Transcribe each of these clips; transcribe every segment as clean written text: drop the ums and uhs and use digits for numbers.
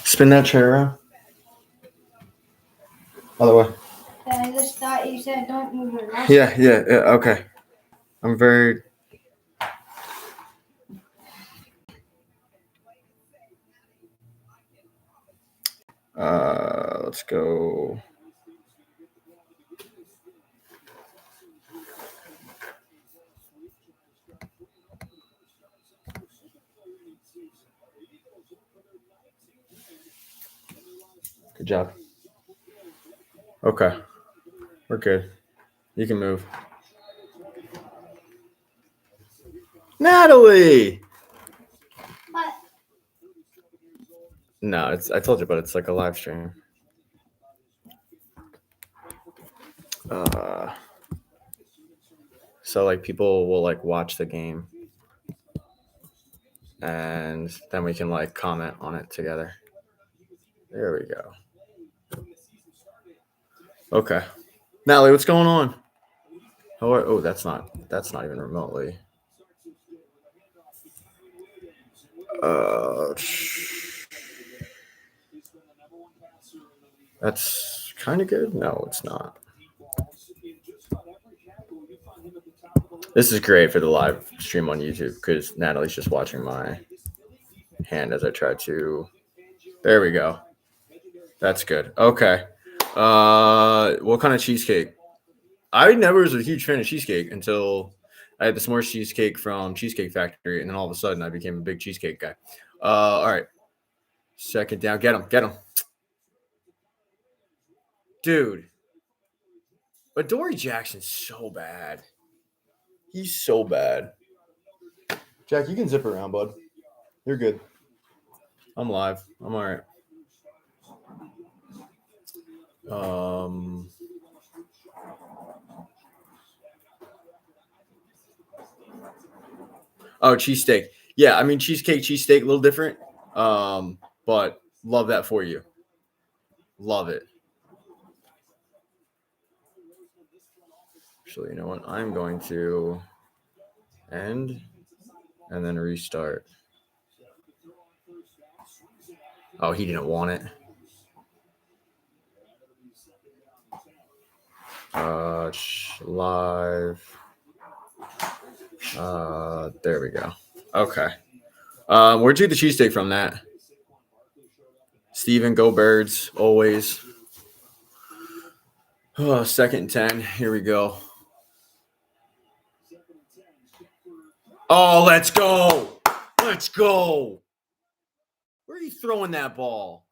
Spin that chair around. Other way. I just thought you said don't move your mouth. Yeah. Okay. I'm very. Let's go. Good job. Okay. We're good. You can move. Natalie! But No, I told you, but it's like a live stream. So like people will like watch the game and then we can like comment on it together. There we go. Okay. Natalie, what's going on? Oh, that's not even remotely. That's kind of good. No, it's not. This is great for the live stream on YouTube because Natalie's just watching my hand as I try to. There we go. That's good. Okay. What kind of cheesecake? I never was a huge fan of cheesecake until I had the s'mores cheesecake from Cheesecake Factory, and then all of a sudden I became a big cheesecake guy. All right. Second down. Get him. Dude. Adoree Jackson's so bad. He's so bad. Jack, you can zip around, bud. You're good. I'm live. I'm all right. Oh, cheesesteak. Yeah, I mean cheesesteak, a little different. But love that for you. Love it. Actually, you know what? I'm going to end and then restart. Oh, he didn't want it. Live. There we go. Okay. Where'd you get the cheesesteak from, Nat? Steven, go Birds, always. Oh, 2nd and 10. Here we go. Oh, let's go. Let's go. Where are you throwing that ball?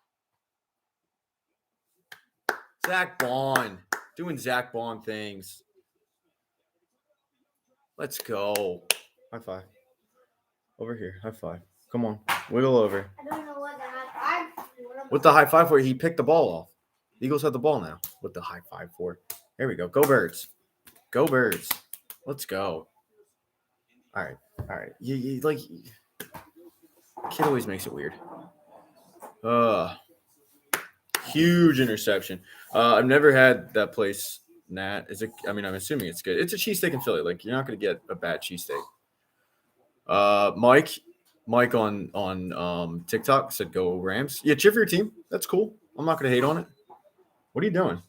Zach Bond. Doing Zach Bond things. Let's go. High five. Over here. High five. Come on. Wiggle over. I don't know what the high five. What the high five for? He picked the ball off. Eagles have the ball now. What the high five for? There we go. Go Birds. Go Birds. Let's go. All right. You like kid always makes it weird. Huge interception. I've never had that place. Nat, is it? I mean, I'm assuming it's good. It's a cheesesteak in Philly. Like you're not gonna get a bad cheesesteak. Mike on TikTok said go Rams. Yeah, cheer for your team. That's cool. I'm not gonna hate on it. What are you doing?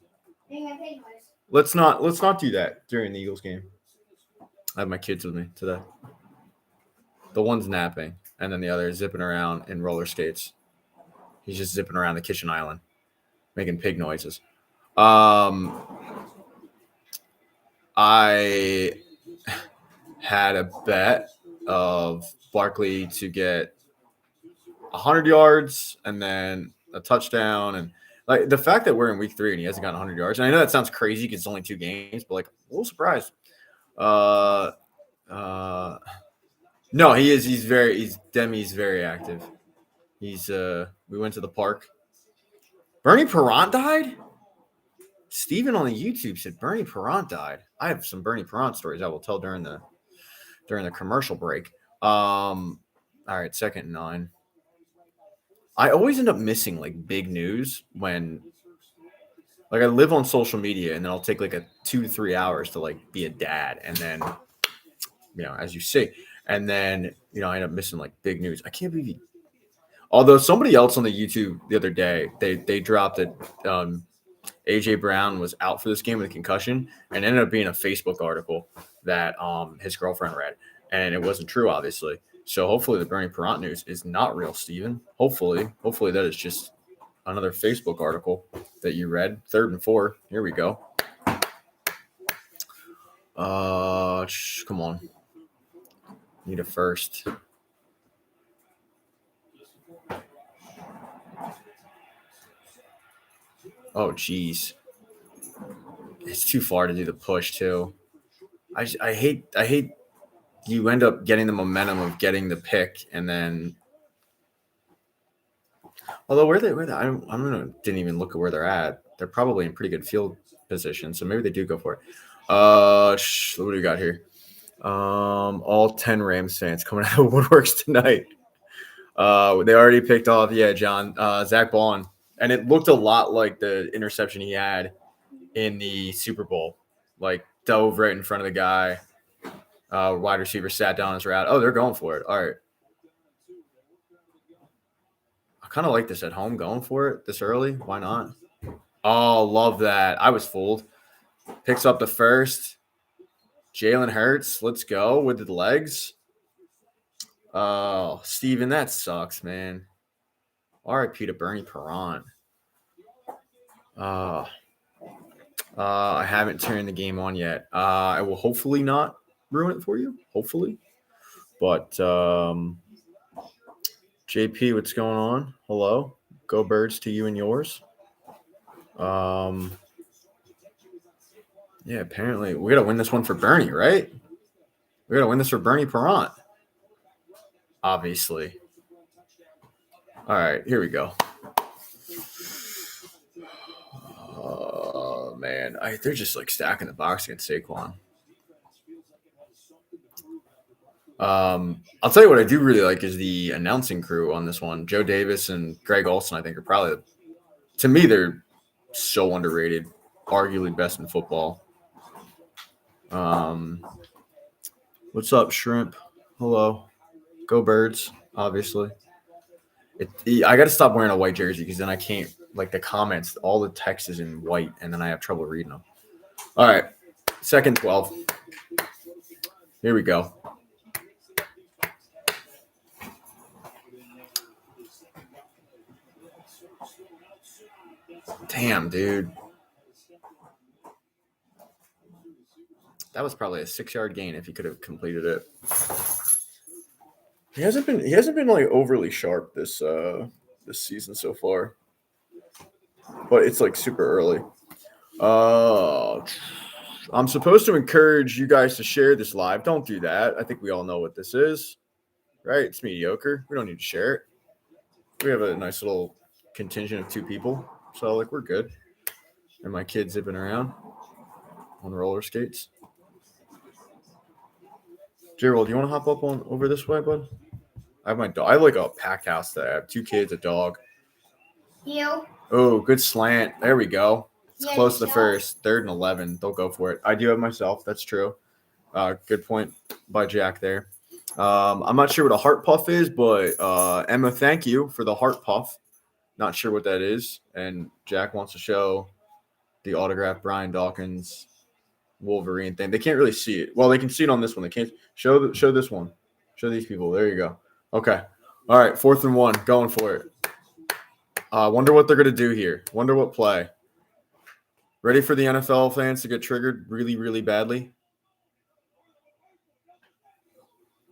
Let's not do that during the Eagles game. I have my kids with me today. The one's napping, and then the other is zipping around in roller skates. He's just zipping around the kitchen island, making pig noises. I had a bet of Barkley to get 100 yards and then a touchdown, and like the fact that we're in week 3 and he hasn't gotten 100 yards. And I know that sounds crazy because it's only 2 games, but like a little surprised. No, he is. Demi's very active. We went to the park. Bernie Perrant died? Steven on the YouTube said Bernie Perrant died. I have some Bernie Perrant stories I will tell during the commercial break. All right, 2nd and 9. I always end up missing like big news when like I live on social media and then I'll take like a 2 to 3 hours to like be a dad, and then as you say, and then I end up missing like big news. I can't believe Although somebody else on the YouTube the other day, they dropped it. AJ Brown was out for this game with a concussion, and ended up being a Facebook article that his girlfriend read, and it wasn't true, obviously. So hopefully the Bernie Perrant news is not real, Steven. Hopefully that is just another Facebook article that you read. 3rd and 4. Here we go. Come on. Need a first. Oh, geez. It's too far to do the push too. I hate you end up getting the momentum of getting the pick and then. Although where they I didn't even look at where they're at. They're probably in pretty good field position, so maybe they do go for it. What do we got here? All 10 Rams fans coming out of woodworks tonight. They already picked off, John, Zach Bond, and it looked a lot like the interception he had in the Super Bowl. Like dove right in front of the guy. Wide receiver sat down his route. Oh, they're going for it. All right. I kind of like this at home, going for it this early. Why not? Oh, love that. I was fooled. Picks up the first. Jalen Hurts, let's go with the legs. Oh, Steven, that sucks, man. RIP to Bernie Perrant. I haven't turned the game on yet. I will hopefully not ruin it for you. Hopefully. But JP, what's going on? Hello. Go Birds to you and yours. Yeah, apparently we got to win this one for Bernie, right? We got to win this for Bernie Perrant. Obviously. All right, here we go. Oh, man. They're just like stacking the box against Saquon. I'll tell you what I do really like is the announcing crew on this one. Joe Davis and Greg Olson, I think, are probably, to me, they're so underrated, arguably best in football. What's up, Shrimp? Hello. Go Birds, obviously. I got to stop wearing a white jersey because then I can't, like the comments, all the text is in white, and then I have trouble reading them. All right, 2nd 12. Here we go. Damn, dude. That was probably a 6-yard gain if he could have completed it. He hasn't been like overly sharp this season so far. But it's like super early. I'm supposed to encourage you guys to share this live. Don't do that. I think we all know what this is. Right? It's mediocre. We don't need to share it. We have a nice little contingent of 2 people. So like we're good. And my kid zipping around on roller skates. Gerald, do you want to hop up on over this way, bud? I have my dog. I have like a packed house that I have 2 kids, a dog. You. Oh, good slant. There we go. It's Yeah, close to the yourself. first. 3rd and 11. They'll go for it. I do have myself. That's true. Good point by Jack there. I'm not sure what a heart puff is, but Emma, thank you for the heart puff. Not sure what that is. And Jack wants to show the autographed Brian Dawkins Wolverine thing. They can't really see it. Well, they can see it on this one. They can't show this one. Show these people. There you go. Okay. All right. 4th and 1. Going for it. Wonder what they're going to do here. Wonder what play. Ready for the NFL fans to get triggered really, really badly?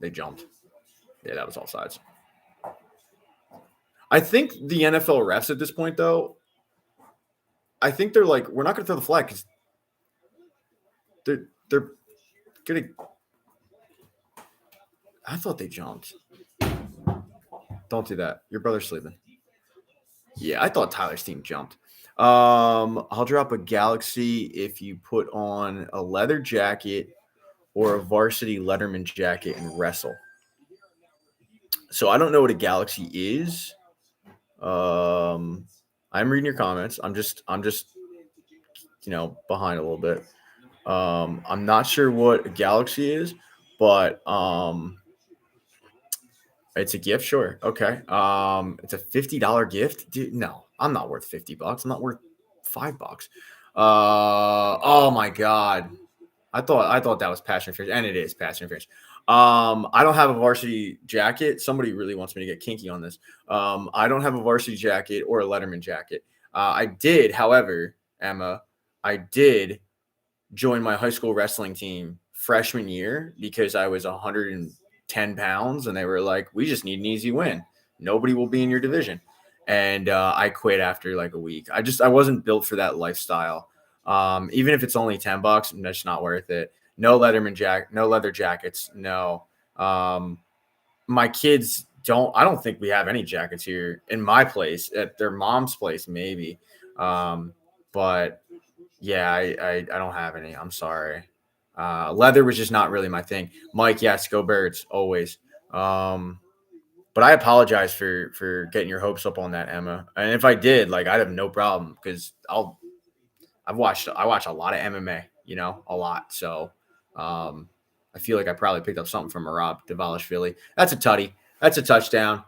They jumped. Yeah, that was offsides. I think the NFL refs at this point, though, I think they're like, we're not going to throw the flag because they're getting. I thought they jumped. Don't do that. Your brother's sleeping. Yeah, I thought Tyler's team jumped. I'll drop a Galaxy if you put on a leather jacket or a varsity Letterman jacket and wrestle. So I don't know what a Galaxy is. I'm reading your comments. I'm just behind a little bit. I'm not sure what a Galaxy is, but It's a gift, sure. Okay. It's a $50 gift, dude. No, I'm not worth $50. I'm not worth $5. Oh my god. I thought that was passion fish, and it is passion fish. I don't have a varsity jacket. Somebody really wants me to get kinky on this. I don't have a varsity jacket or a Letterman jacket. I did, however, Emma, I did join my high school wrestling team freshman year because I was 110 pounds, and they were like, "We just need an easy win. Nobody will be in your division." And I quit after like a week. I wasn't built for that lifestyle. Even if it's only $10, that's not worth it. No no leather jackets, no. Um, my kids don't. I don't think we have any jackets here in my place. At their mom's place, maybe. But yeah, I don't have any. I'm sorry. Leather was just not really my thing. Mike, yes, go Birds, always. Um, but I apologize for getting your hopes up on that, Emma. And if I did, like, I'd have no problem because I watch a lot of MMA, a lot. So um, I feel like I probably picked up something from Marab Davalishvili. That's a tutty. That's a touchdown.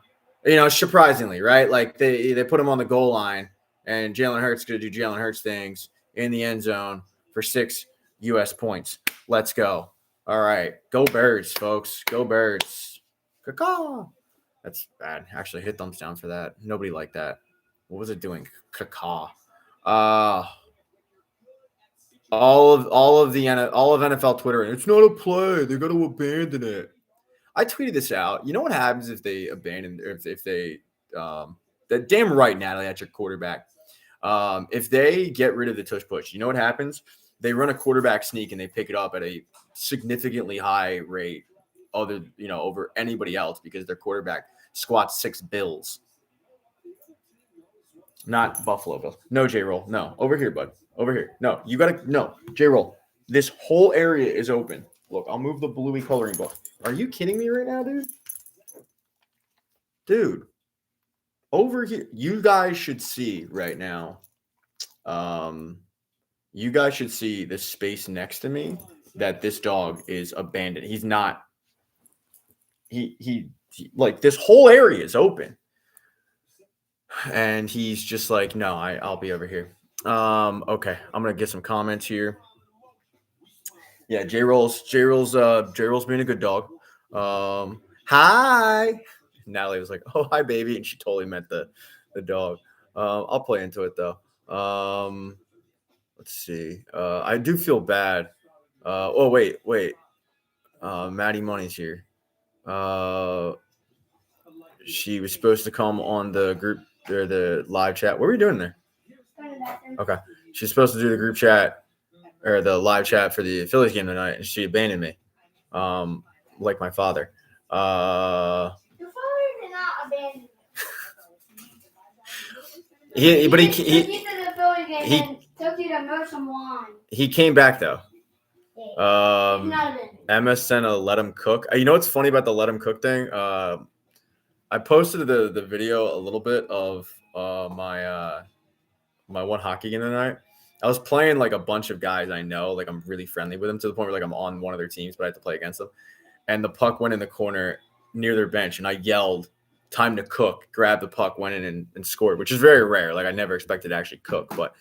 Surprisingly, right? Like they put him on the goal line, and Jalen Hurts going to do Jalen Hurts things in the end zone for 6 U.S. points. Let's go. All right, go Birds, folks. Go Birds. Caw. That's bad. Actually, hit thumbs down for that. Nobody liked that. What was it doing? Caw. Uh all of NFL Twitter, and it's not a play. They got to abandon it. I tweeted this out. You know what happens if they abandon, or if they, that damn right, Natalie, that's your quarterback. If they get rid of the tush push, you know what happens? They run a quarterback sneak and they pick it up at a significantly high rate, over anybody else because their quarterback squats 6 bills. Not Buffalo Bills. No, J Roll. No. Over here, bud. Over here. No. You gotta no. J Roll. This whole area is open. Look, I'll move the bluey coloring book. Are you kidding me right now, dude? Dude. Over here. You guys should see right now. You guys should see the space next to me that this dog is abandoned. He's not. He like this whole area is open. And he's just like, no, I'll be over here. Okay, I'm gonna get some comments here. Yeah, J Roll's being a good dog. Hi. Natalie was like, "Oh, hi, baby," and she totally meant the dog. I'll play into it though. Let's see. I do feel bad. Oh, wait. Maddie Money's here. She was supposed to come on the group or the live chat. What were you doing there? Okay. She's supposed to do the group chat or the live chat for the Phillies game tonight, and she abandoned me. Like my father. Your father did not abandon you. He took you to mow some lawn. He came back though. Yeah. Emma sent a let him cook. You know what's funny about the let him cook thing? I posted the video a little bit of my one hockey game tonight. I was playing like a bunch of guys I know, like I'm really friendly with them to the point where like I'm on one of their teams, but I have to play against them. And the puck went in the corner near their bench, and I yelled, "Time to cook!" Grabbed the puck, went in and scored, which is very rare. Like I never expected to actually cook. But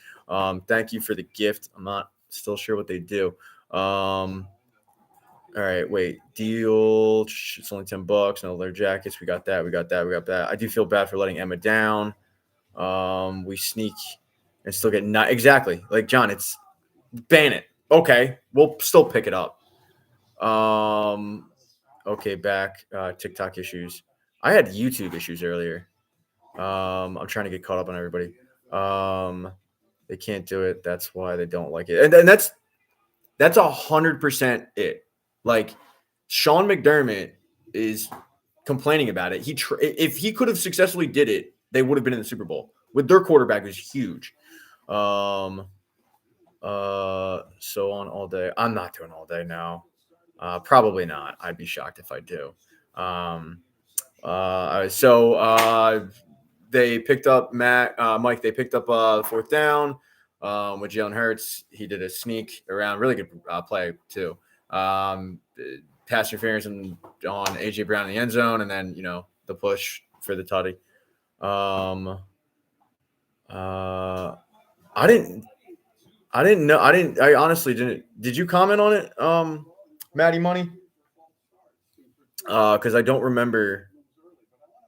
thank you for the gift. I'm not still sure what they do. All right, wait. Deal. It's only $10. No leather jackets. We got that. We got that. I do feel bad for letting Emma down. We sneak and still get not exactly like John. It's ban it. Okay, we'll still pick it up. Okay, back. TikTok issues. I had YouTube issues earlier. I'm trying to get caught up on everybody. They can't do it. That's why they don't like it, and that's 100% it. Like Sean McDermott is complaining about it. If he could have successfully did it, they would have been in the Super Bowl. With their quarterback is huge. So on all day. I'm not doing all day now. Probably not. I'd be shocked if I do. They picked up Mike. They picked up 4th down with Jalen Hurts. He did a sneak around, really good play too. Pass interference on AJ Brown in the end zone, and then the push for the tutty. I honestly didn't. Did you comment on it, Maddie Money? Because I don't remember.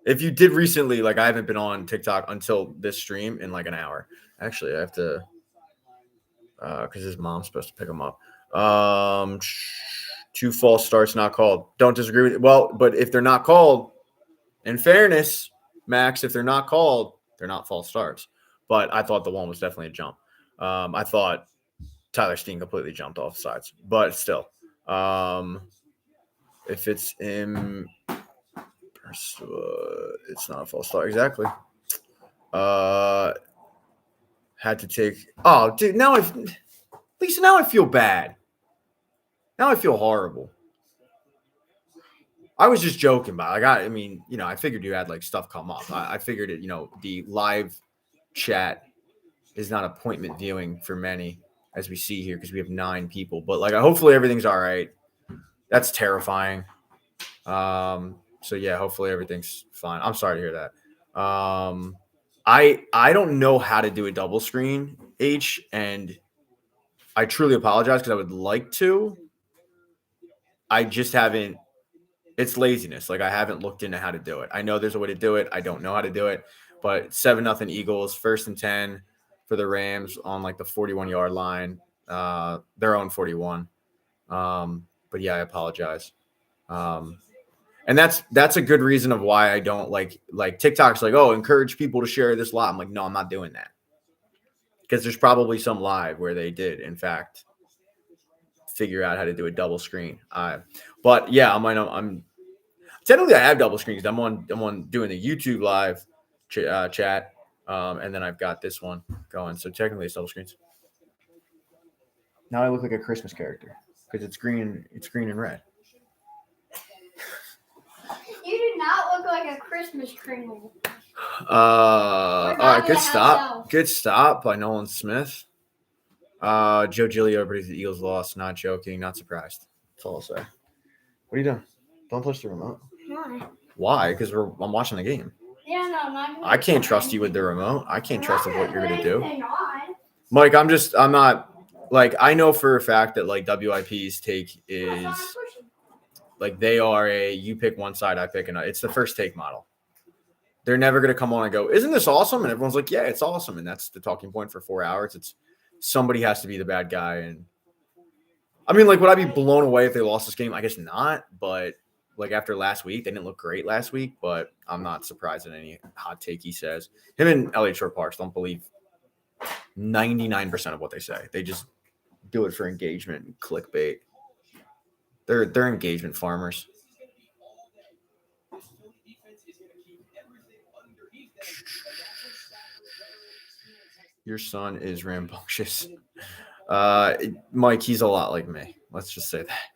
If you did recently, like I haven't been on TikTok until this stream in like an hour. Actually, I have to, because his mom's supposed to pick him up. 2 false starts not called. Don't disagree with it. Well, but if they're not called, in fairness, Max, if they're not called, they're not false starts. But I thought the one was definitely a jump. I thought Tyler Steen completely jumped off the sides, but still, if it's in, it's not a false start exactly. Had to take. Oh, dude, Lisa, now I feel bad. Now I feel horrible. I was just joking, but I mean, I figured you had like stuff come up. I figured it. The live chat is not appointment viewing for many, as we see here, because we have 9 people. But like, hopefully everything's all right. That's terrifying. So yeah, hopefully everything's fine. I'm sorry to hear that. I don't know how to do a double screen, and I truly apologize because I would like to. I just haven't. It's laziness. Like I haven't looked into how to do it. I know there's a way to do it. I don't know how to do it. But 7-0 Eagles, 1st and 10 for the Rams on like the 41-yard line. Their own 41. But yeah, I apologize. And that's a good reason of why I don't like TikTok's like, oh, encourage people to share this live. I'm like, no, I'm not doing that. Because there's probably some live where they did, in fact, figure out how to do a double screen. But yeah, I'm technically I have double screens. I'm on doing the YouTube live chat, and then I've got this one going. So technically it's double screens. Now I look like a Christmas character because it's green. It's green and red. You do not look like a Christmas Kringle. All right, good stop. Good stop by Nolan Smith. Joe Giglio predicted the Eagles lost. Not joking. Not surprised. That's all I'll say. What are you doing? Don't touch the remote. Why? Why? Because I'm watching the game. Yeah, no, I'm not. I can't trust you with the remote. I can't trust of what you're gonna do. Mike, I'm not like, I know for a fact that like WIP's take is like they are you pick one side, I pick another. It's the first take model. They're never gonna come on and go, isn't this awesome? And everyone's like, yeah, it's awesome. And that's the talking point for 4 hours. It's somebody has to be the bad guy. And I mean, like, would I be blown away if they lost this game? I guess not. But like after last week, they didn't look great last week. But I'm not surprised at any hot take he says. Him and Elliot Short Parks don't believe 99% of what they say. They just do it for engagement and clickbait. They're engagement farmers. Your son is rambunctious. Mike, he's a lot like me. Let's just say that.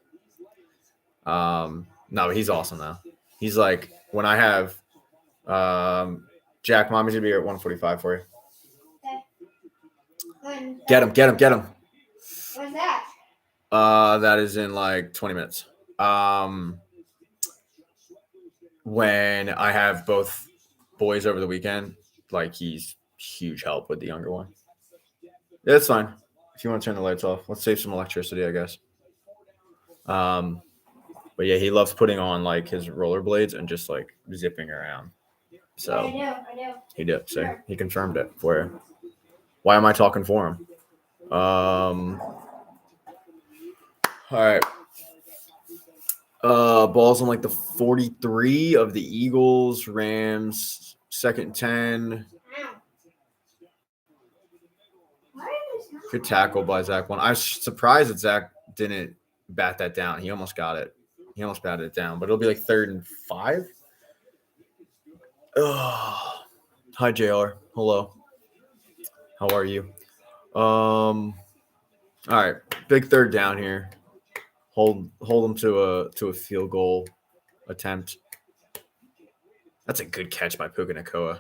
No, but he's awesome though. He's like, when I have Jack, mommy's gonna be here at 1:45 for you. Okay. Get him. When's that? That is in like 20 minutes. When I have both boys over the weekend, like he's huge help with the younger one. Yeah, it's fine. If you want to turn the lights off, let's save some electricity, I guess. But yeah, he loves putting on like his rollerblades and just like zipping around. So I do. he did. So he confirmed it for you. Why am I talking for him? All right. Balls on like the 43 of the Eagles, Rams, 2nd and 10. Good tackle by Zach. I was surprised that Zach didn't bat that down. He almost got it. He almost batted it down, but it'll be like 3rd and 5. Oh. Hi, JR. Hello. How are you? All right. Big 3rd down here. Hold them to a field goal attempt. That's a good catch by Puka Nacua.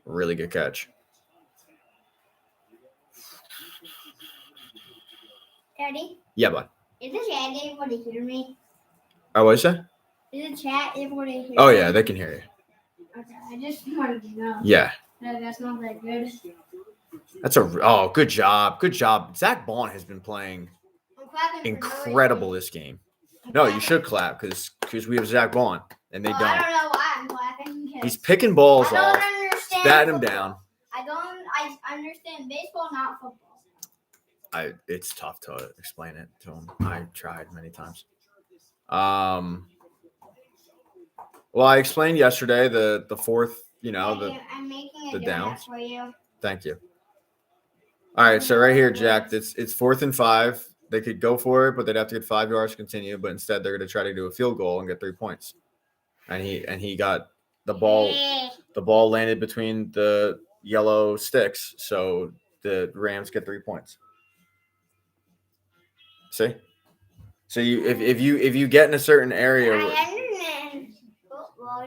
Really good catch. Daddy? Yeah, bud. Is this Andy? What did you hear me? What did you say? Is it chat able to hear? Oh yeah, they can hear you. Okay, I just wanted to know. Yeah. No, that's not that good. Good job. Good job. Zach Bond has been playing I'm clapping for incredible no reason. this game. I'm No, you clapping. should clap because we have Zach Bond and they Well, don't. I don't know why I'm clapping. He's picking balls I off. don't understand. Batting him football. down. I understand baseball, not football. It's tough to explain it to him. I tried many times. Well, I explained yesterday the fourth, I'm making the a donut downs. for you. Thank you. All right, so right here, Jack, it's 4th and 5. They could go for it, but they'd have to get 5 yards to continue. But instead, they're going to try to do a field goal and get 3 points. And he got the ball. Hey. The ball landed between the yellow sticks, so the Rams get 3 points. See, so if you get in a certain area, I understand. Football,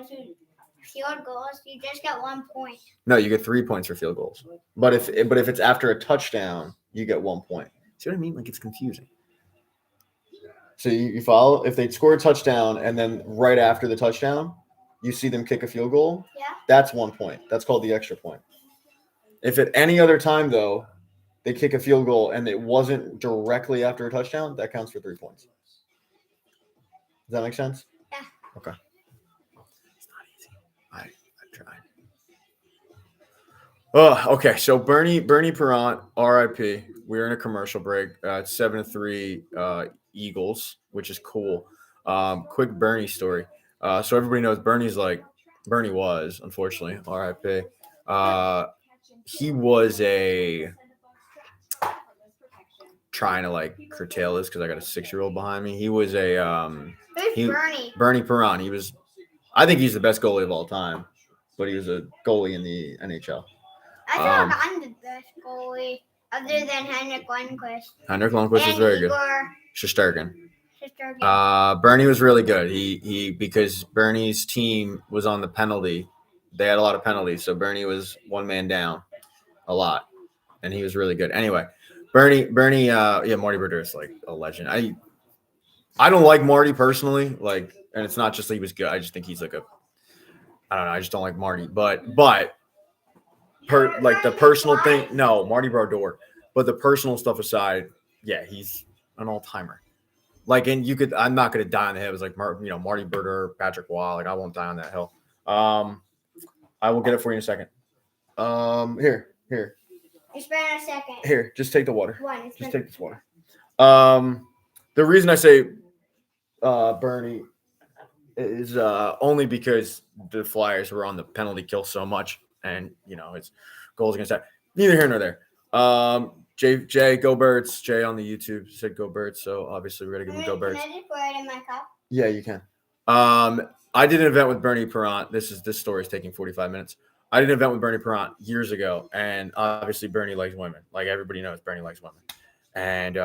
field goals, you just get 1 point. no, you get 3 points for field goals. But if it's after a touchdown, you get 1 point. See what I mean? Like, it's confusing. So you follow? If they score a touchdown and then right after the touchdown, you see them kick a field goal, Yeah. that's 1 point. That's called the extra point. If at any other time, though, they kick a field goal and it wasn't directly after a touchdown, that counts for 3 points. Does that make sense? Yeah. Okay. It's not easy. I tried. Oh, okay. So Bernie Perrant, R.I.P. We're in a commercial break. It's 7-3 Eagles, which is cool. Quick Bernie story. So everybody knows Bernie was, unfortunately, R.I.P. He was trying to like curtail this because I got a 6-year-old behind me. He was Who's Bernie? Bernie Perrant. I think he's the best goalie of all time, but he was a goalie in the NHL. I thought I'm the best goalie, other than Henrik Lundqvist. Henrik Lundqvist is very good. Shesterkin. Bernie was really good. He because Bernie's team was on the penalty. They had a lot of penalties, so Bernie was one man down a lot, and he was really good. Anyway, Bernie, Marty Brodeur is like a legend. I don't like Marty personally, like, and it's not just that he was good. I just think he's like I don't know. I just don't like Marty, but the personal thing, no, Marty Brodeur. But the personal stuff aside, yeah, he's an all-timer. Like, and I'm not going to die on the hill. It was like, Marty Brodeur, Patrick Waugh. Like, I won't die on that hill. I will get it for you in a second. Here. It's been a second. Here, just take the water. Just take this water. The reason I say Bernie is only because the Flyers were on the penalty kill so much, and his goals against that. Neither here nor there. Jay, go Birds. Jay on the YouTube said go Birds, so obviously we're gonna give him go Birds. Can I just pour it in my cup? Yeah, you can. I did an event with Bernie Perrant. This story is taking 45 minutes. I did an event with Bernie Perrant years ago, and obviously Bernie likes women. Like, everybody knows, Bernie likes women. And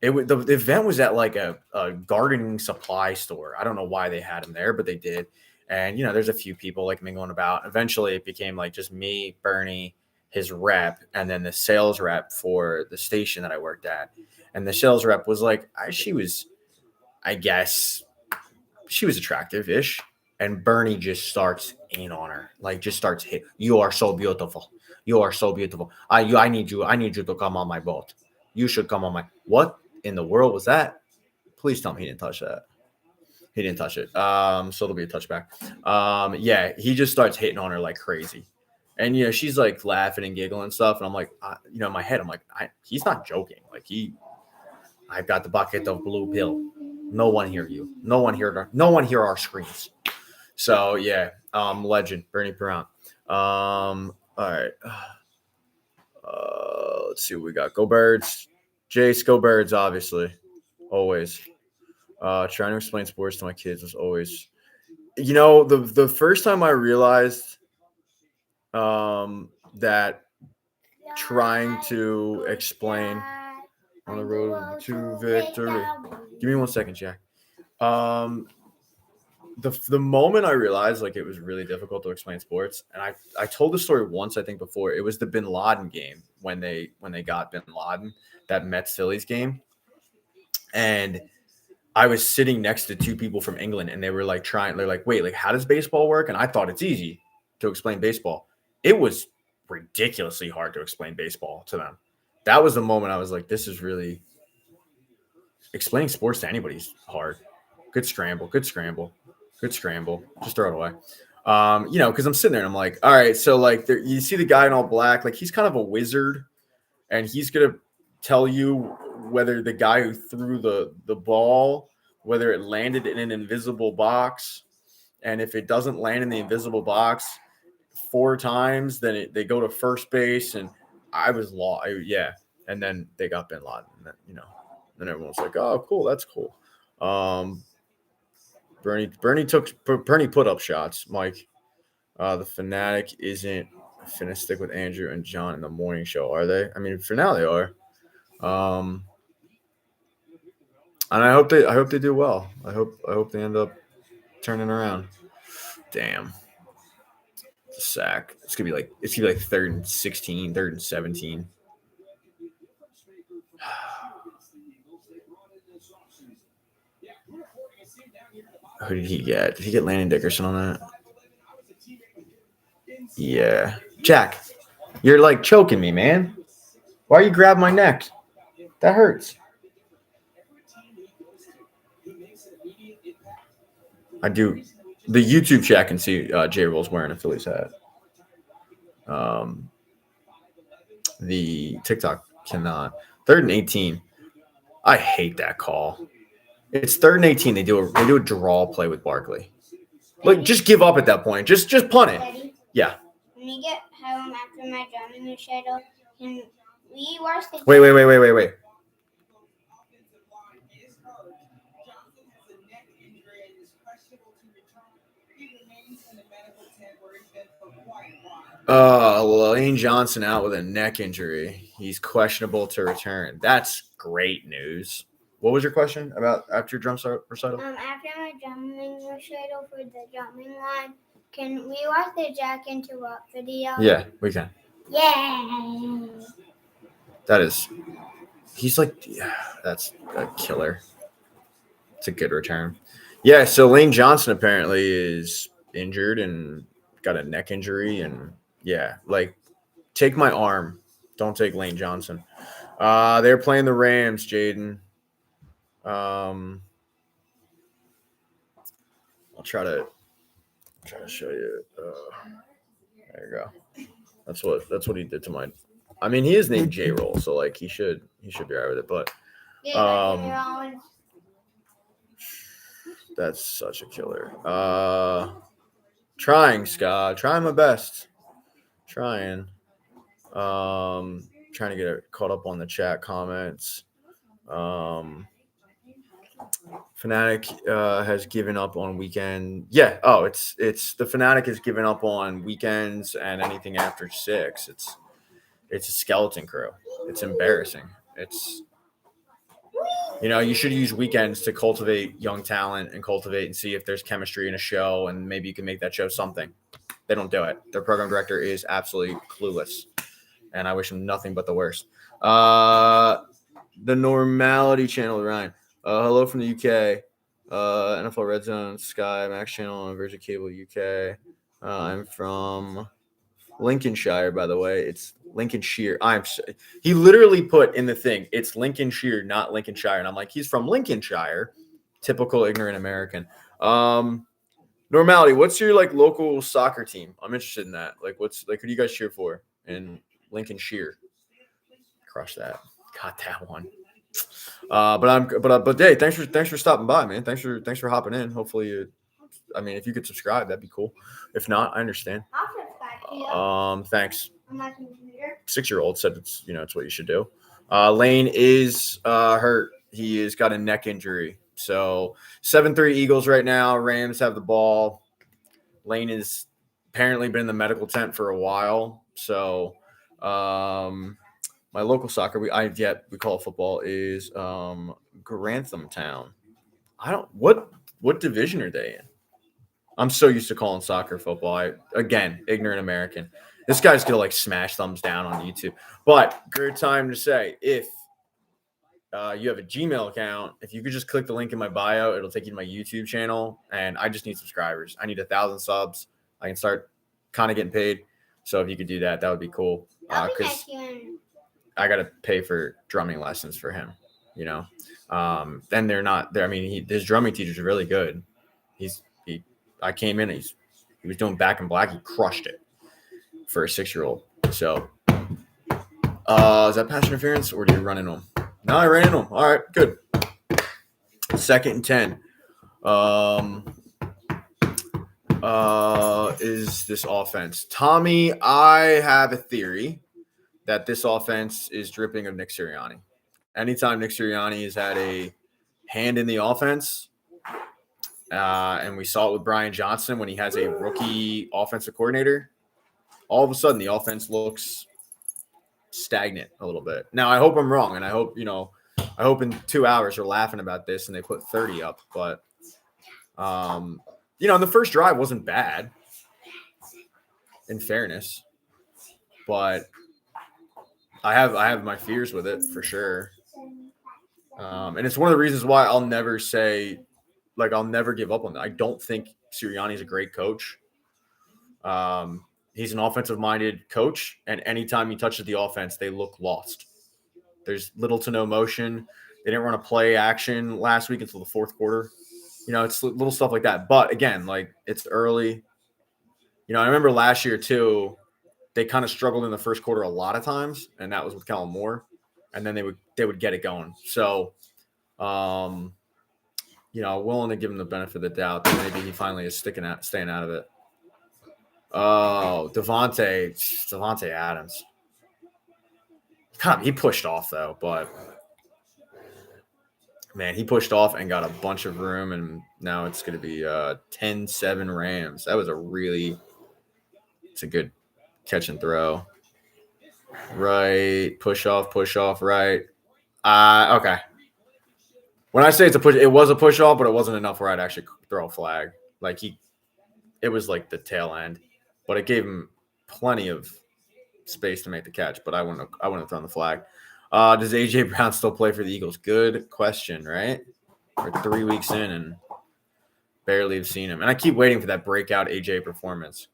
the event was at like a gardening supply store. I don't know why they had him there, but they did. And there's a few people like mingling about. Eventually, it became like just me, Bernie, his rep, and then the sales rep for the station that I worked at. And the sales rep was like, she was attractive-ish. And Bernie just starts in on her, like just starts hit. You are so beautiful. You are so beautiful. I need you. I need you to come on my boat. You should come on my. What in the world was that? Please tell me he didn't touch that. He didn't touch it. So it'll be a touchback. Yeah, he just starts hitting on her like crazy. And, she's like laughing and giggling and stuff. And I'm like, in my head, I'm like, he's not joking. Like, I've got the bucket of blue pill. No one hear you. No one hear our screams. So, yeah, legend, Bernie Perrant. All right. Let's see what we got. Go Birds. Jace, go Birds, obviously. Always. Trying to explain sports to my kids was always, the first time I realized that trying to explain on the road to victory. Give me 1 second, Jack. The moment I realized like it was really difficult to explain sports, and I told the story once, I think before. It was the Bin Laden game when they got Bin Laden, that Mets Phillies game, and I was sitting next to two people from England, and they were like they're like, wait, like how does baseball work? And I thought it's easy to explain baseball. It was ridiculously hard to explain baseball to them. That was the moment I was like, this is really explaining sports to anybody's hard. Good scramble, good scramble, good scramble. Just throw it away. Because I'm sitting there and I'm like, all right, so like you see the guy in all black, like he's kind of a wizard, and he's gonna tell you whether the guy who threw the ball, whether it landed in an invisible box, and if it doesn't land in the invisible box 4 times, then they go to first base, and I was lost. Yeah, and then they got Bin Laden, and then everyone's like, oh, cool, that's cool. Bernie put up shots, Mike. The Fanatic isn't finna stick with Andrew and John in the morning show, are they? I mean, for now they are. And I hope they do well. I hope they end up turning around. Damn. The sack. It's gonna be like 3rd and 16, 3rd and 17. Who did he get? Did he get Landon Dickerson on that? Yeah. Jack, you're like choking me, man. Why you grab my neck? That hurts. I do. The YouTube chat can see J Roll's wearing a Phillies hat. The TikTok cannot. 3rd and 18. I hate that call. It's 3rd and 18. They do a draw play with Barkley. Like, just give up at that point. Just punt it. Daddy, Yeah. when you get home after my job in the shadow, can we watch the Wait. Lane Johnson out with a neck injury. He's questionable to return. That's great news. What was your question about after your drum recital? After my jumping recital for the jumping line, can we watch the Jack Interrupt video? Yeah, we can. Yeah. He's like, that's a killer. It's a good return. Yeah, so Lane Johnson apparently is injured and got a neck injury. And yeah, like, take my arm. Don't take Lane Johnson. They're playing the Rams, Jaden. I'll try to show you. There you go. That's what he did to mine. I mean, he is named J Roll, so like he should be alright with it. But that's such a killer. Trying, Scott. Trying my best. Trying to get it caught up on the chat comments. Fanatic has given up on weekend. Yeah. Oh, it's the Fanatic has given up on weekends and anything after 6. It's a skeleton crew. It's embarrassing. You should use weekends to cultivate young talent and cultivate and see if there's chemistry in a show, and maybe you can make that show something. They don't do it. Their program director is absolutely clueless, and I wish him nothing but the worst. The Normality Channel, Ryan. Hello from the UK. NFL Red Zone, Sky, Max Channel, and Virgin Cable UK. I'm from Lincolnshire, by the way. It's Lincolnshire. He literally put in the thing, it's Lincolnshire, not Lincolnshire. And I'm like, he's from Lincolnshire. Typical ignorant American. Normality, what's your like local soccer team? I'm interested in that. Like, who do you guys cheer for in Lincolnshire? Crush that. Got that one. But hey, thanks for stopping by, man. Thanks for hopping in. Hopefully if you could subscribe, that'd be cool. If not, I understand. I'll subscribe to you. Thanks. On my computer. 6-year-old said it's what you should do. Lane is hurt. He has got a neck injury. So 7-3 Eagles right now. Rams have the ball. Lane has apparently been in the medical tent for a while. So my local soccer, we call it football, is Grantham Town. What division are they in? I'm so used to calling soccer football. Again, ignorant American. This guy's gonna like smash thumbs down on YouTube. But good time to say, if you have a Gmail account. If you could just click the link in my bio, it'll take you to my YouTube channel. And I just need subscribers. I need 1,000 subs. I can start kind of getting paid. So if you could do that, that would be cool. I'll be Because next year. I got to pay for drumming lessons for him, and they're not there. I mean, his drumming teacher's really good. I came in, he was doing Back in Black. He crushed it for a 6-year-old. So, is that pass interference or do you run into him? No, I ran into him. All right, good. 2nd and 10. Is this offense? Tommy, I have a theory that this offense is dripping of Nick Sirianni. Anytime Nick Sirianni has had a hand in the offense, and we saw it with Brian Johnson when he has a rookie offensive coordinator, all of a sudden the offense looks stagnant a little bit. Now, I hope I'm wrong, and I hope in 2 hours we're laughing about this and they put 30 up. But, the first drive wasn't bad, in fairness. But I have my fears with it for sure. And it's one of the reasons why I'll never say, I'll never give up on that. I don't think Sirianni's a great coach. He's an offensive-minded coach, and anytime he touches the offense, they look lost. There's little to no motion. They didn't run a play action last week until the 4th quarter. It's little stuff like that. But, again, it's early. I remember last year, too, they kind of struggled in the first quarter a lot of times, and that was with Kellen Moore. And then they would get it going. So, willing to give him the benefit of the doubt that maybe he finally is staying out of it. Oh, Devontae Adams. He pushed off, though, but, man, he pushed off and got a bunch of room, and now it's going to be 10-7 Rams. That was it's a good catch and throw. Right, push off, right. Okay. When I say it's a push, it was a push off, but it wasn't enough where I'd actually throw a flag. It was the tail end, but it gave him plenty of space to make the catch. But I wouldn't have thrown the flag. Does AJ Brown still play for the Eagles? Good question, right? We're 3 weeks in and barely have seen him, and I keep waiting for that breakout AJ performance.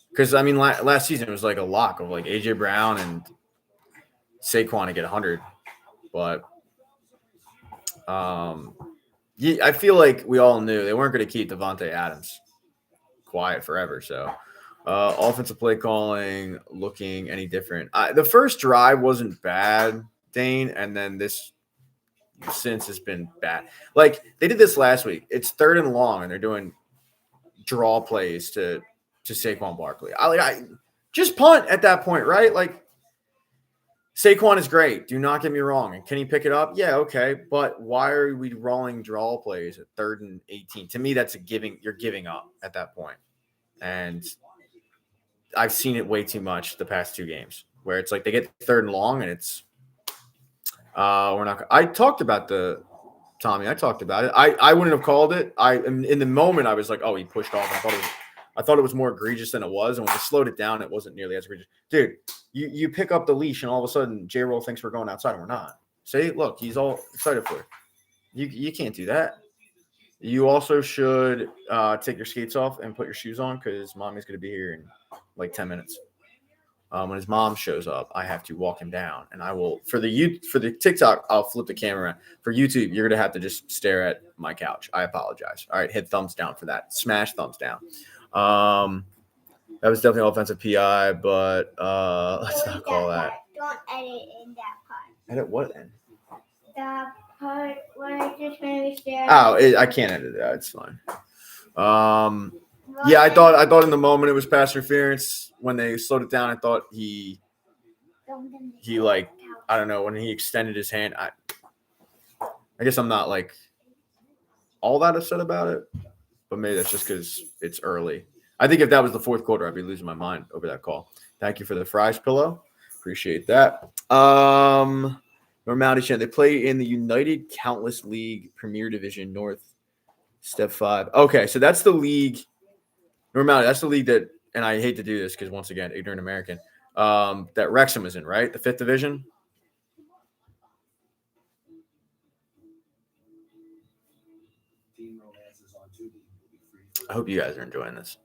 Because last season it was a lock of AJ Brown and Saquon to get 100, but I feel like we all knew they weren't going to keep Devontae Adams quiet forever. So, offensive play calling looking any different? The first drive wasn't bad, Dane, and then this since has been bad. They did this last week. It's 3rd and long, and they're doing draw plays to Saquon Barkley. I just punt at that point, right? Saquon is great. Do not get me wrong. And can he pick it up? Yeah, okay. But why are we rolling draw plays at 3rd and 18? To me, that's you're giving up at that point. And I've seen it way too much the past 2 games where it's they get 3rd and long and it's we're not. I talked about Tommy. I talked about it. I wouldn't have called it. In the moment I was like, oh, he pushed off. I thought it was more egregious than it was. And when we slowed it down, it wasn't nearly as egregious. Dude, you pick up the leash and all of a sudden J-Roll thinks we're going outside and we're not. See, look, he's all excited for it. You can't do that. You also should take your skates off and put your shoes on because mommy's going to be here in 10 minutes. When his mom shows up, I have to walk him down, and I will for the TikTok. I'll flip the camera around. For YouTube, you're gonna have to just stare at my couch. I apologize. All right, hit thumbs down for that. Smash thumbs down. That was definitely offensive PI, but let's not call that. Don't edit in that part. Edit what in? The part where I just made me stare. Oh, I can't edit that. It's fine. Yeah, I thought in the moment it was pass interference. When they slowed it down, I thought he I don't know, when he extended his hand. I guess I'm not all that upset about it, but maybe that's just because it's early. I think if that was the 4th quarter, I'd be losing my mind over that call. Thank you for the fries pillow. Appreciate that. Normality chant. They play in the United Countless League Premier Division North, Step 5. Okay, so that's the league. Normality. That's the league that, and I hate to do this because once again, ignorant American. That Wrexham is in, right? The 5th division. I hope you guys are enjoying this.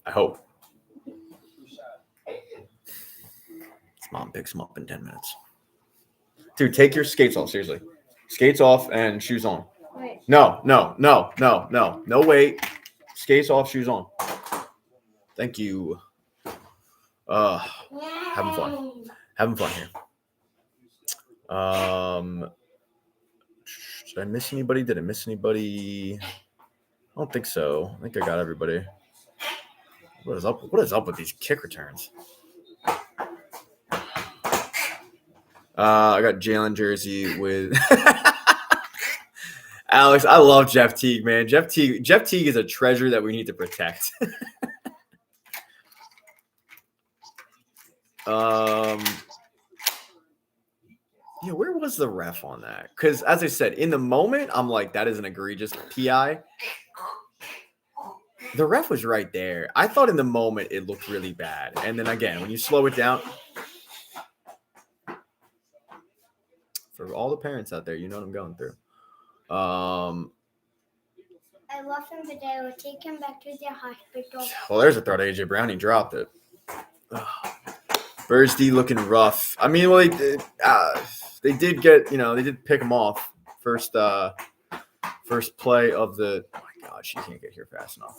I hope. His mom picks him up in 10 minutes. Dude, take your skates off, seriously. Skates off and shoes on. Wait. No, wait. Skates off, shoes on. Thank you. Having fun. Having fun here. Did I miss anybody? Did I miss anybody? I don't think so. I think I got everybody. What is up? What is up with these kick returns? I got Jalen jersey with Alex. I love Jeff Teague, man. Jeff Teague is a treasure that we need to protect. Yeah, where was the ref on that? Because as I said, in the moment, I'm like, that is an egregious PI. The ref was right there. I thought in the moment it looked really bad. And then again, when you slow it down, for all the parents out there, you know what I'm going through. I lost him today. I will take him back to the hospital. Well, there's a throw to AJ Brown. He dropped it. Bursty looking rough. I mean, well, they did get, they did pick him off first play of the. Oh my God, she can't get here fast enough.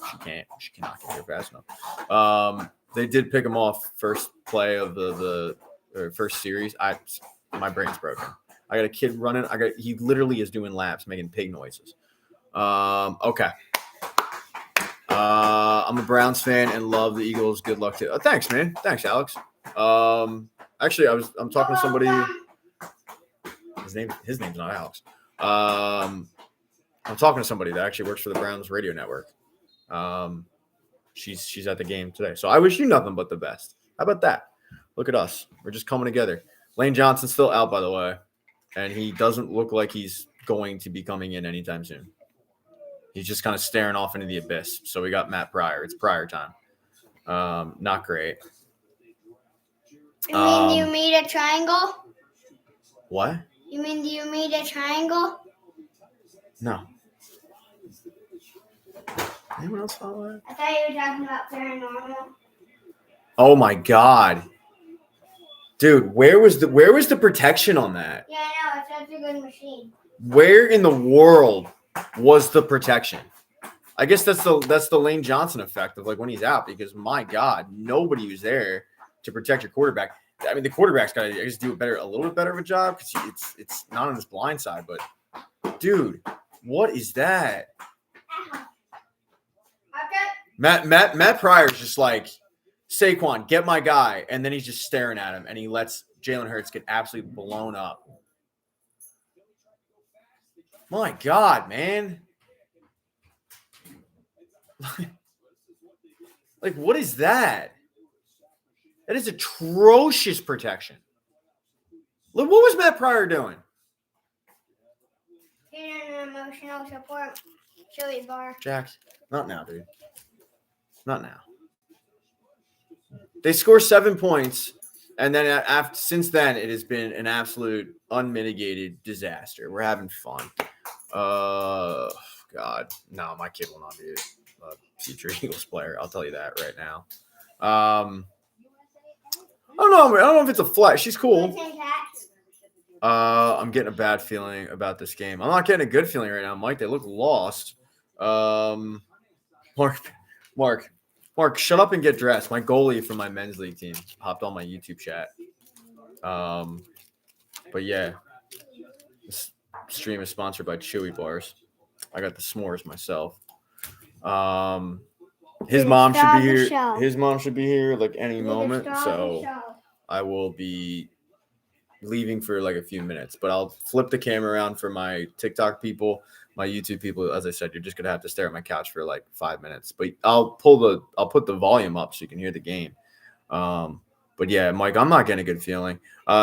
She cannot get here fast enough. They did pick him off first play of the first series. My brain's broken. I got a kid running. He literally is doing laps, making pig noises. Okay. I'm a Browns fan and love the Eagles. Good luck to. Thanks, man. Thanks, Alex. Actually, I'm talking to somebody. His name's not Alex. I'm talking to somebody that actually works for the Browns radio network. She's at the game today. So I wish you nothing but the best. How about that? Look at us. We're just coming together. Lane Johnson's still out, by the way, and he doesn't look like he's going to be coming in anytime soon. He's just kind of staring off into the abyss. So we got Matt Pryor. It's Pryor time. Not great. You mean you made a triangle? What? You mean you made a triangle? No. Anyone else follow that? I thought you were talking about paranormal. Oh my God. Dude, where was the protection on that? Yeah, I know. It's such a good machine. Where in the world was the protection? I guess that's the Lane Johnson effect of like when he's out, because my God, nobody was there to protect your quarterback. I mean, the quarterback's got to just do a little bit better of a job because it's not on his blind side. But dude, what is that? Okay. Matt Pryor's just like, Saquon, get my guy, and then he's just staring at him, and he lets Jalen Hurts get absolutely blown up. My God, man. Like, what is that? That is atrocious protection. Look, what was Matt Pryor doing? Here's an emotional support chili bar. Jax, not now, dude. Not now. They score 7 points, and then since then, it has been an absolute unmitigated disaster. We're having fun. God, no, my kid will not be a future Eagles player. I'll tell you that right now. I don't know. I don't know if it's a flex. She's cool. I'm getting a bad feeling about this game. I'm not getting a good feeling right now, Mike. They look lost. Mark, shut up and get dressed. My goalie from my men's league team hopped on my YouTube chat. But yeah, this stream is sponsored by Chewy Bars. I got the s'mores myself. His mom should be here. His mom should be here like any moment. So I will be leaving for like a few minutes, but I'll flip the camera around for my TikTok people, my YouTube people. As I said, you're just gonna have to stare at my couch for like 5 minutes, but I'll put the volume up so you can hear the game. But yeah, Mike, I'm not getting a good feeling.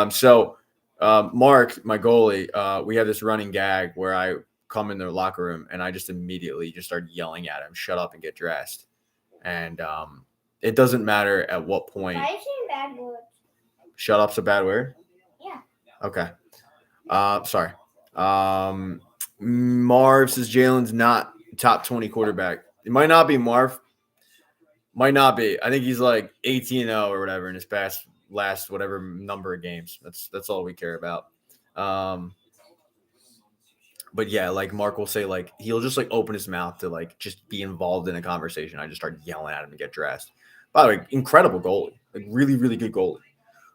So Mark, my goalie, we have this running gag where I come in the locker room and I just immediately just start yelling at him, shut up and get dressed. And it doesn't matter at what point. Why are you saying bad words? Shut up's a bad word? Yeah. Okay. Sorry. Marv says Jalen's not top 20 quarterback. It might not be Marv. Might not be. I think he's like 18-0 or whatever in his last whatever number of games. That's all we care about. But yeah, like Mark will say, like he'll just like open his mouth to like just be involved in a conversation. I just start yelling at him and get dressed. By the way, incredible goalie, like really, really good goalie.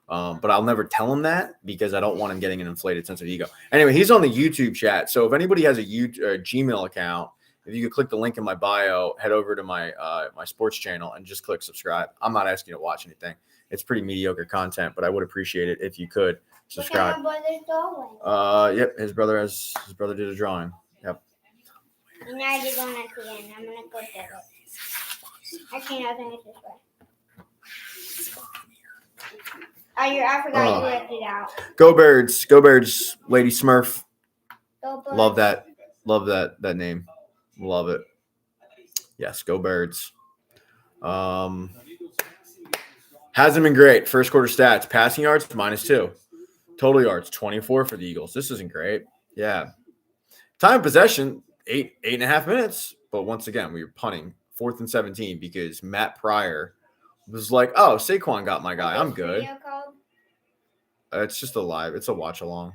But I'll never tell him that because I don't want him getting an inflated sense of ego. Anyway, he's on the YouTube chat. So if anybody has a Gmail account, if you could click the link in my bio, head over to my my sports channel and just click subscribe. I'm not asking you to watch anything. It's pretty mediocre content, but I would appreciate it if you could subscribe. Look at my brother's drawing. Yep, his brother did a drawing. Yep. And now you're going at the end. I'm gonna go through it. Actually, no, I think it's this way. Oh, I forgot you left it out. Go Birds, Lady Smurf. Go Birds. Love that name. Love it. Yes, go Birds. Hasn't been great. First quarter stats: passing yards -2, total yards 24 for the Eagles. This isn't great. Yeah, time of possession 8.5 minutes. But once again, we were punting 4th and 17 because Matt Pryor was like, "Oh, Saquon got my guy. I'm good." It's just it's a watch along.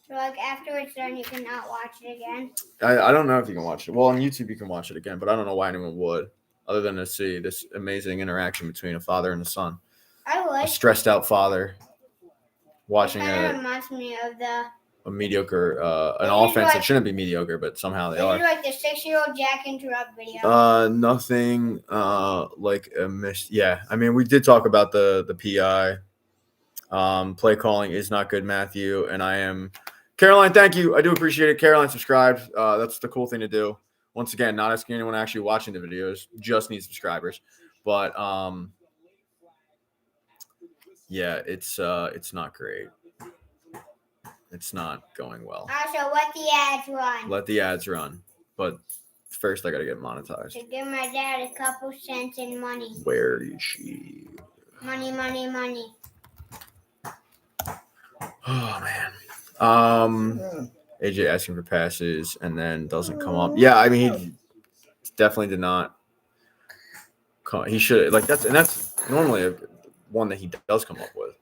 So, like, after it's done, you cannot watch it again? I don't know if you can watch it. Well, on YouTube, you can watch it again, but I don't know why anyone would, other than to see this amazing interaction between a father and a son. I would. A stressed out father watching reminds me of a mediocre, an offense that shouldn't be mediocre, but somehow they are. This is like the 6-year-old Jack Interrupt video. Nothing like a miss. Yeah, I mean, we did talk about the PI. Play calling is not good, Matthew, and I am Caroline. Thank you, I do appreciate it. Caroline subscribed. That's the cool thing to do. Once again, not asking anyone actually watching the videos, just need subscribers. But yeah, it's not great. It's not going well. Also, let the ads run. Let the ads run, but first I got to get monetized. To give my dad a couple cents in money. Where is she? Money. Oh man. AJ asking for passes and then doesn't come up. Yeah, I mean he definitely did not. He should that's normally one that he does come up with.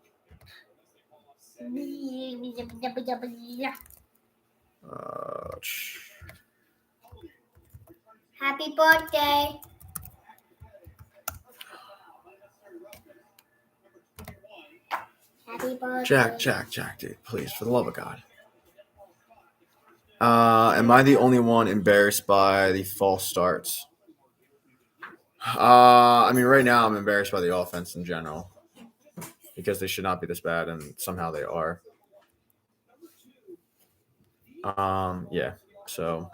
Happy birthday. Happy birthday. Jack, dude, please, for the love of God. Am I the only one embarrassed by the false starts? I mean, right now I'm embarrassed by the offense in general because they should not be this bad, and somehow they are. Yeah. So.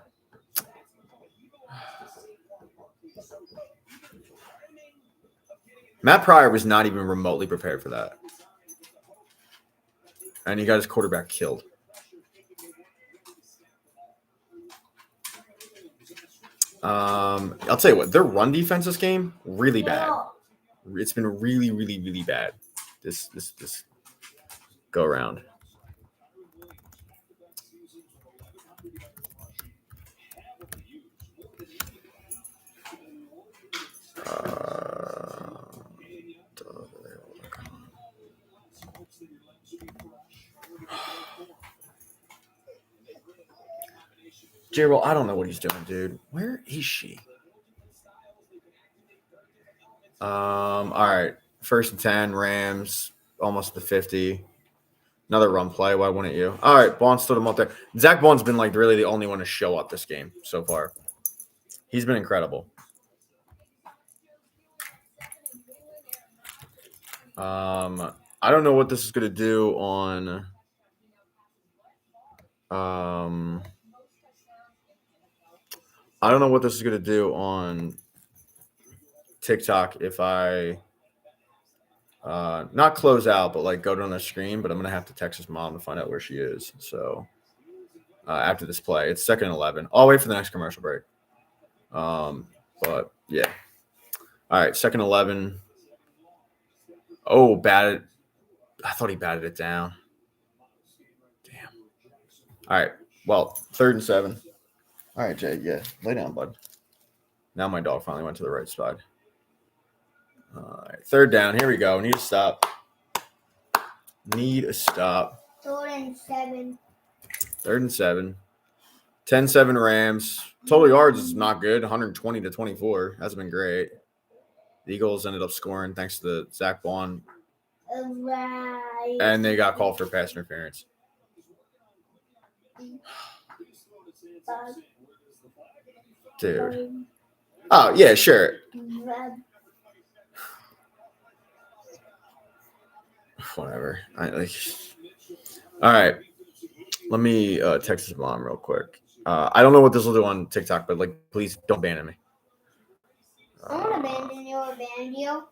Matt Pryor was not even remotely prepared for that. And he got his quarterback killed. I'll tell you what, their run defense this game, really bad. It's been really, really, really bad this go around. J-Roll, I don't know what he's doing, dude. Where is she? All right. 1st and 10, Rams, almost the 50. Another run play. Why wouldn't you? All right, Bond stood him up there. Zach Bond's been like really the only one to show up this game so far. He's been incredible. I don't know what this is going to do on I don't know what this is going to do on TikTok if I not close out, but like go down the screen. But I'm going to have to text his mom to find out where she is. So after this play, it's 2nd and 11. I'll wait for the next commercial break. But yeah. All right, 2nd and 11. Oh, batted. I thought he batted it down. Damn. All right. Well, 3rd and 7. All right, Jay. Yeah, lay down, bud. Now my dog finally went to the right side. All right, 3rd down. Here we go. Need a stop. Need a stop. 3rd and 7. 3rd and 7. 10-7 Rams. Total yards is not good. 120 to 24. Hasn't been great. The Eagles ended up scoring thanks to Zach Bond. Right. And they got called for pass interference. Dude. Oh, yeah, sure. Whatever. All right. Let me text his mom real quick. I don't know what this will do on TikTok, but please don't ban me. I want to abandon you. Abandon you.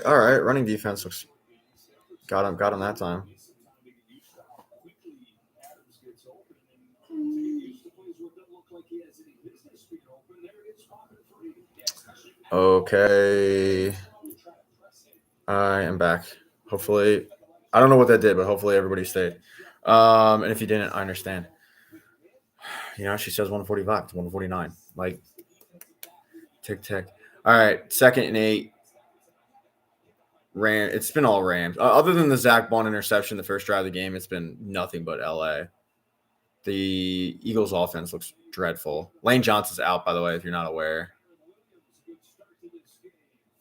All right. Running defense looks got him that time. Okay. I am back. Hopefully, I don't know what that did, but hopefully everybody stayed. And if you didn't, I understand. She says 145 to 149. Tick. All right, 2nd and 8. It's been all Rams. Other than the Zach Bond interception, the first drive of the game, it's been nothing but LA. The Eagles' offense looks dreadful. Lane Johnson's out, by the way, if you're not aware.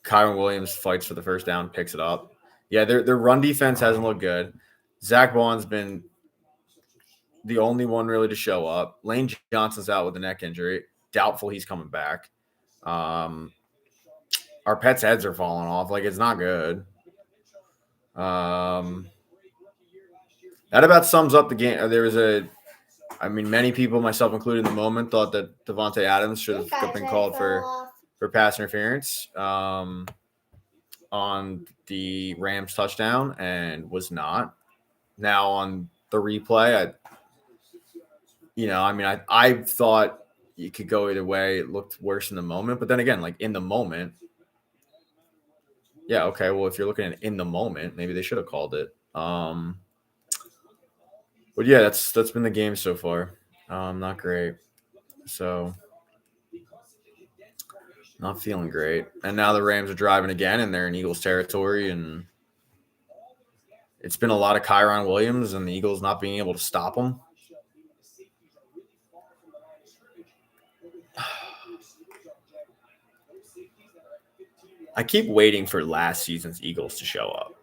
Kyron Williams fights for the first down, picks it up. Yeah, their run defense hasn't looked good. Zach Bond's been the only one really to show up. Lane Johnson's out with a neck injury. Doubtful he's coming back. Our pets' heads are falling off. It's not good. That about sums up the game. There was many people, myself included, in the moment, thought that Devontae Adams should have been called for pass interference on the Rams touchdown and was not. Now on the replay, I thought you could go either way. It looked worse in the moment, but then again, in the moment, yeah, okay. Well, if you're looking at in the moment, maybe they should have called it. But yeah, that's been the game so far. Not great. So not feeling great. And now the Rams are driving again, and they're in Eagles territory, and it's been a lot of Kyron Williams and the Eagles not being able to stop them. I keep waiting for last season's Eagles to show up.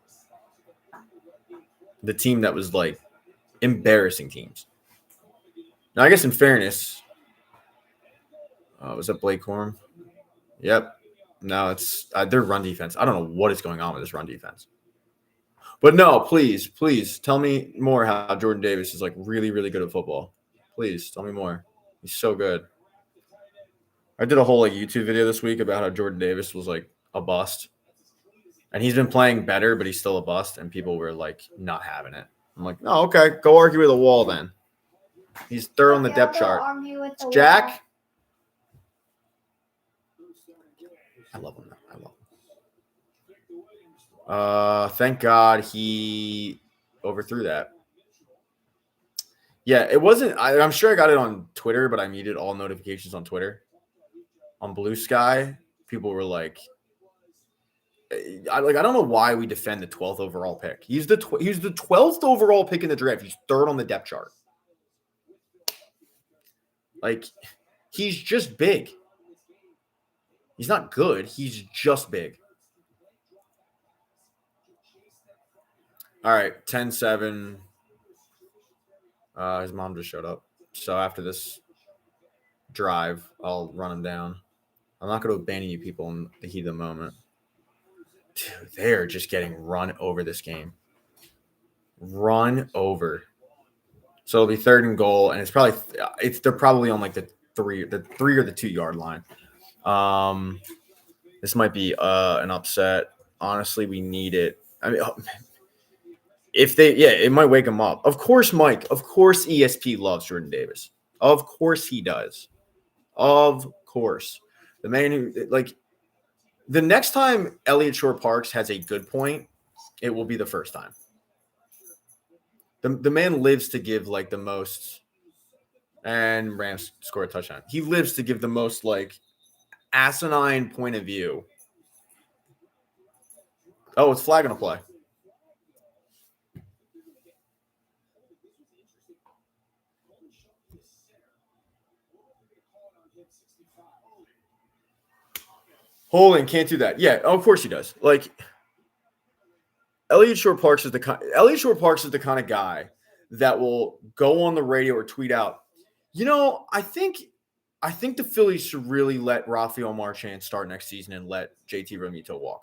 The team that was embarrassing teams. Now, I guess in fairness, was that Blake Corum? Yep. No, it's their run defense. I don't know what is going on with this run defense. But no, please tell me more how Jordan Davis is really, really good at football. Please tell me more. He's so good. I did a whole YouTube video this week about how Jordan Davis was a bust. And he's been playing better, but he's still a bust. And people were not having it. I'm like, oh, okay. Go argue with a wall then. He's 3rd on the depth chart. Jack. I love him. Thank God he overthrew that. Yeah, it wasn't. I'm sure I got it on Twitter, but I muted all notifications on Twitter. On Blue Sky, people were I don't know why we defend the 12th overall pick. He's the 12th overall pick in the draft. He's 3rd on the depth chart. He's just big. He's not good. He's just big. All right, 10-7. His mom just showed up. So after this drive, I'll run him down. I'm not going to abandon you people in the heat of the moment. Dude, they are just getting run over this game. Run over. So it'll be 3rd and goal, and they're probably on the 3 or the 2 yard line. This might be an upset. Honestly, we need it. I mean, it might wake him up. Of course, Mike. Of course, ESP loves Jordan Davis. Of course, he does. Of course, the man who the next time Elliott Shore Parks has a good point, it will be the first time. The man lives to give the most, and Rams score a touchdown. He lives to give the most asinine point of view. Oh, it's flag on a play. Holding can't do that. Yeah, of course he does. Elliott Shore Parks is the kind of guy that will go on the radio or tweet out, I think the Phillies should really let Rafael Marchand start next season and let JT Realmuto walk.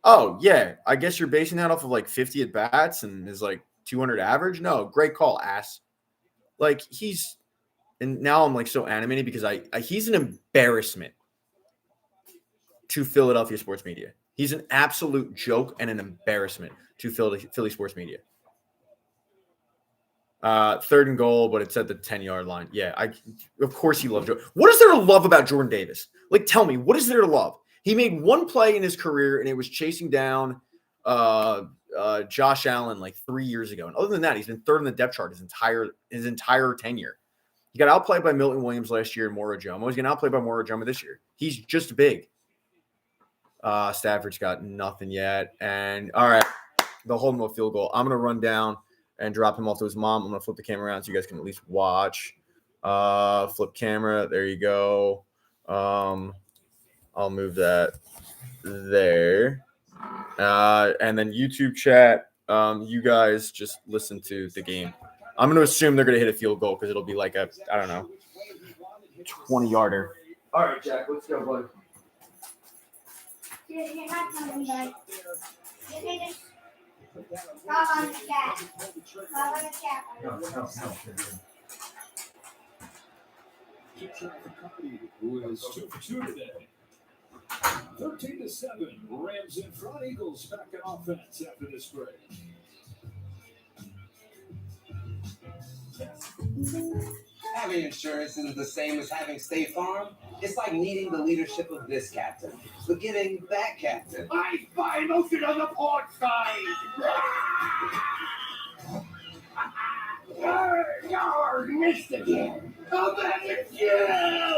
Oh, yeah. I guess you're basing that off of 50 at bats and his 200 average? No, great call, ass. And now I'm so animated because he's an embarrassment to Philadelphia sports media. He's an absolute joke and an embarrassment to Philly sports media. 3rd and goal, but it's at the 10-yard line. Yeah, of course he loves Jordan. What is there to love about Jordan Davis? Tell me, what is there to love? He made one play in his career, and it was chasing down Josh Allen 3 years ago. And other than that, he's been 3rd in the depth chart his entire tenure. He got outplayed by Milton Williams last year and Moro Jomo. He's getting outplayed by Moro Jomo this year. He's just big. Stafford's got nothing yet. And, all right, they'll hold him to a field goal. I'm going to run down and drop him off to his mom. I'm going to flip the camera around so you guys can at least watch. Flip camera. There you go. I'll move that there. And then YouTube chat, you guys just listen to the game. I'm going to assume they're going to hit a field goal because it'll be I don't know, 20-yarder. All right, Jack, let's go, buddy. You're not coming, bud. You can just talk on the chat. Talk on the chat. No. Who is 2 for 2 today? 13-7. Rams in front. Eagles back in offense after this break. Having insurance isn't the same as having State Farm. It's like needing the leadership of this captain, but getting that captain. I find motion on the port side. Missed again. Come back again.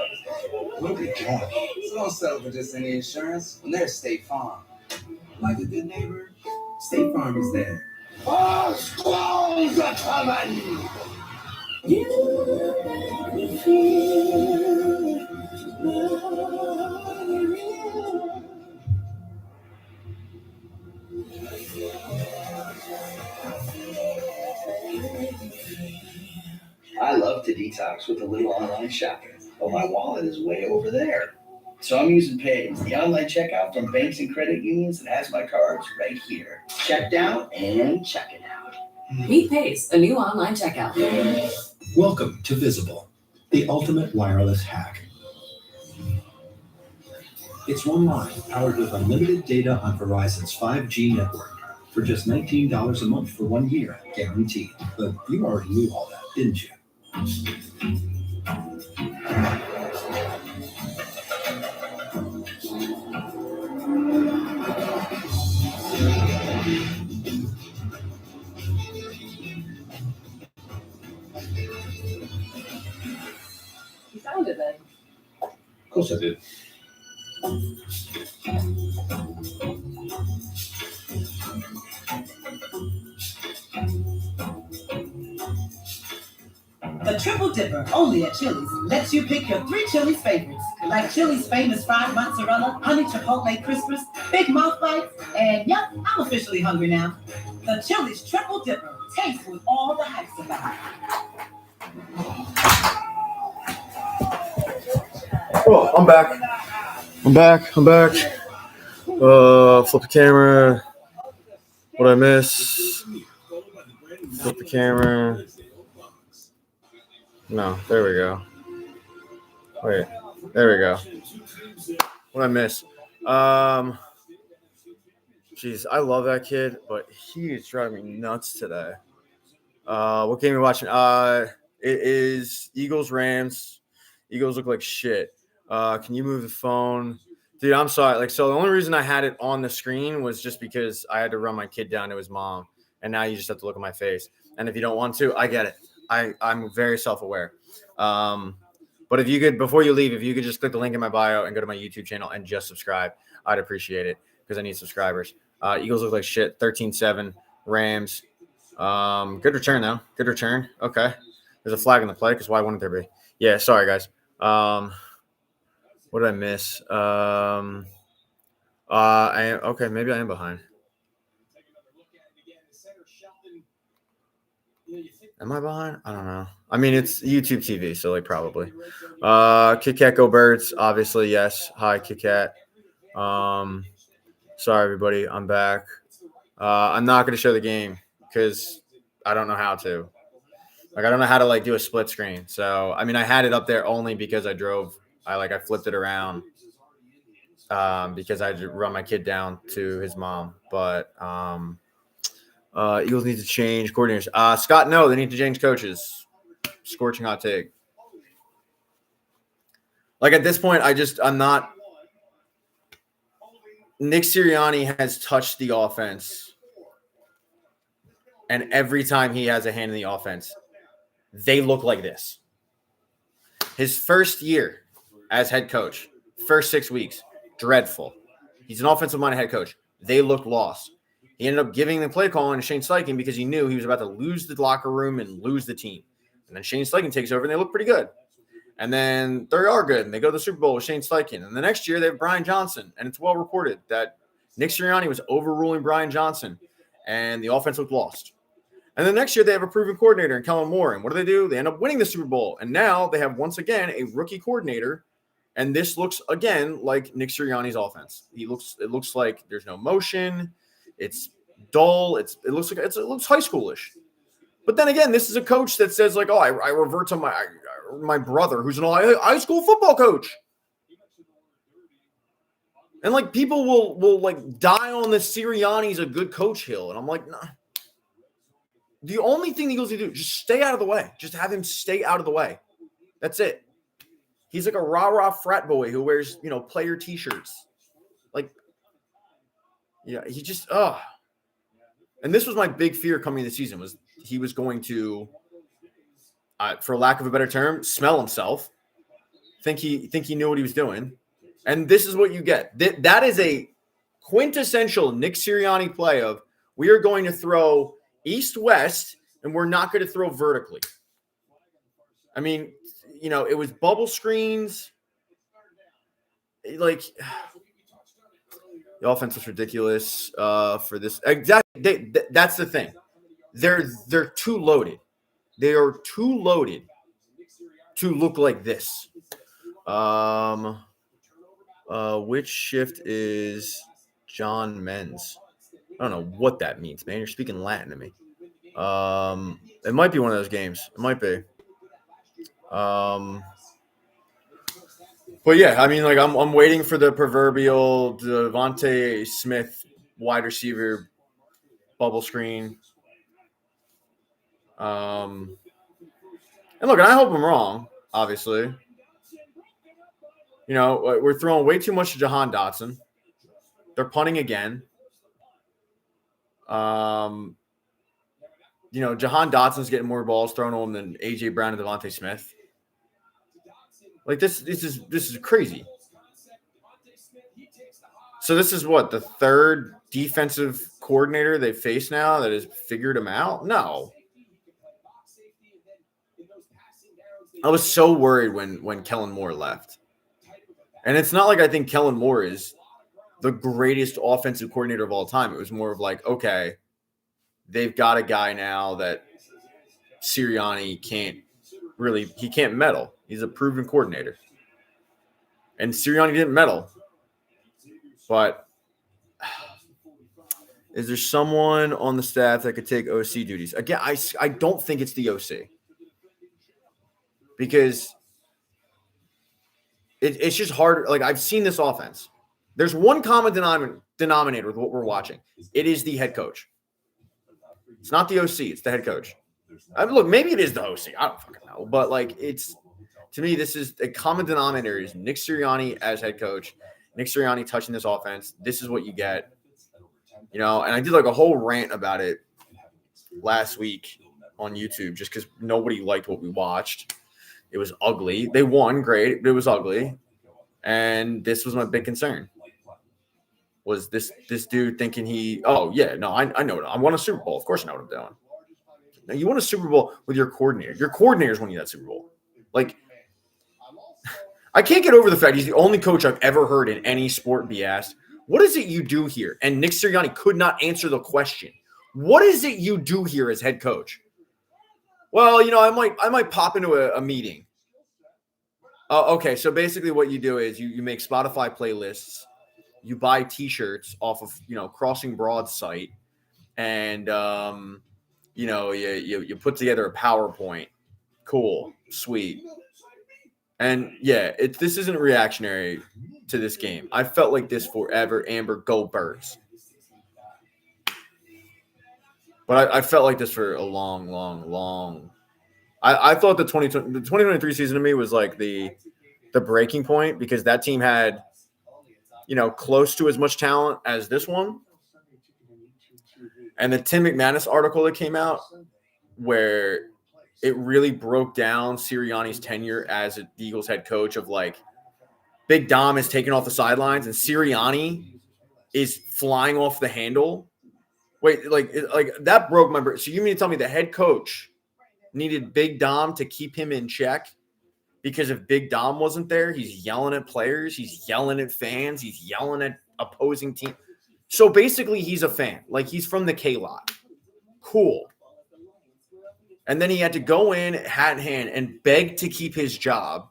Look at that. So don't settle for just any insurance when there's State Farm. Like a good neighbor, State Farm is there. All squalls are coming. I love to detox with a little online shopping, but my wallet is way over there. So I'm using Paze, the online checkout from banks and credit unions that has my cards right here. Checked out and checking out. Meet Paze, a new online checkout. Welcome to Visible, the ultimate wireless hack. It's one line powered with unlimited data on Verizon's 5G network for just $19 a month for 1 year, guaranteed. But you already knew all that, didn't you? You found it then. Of course I did. The Triple Dipper, only at Chili's, lets you pick your 3 Chili's favorites, like Chili's famous fried mozzarella, honey chipotle crispers, big mouth bites, and yep, I'm officially hungry now. The Chili's Triple Dipper tastes with all the hype's about. Oh, I'm back. Flip the camera. What'd I miss? Flip the camera. No, there we go. Wait, there we go. What'd I miss? Jeez, I love that kid, but he is driving me nuts today. What game are we watching? It is Eagles Rams. Eagles look like shit. Can you move the phone? Dude, I'm sorry. Like, so the only reason I had it on the screen was just because I had to run my kid down to his mom. And now you just have to look at my face. And if you don't want to, I get it. I'm very self-aware. But if you could, before you leave, if you could just click the link in my bio and go to my YouTube channel and just subscribe, I'd appreciate it because I need subscribers. Eagles look like shit. 13-7. Rams. Good return, though. Good return. Okay. There's a flag in the play because why wouldn't there be? Yeah, sorry, guys. What did I miss? Okay, maybe I am behind. Am I behind? I don't know. I mean, it's YouTube TV, so like probably. Kit Kat Go Birds, obviously, yes. Hi, Kit Kat. Sorry, everybody. I'm back. I'm not going to show the game because I don't know how to. Like, I don't know how to like do a split screen. So, I mean, I had it up there only because I flipped it around because I had to run my kid down to his mom. But Eagles need to change coordinators. Scott, no, they need to change coaches. Scorching hot take. Like at this point, I'm not. Nick Sirianni has touched the offense, and every time he has a hand in the offense, they look like this. His first year as head coach, first 6 weeks, dreadful. He's an offensive-minded head coach. They looked lost. He ended up giving the play call on Shane Steichen because he knew he was about to lose the locker room and lose the team. And then Shane Steichen takes over, and they look pretty good. And then they are good, and they go to the Super Bowl with Shane Steichen. And the next year, they have Brian Johnson, and it's well reported that Nick Sirianni was overruling Brian Johnson, and the offense looked lost. And the next year, they have a proven coordinator in Kellen Moore. And what do? They end up winning the Super Bowl. And now they have, once again, a rookie coordinator. And this looks, again, like Nick Sirianni's offense. It looks like there's no motion. It's dull. It looks high schoolish. But then again, this is a coach that says, like, oh, I revert to my brother who's an high school football coach. And, like, people will like, die on the Sirianni's a good coach hill. And I'm like, nah. The only thing the Eagles need to do is just stay out of the way. Just have him stay out of the way. That's it. He's like a rah-rah frat boy who wears, player T-shirts. Like, yeah, he just, And this was my big fear coming into the season was he was going to, for lack of a better term, smell himself. Think he knew what he was doing. And this is what you get. That is a quintessential Nick Sirianni play of we are going to throw east-west, and we're not going to throw vertically. I mean, it was bubble screens. Like, the offense was ridiculous for this. Exactly, that's the thing. They're too loaded. They are too loaded to look like this. Which shift is John Men's? I don't know what that means, man. You're speaking Latin to me. It might be one of those games. It might be. But yeah, I mean, like I'm waiting for the proverbial Devontae Smith wide receiver bubble screen. And look, I hope I'm wrong. Obviously, we're throwing way too much to Jahan Dotson. They're punting again. Jahan Dotson's getting more balls thrown to him than A.J. Brown and Devontae Smith. Like this is crazy. So this is what, the third defensive coordinator they face now that has figured him out? No. I was so worried when Kellen Moore left. And it's not like I think Kellen Moore is the greatest offensive coordinator of all time. It was more of like, okay, they've got a guy now that Sirianni can't meddle. He's a proven coordinator. And Sirianni didn't meddle. But is there someone on the staff that could take OC duties? Again, I don't think it's the OC. Because it's just hard. Like, I've seen this offense. There's one common denominator with what we're watching. It is the head coach. It's not the OC. It's the head coach. Look, maybe it is the OC. I don't fucking know. But, like, it's – to me, this is a common denominator is Nick Sirianni as head coach. Nick Sirianni touching this offense. This is what you get. You know, and I did, like, a whole rant about it last week on YouTube just because nobody liked what we watched. It was ugly. They won, great, but it was ugly. And this was my big concern. Was this dude thinking I know it. I won a Super Bowl. Of course I know what I'm doing. Now, you won a Super Bowl with your coordinator. Your coordinator's winning that Super Bowl. Like, I can't get over the fact he's the only coach I've ever heard in any sport be asked, what is it you do here? And Nick Sirianni could not answer the question. What is it you do here as head coach? Well, you know, I might pop into a meeting. Okay, so basically what you do is you make Spotify playlists. You buy T-shirts off of, you know, Crossing Broad site, and you know, you put together a PowerPoint. Cool, sweet, and yeah, this isn't reactionary to this game. I felt like this forever. Amber, go Birds. But I felt like this for a long. I thought the 2023 season to me was like the breaking point because that team had, you know, close to as much talent as this one. And the Tim McManus article that came out where it really broke down Sirianni's tenure as the Eagles head coach of like Big Dom is taken off the sidelines and Sirianni is flying off the handle. Wait, like that broke my brain. So you mean to tell me the head coach needed Big Dom to keep him in check? Because if Big Dom wasn't there, he's yelling at players, he's yelling at fans, he's yelling at opposing team. So basically, he's a fan. Like, he's from the K-Lot. Cool. And then he had to go in, hat in hand, and beg to keep his job.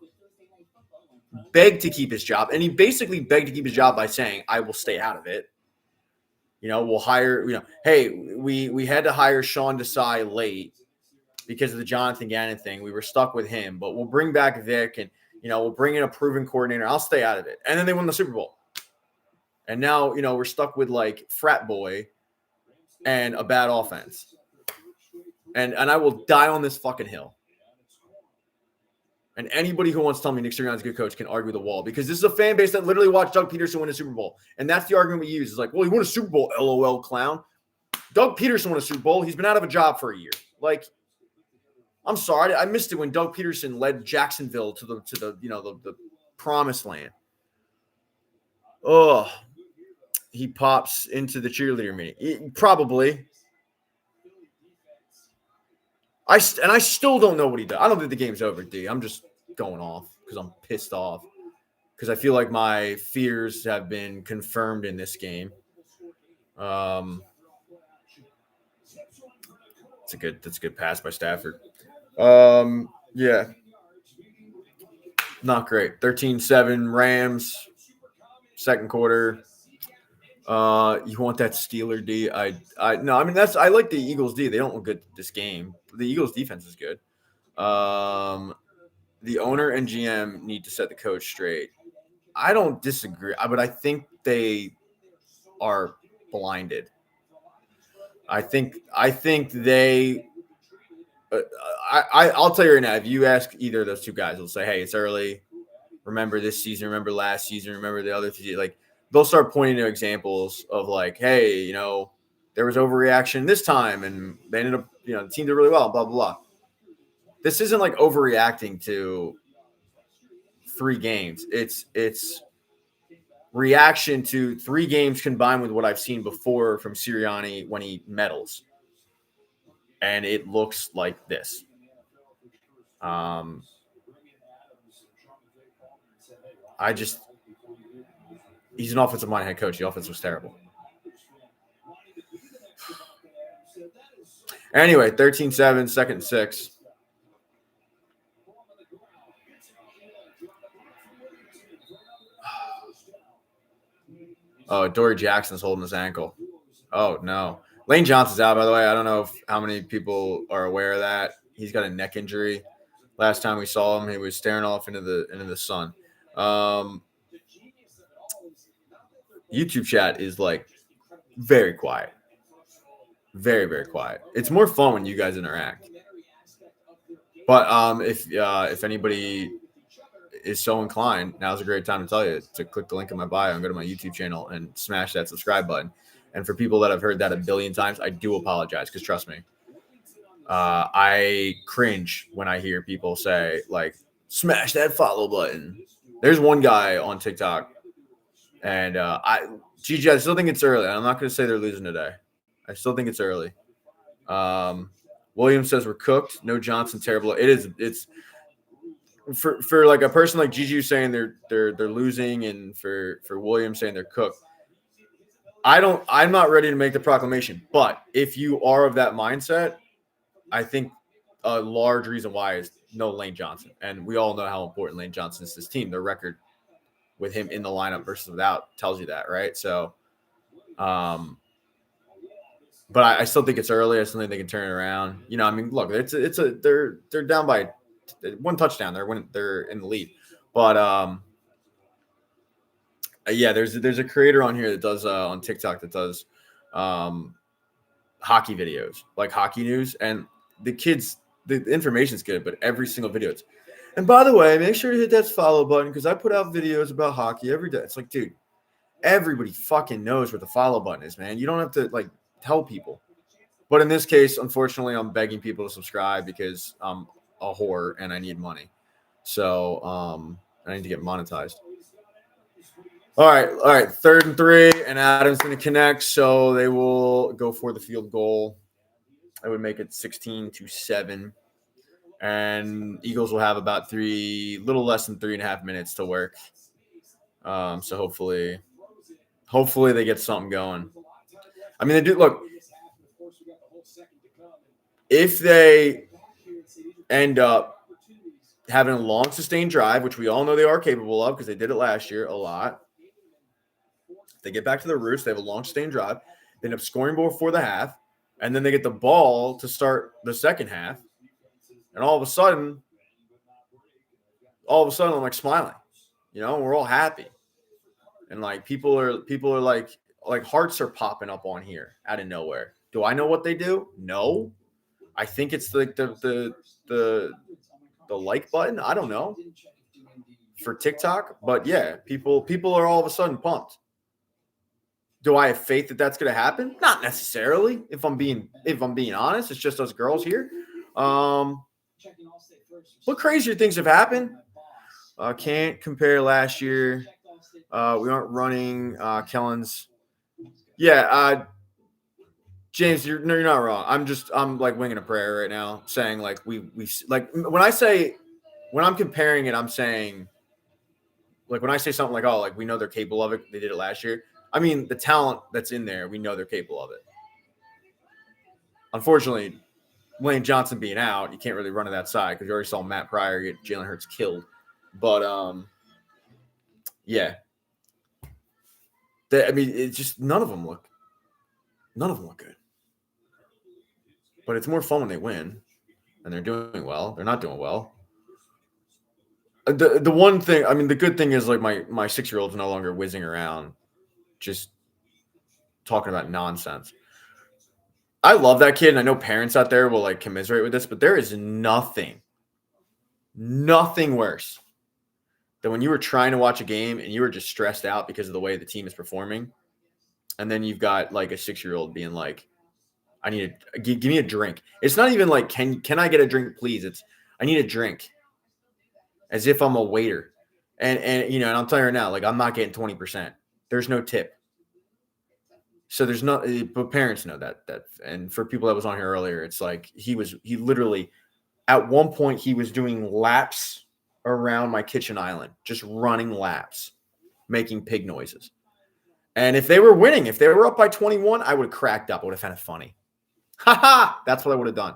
And he basically begged to keep his job by saying, I will stay out of it. You know, we'll hire, you know, hey, we had to hire Sean Desai late because of the Jonathan Gannon thing. We were stuck with him, but we'll bring back Vic and, you know, we'll bring in a proven coordinator. I'll stay out of it. And then they won the Super Bowl. And now, you know, we're stuck with like frat boy and a bad offense. And I will die on this fucking hill. And anybody who wants to tell me Nick Sirianni's a good coach can argue the wall because this is a fan base that literally watched Doug Peterson win a Super Bowl. And that's the argument we use. It's like, well, he won a Super Bowl, LOL clown. Doug Peterson won a Super Bowl. He's been out of a job for a year. Like, I'm sorry, I missed it when Doug Peterson led Jacksonville to the you know the promised land. Oh, he pops into the cheerleader meeting. Probably. I still don't know what he does. I don't think the game's over, D. I'm just going off because I'm pissed off because I feel like my fears have been confirmed in this game. That's a good pass by Stafford. Yeah. Not great. 13-7 Rams, second quarter. You want that Steeler D? No, I mean I like the Eagles D. They don't look good this game. The Eagles defense is good. The owner and GM need to set the coach straight. I don't disagree, but I think they are blinded. I think they. I'll tell you right now. If you ask either of those two guys, they'll say, "Hey, it's early. Remember this season. Remember last season. Remember the other season." Like they'll start pointing to examples of like, "Hey, you know, there was overreaction this time, and they ended up, you know, the team did really well." Blah blah blah. This isn't like overreacting to 3 games. It's reaction to 3 games combined with what I've seen before from Sirianni when he meddles. And it looks like this. He's an offensive minded head coach. The offense was terrible. Anyway, 13-7, second and 6. Oh, Dory Jackson's holding his ankle. Oh, no. Lane Johnson's out, by the way. I don't know how many people are aware of that. He's got a neck injury. Last time we saw him, he was staring off into the sun. YouTube chat is like very quiet. Very, very quiet. It's more fun when you guys interact. But if anybody is so inclined, now's a great time to tell you to click the link in my bio and go to my YouTube channel and smash that subscribe button. And for people that have heard that a billion times, I do apologize because trust me, I cringe when I hear people say like, smash that follow button. There's one guy on TikTok, and I still think it's early. I'm not going to say they're losing today. I still think it's early. Williams says we're cooked. No Johnson, terrible. It is. It's for like a person like Juju saying they're losing, and for Williams saying they're cooked. I'm not ready to make the proclamation, but if you are of that mindset, I think a large reason why is no Lane Johnson, and we all know how important Lane Johnson is to this team. The record with him in the lineup versus without tells you that, right? So, but I still think it's early. I still think they can turn it around. You know, I mean, look, they're down by one touchdown. They're in the lead, but yeah, there's a creator on here that does on TikTok that does hockey videos, like hockey news, and the information's good, but every single video it's. And by the way, make sure to hit that follow button because I put out videos about hockey every day. It's like, dude, everybody fucking knows where the follow button is, man. You don't have to like tell people. But in this case, unfortunately, I'm begging people to subscribe because I'm a whore and I need money. So I need to get monetized. All right. 3rd and 3, and Adam's going to connect, so they will go for the field goal. I would make it 16-7. And Eagles will have about little less than 3.5 minutes to work. So hopefully they get something going. I mean, they do. Look, if they end up having a long sustained drive, which we all know they are capable of because they did it last year a lot. If they get back to the roots, they have a long sustained drive. They end up scoring before the half, and then they get the ball to start the second half. And all of a sudden, I'm like smiling, you know, we're all happy. And like people are like hearts are popping up on here out of nowhere. Do I know what they do? No. I think it's like the like button. I don't know for TikTok, but yeah, people are all of a sudden pumped. Do I have faith that that's going to happen? Not necessarily. If I'm being honest, it's just us girls here. What crazier things have happened? Can't compare last year. We aren't running Kellen's. Yeah, James, you're not wrong. I'm like winging a prayer right now, saying like we like when I'm comparing it, I'm saying like when I say something like, oh, like we know they're capable of it. They did it last year. I mean, the talent that's in there, we know they're capable of it. Unfortunately, Lane Johnson being out, you can't really run to that side because you already saw Matt Pryor get Jalen Hurts killed. But yeah, I mean, it's just none of them look good. But it's more fun when they win, and they're doing well. They're not doing well. The one thing, I mean, the good thing is like my 6-year-old's no longer whizzing around, just talking about nonsense. I love that kid, and I know parents out there will like commiserate with this, but there is nothing worse than when you were trying to watch a game and you were just stressed out because of the way the team is performing, and then you've got like a 6-year-old being like, "I need to give me a drink." It's not even like, "Can I get a drink, please?" It's, "I need a drink," as if I'm a waiter, and you know, and I'll tell you right now, like I'm not getting 20%. There's no tip. So there's no, but parents know that, and for people that was on here earlier, it's like he literally at one point he was doing laps around my kitchen island, just running laps, making pig noises. And if they were winning, if they were up by 21, I would have cracked up. I would have found it funny. That's what I would have done.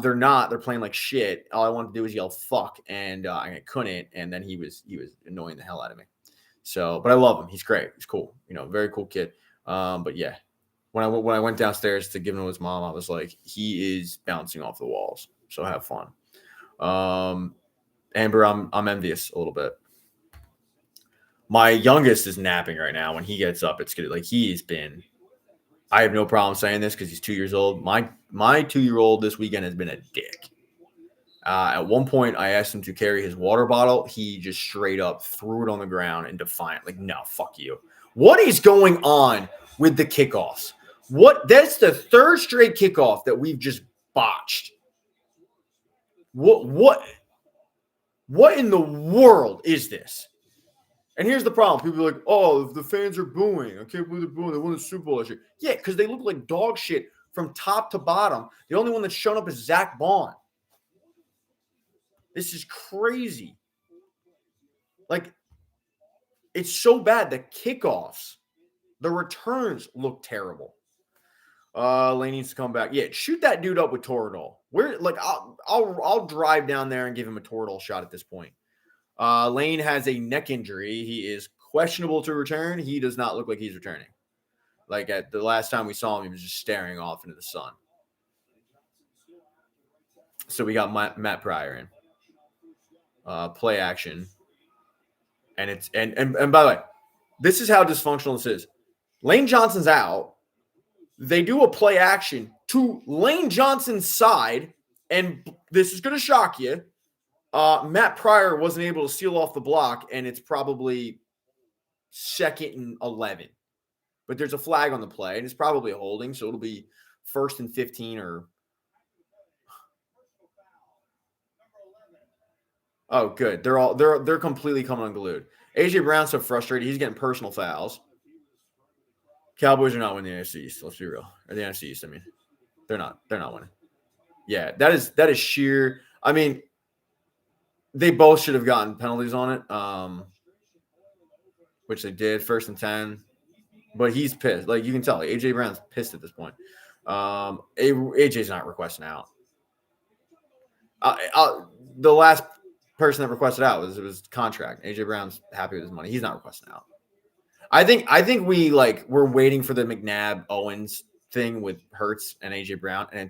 They're not. They're playing like shit. All I wanted to do was yell "fuck," and I couldn't. And then he was annoying the hell out of me. So, but I love him. He's great. He's cool. You know, very cool kid. But yeah, when I went downstairs to give him to his mom, I was like, he is bouncing off the walls. So have fun. Amber, I'm envious a little bit. My youngest is napping right now. When he gets up, it's good. Like he's been. I have no problem saying this because he's 2 years old. My 2-year-old this weekend has been a dick. At one point, I asked him to carry his water bottle. He just straight up threw it on the ground and defiant. Like, no, fuck you. What is going on with the kickoffs? That's the third straight kickoff that we've just botched. What in the world is this? And here's the problem. People are like, oh, the fans are booing. I can't believe they're booing. They won the Super Bowl last year. Yeah, because they look like dog shit from top to bottom. The only one that's shown up is Zach Bond. This is crazy. Like, it's so bad. The kickoffs, the returns look terrible. Lane needs to come back. Yeah, shoot that dude up with Toradol. I'll drive down there and give him a Toradol shot at this point. Lane has a neck injury. He is questionable to return. He does not look like he's returning. Like at the last time we saw him, he was just staring off into the sun. So we got Matt Pryor in. Play action. And it's and by the way, this is how dysfunctional this is. Lane Johnson's out. They do a play action to Lane Johnson's side, and this is going to shock you. Matt Pryor wasn't able to seal off the block, and it's probably 2nd and 11. But there's a flag on the play, and it's probably a holding, so it'll be 1st and 15 or. Oh, good. They're completely coming unglued. AJ Brown's so frustrated. He's getting personal fouls. Cowboys are not winning the NFC East. Let's be real. Or the NFC East, I mean. They're not winning. Yeah, that is sheer. I mean, they both should have gotten penalties on it, which they did, 1st and 10. But he's pissed. Like, you can tell. Like, AJ Brown's pissed at this point. AJ's not requesting out. The last person that requested out was contract. AJ Brown's happy with his money. He's not requesting out. I think we're waiting for the McNabb Owens thing with Hurts and AJ Brown, and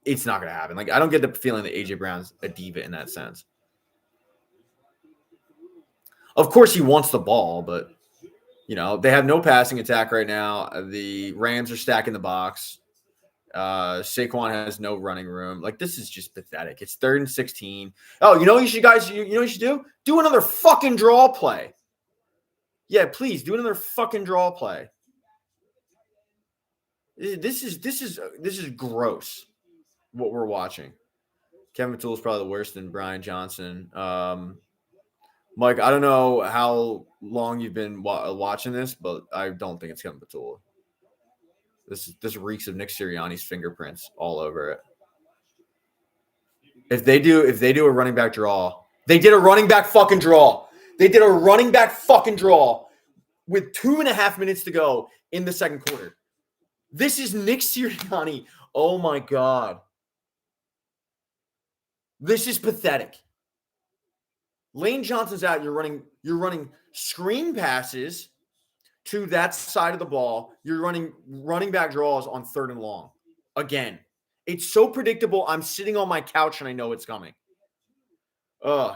it's not going to happen. Like, I don't get the feeling that AJ Brown's a diva in that sense. Of course, he wants the ball, but they have no passing attack right now. The Rams are stacking the box. Saquon has no running room. Like, this is just pathetic. It's 3rd and 16. Oh, you know what you should do? Do another fucking draw play. Yeah, please do another fucking draw play. This is gross. What we're watching. Kevin Toole is probably the worst than Brian Johnson. Mike, I don't know how long you've been watching this, but I don't think it's Kevin Toole. This reeks of Nick Sirianni's fingerprints all over it. If they do a running back draw, they did a running back fucking draw. They did a running back fucking draw with 2.5 minutes to go in the second quarter. This is Nick Sirianni. Oh my God. This is pathetic. Lane Johnson's out. You're running screen passes to that side of the ball. You're running back draws on 3rd and long. Again, it's so predictable. I'm sitting on my couch and I know it's coming.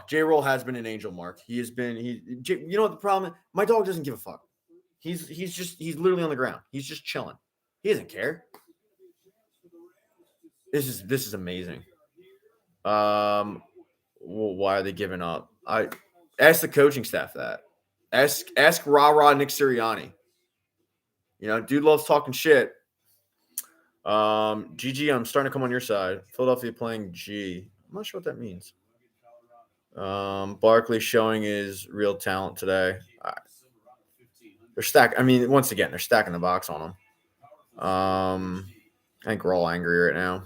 J-Roll has been an angel, Mark. He has been. You know what the problem is? My dog doesn't give a fuck. He's literally on the ground. He's just chilling. He doesn't care. This is amazing. Why are they giving up? I ask the coaching staff that. Ask rah Nick Sirianni. Dude loves talking shit. GG, I'm starting to come on your side. Philadelphia playing G. I'm not sure what that means. Barkley showing his real talent today. They're stacked. I mean, once again, they're stacking the box on him. I think we're all angry right now.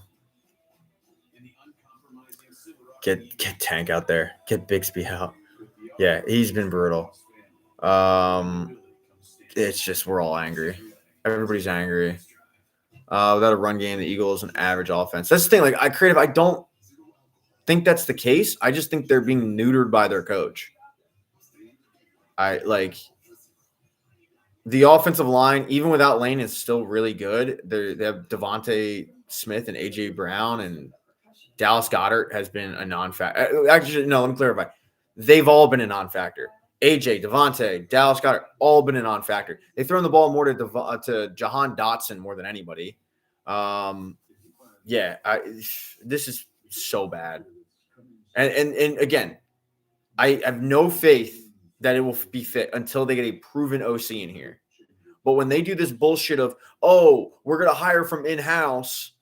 Get Tank out there. Get Bixby out. Yeah, he's been brutal. It's just we're all angry. Everybody's angry. Without a run game, the Eagles an average offense. That's the thing. Like, I don't think that's the case. I just think they're being neutered by their coach. The offensive line, even without Lane, is still really good. They have Devontae Smith and AJ Brown, and Dallas Goedert has been a non-factor. Actually, no, let me clarify. They've all been a non-factor. AJ, Devontae, Dallas Goedert, all been a non-factor. They've thrown the ball more to Jahan Dotson more than anybody. This is so bad. And again, I have no faith that it will be fit until they get a proven OC in here. But when they do this bullshit of, oh, we're going to hire from in-house,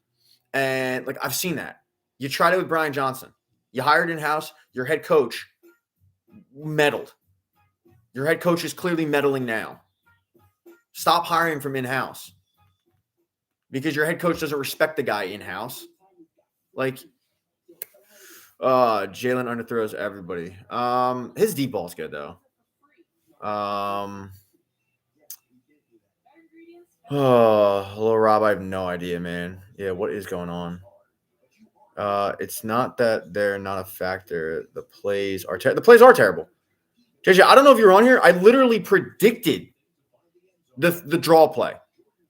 and like I've seen that. You tried it with Brian Johnson. You hired in-house, your head coach meddled. Your head coach is clearly meddling now. Stop hiring from in-house because your head coach doesn't respect the guy in-house. Like, Jalen underthrows everybody. His deep ball's good though. Hello, Rob. I have no idea, man. Yeah, what is going on? It's not that they're not a factor. The plays are the plays are terrible. JJ, I don't know if you're on here. I literally predicted the draw play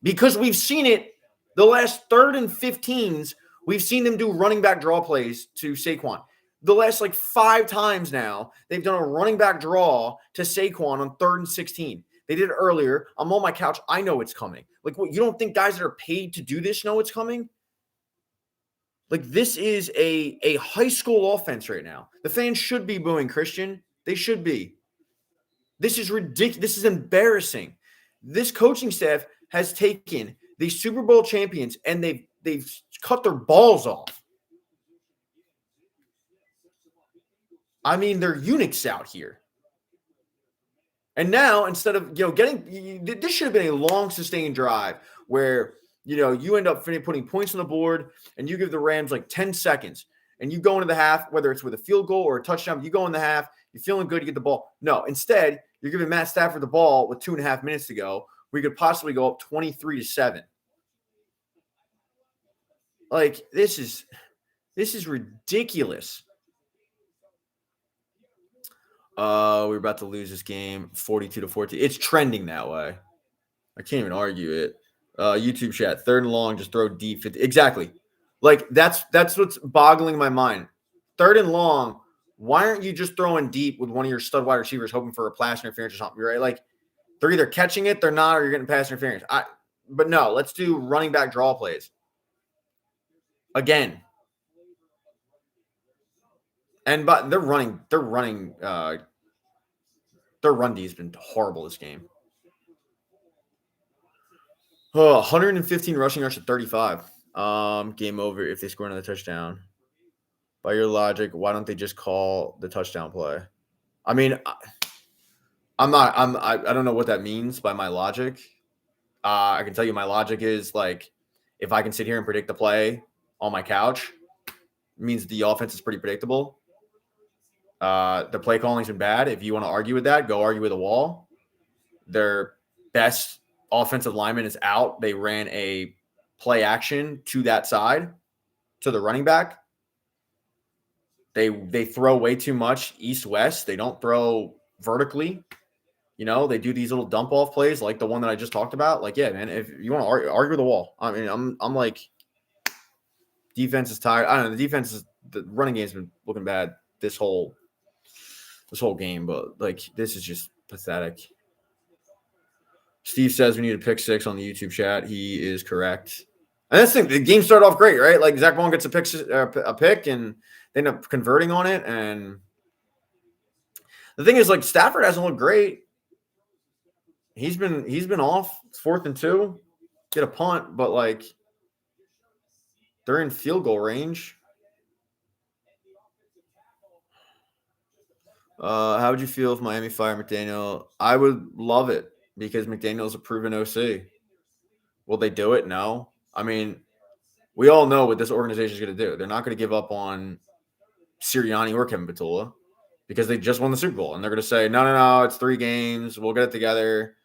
because we've seen it the last 3rd and 15s. We've seen them do running back draw plays to Saquon. The last 5 times now, they've done a running back draw to Saquon on 3rd and 16. They did it earlier. I'm on my couch. I know it's coming. Like, what? You don't think guys that are paid to do this know it's coming? Like, this is a high school offense right now. The fans should be booing Christian. They should be. This is ridiculous. This is embarrassing. This coaching staff has taken the Super Bowl champions and they've cut their balls off. I mean, they're eunuchs out here. And now, instead of getting this should have been a long, sustained drive where you end up putting points on the board and you give the Rams 10 seconds and you go into the half, whether it's with a field goal or a touchdown, you go in the half, you're feeling good, you get the ball. No, instead, you're giving Matt Stafford the ball with 2.5 minutes to go. We could possibly go up 23-7. Like, this is ridiculous. We're about to lose this game 42-14. It's trending that way. I can't even argue it. YouTube chat, 3rd and long, just throw deep. Exactly. Like, that's what's boggling my mind. 3rd and long, why aren't you just throwing deep with one of your stud wide receivers hoping for a pass interference or something, right? Like, they're either catching it, they're not, or you're getting pass interference. But no, let's do running back draw plays. Again. But their run D has been horrible this game. 115 rushing yards to 35. Game over if they score another touchdown. By your logic, why don't they just call the touchdown play? I mean, I don't know what that means by my logic. I can tell you my logic is if I can sit here and predict the play on my couch, it means the offense is pretty predictable. The play calling's been bad. If you want to argue with that, go argue with a wall. Their best offensive lineman is out. They ran a play action to that side, to the running back. They throw way too much east-west. They don't throw vertically. They do these little dump-off plays like the one that I just talked about. Like, yeah, man, if you want to argue with the wall. I mean, I'm like, defense is tired. I don't know. The running game's been looking bad this whole game, but this is just pathetic. Steve says we need a pick 6 on the YouTube chat. He is correct. And that's the thing. The game started off great, right? Like, Zach Bond gets a pick, and they end up converting on it. And the thing is, Stafford hasn't looked great. He's been off. It's 4th and 2. Get a punt, but they're in field goal range. How would you feel if Miami fired McDaniel? I would love it because McDaniel's a proven OC. Will they do it? No. I mean, we all know what this organization is going to do. They're not going to give up on Sirianni or Kevin Patullo because they just won the Super Bowl. And they're going to say, no, it's 3 games. We'll get it together.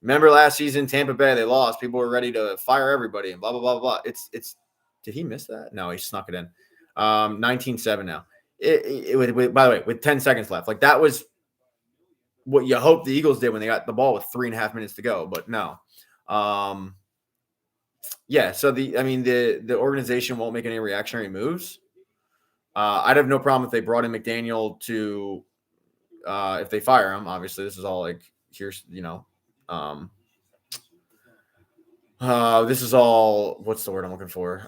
Remember last season, Tampa Bay, they lost. People were ready to fire everybody and blah, blah, blah, blah. Did he miss that? No, he snuck it in. 19-7 now. By the way, with 10 seconds left. That was what you hope the Eagles did when they got the ball with 3.5 minutes to go. But no. Yeah, so the organization won't make any reactionary moves. I'd have no problem if they brought in McDaniel to if they fire him, obviously this is all like here's this is all what's the word I'm looking for?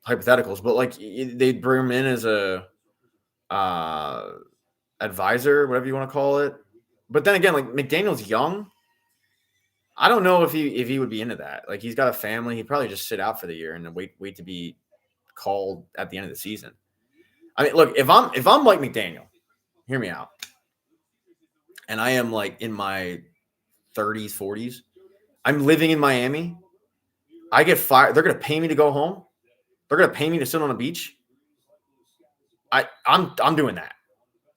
Hypotheticals, but like they'd bring him in as a advisor, whatever you want to call it. But then again, like McDaniel's young. I don't know if he would be into that. Like he's got a family. He'd probably just sit out for the year and then wait to be called at the end of the season. I mean, look, if I'm like McDaniel, hear me out. And I am like in my 30s, 40s. I'm living in Miami. I get fired. They're going to pay me to go home. They're going to pay me to sit on a beach. I'm doing that.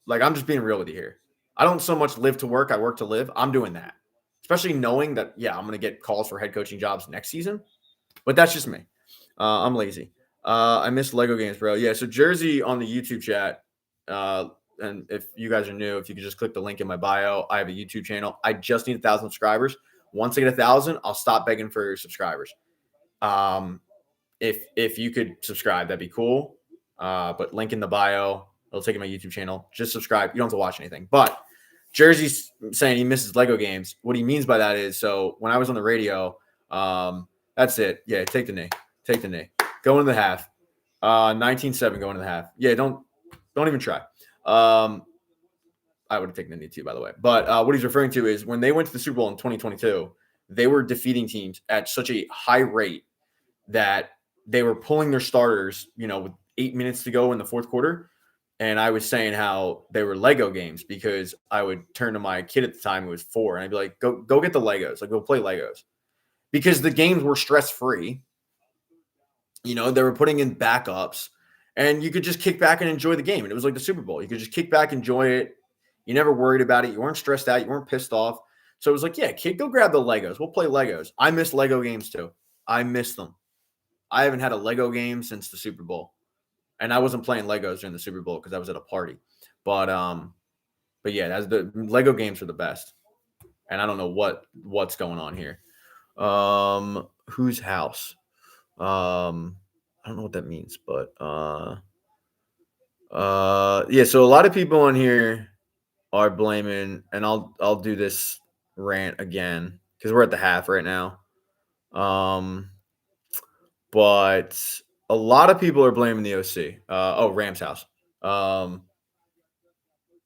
Like, I'm just being real with you here. I don't so much live to work. I work to live. I'm doing that. Especially knowing that, yeah, I'm going to get calls for head coaching jobs next season. But that's just me. I'm lazy. I miss Lego games, bro. Yeah, so Jersey on the YouTube chat. And if you guys are new, if you could just click the link in my bio, I have a YouTube channel. I just need 1,000 subscribers. Once I get 1,000, I'll stop begging for subscribers. If you could subscribe, that'd be cool. But link in the bio. It'll take you to my YouTube channel. Just subscribe. You don't have to watch anything. But Jersey's saying he misses Lego games. What he means by that is, so when I was on the radio, that's it. Yeah, take the knee. Take the knee. Go into the half. 19-7 going to the half. Yeah, don't even try. I would have taken the knee too, by the way. But what he's referring to is when they went to the Super Bowl in 2022, they were defeating teams at such a high rate that they were pulling their starters, with 8 minutes to go in the fourth quarter. And I was saying how they were Lego games because I would turn to my kid at the time, who was 4, and I'd be like, go get the Legos. Like, go play Legos. Because the games were stress-free. They were putting in backups. And you could just kick back and enjoy the game. And it was like the Super Bowl. You could just kick back, enjoy it. You never worried about it. You weren't stressed out. You weren't pissed off. So it was like, yeah, kid, go grab the Legos. We'll play Legos. I miss Lego games too. I miss them. I haven't had a Lego game since the Super Bowl. And I wasn't playing Legos during the Super Bowl because I was at a party. But yeah, that's the Lego games are the best. And I don't know what's going on here. Whose house? I don't know what that means, but yeah, so a lot of people on here are blaming, and I'll do this rant again because we're at the half right now. But a lot of people are blaming the OC. Rams house. But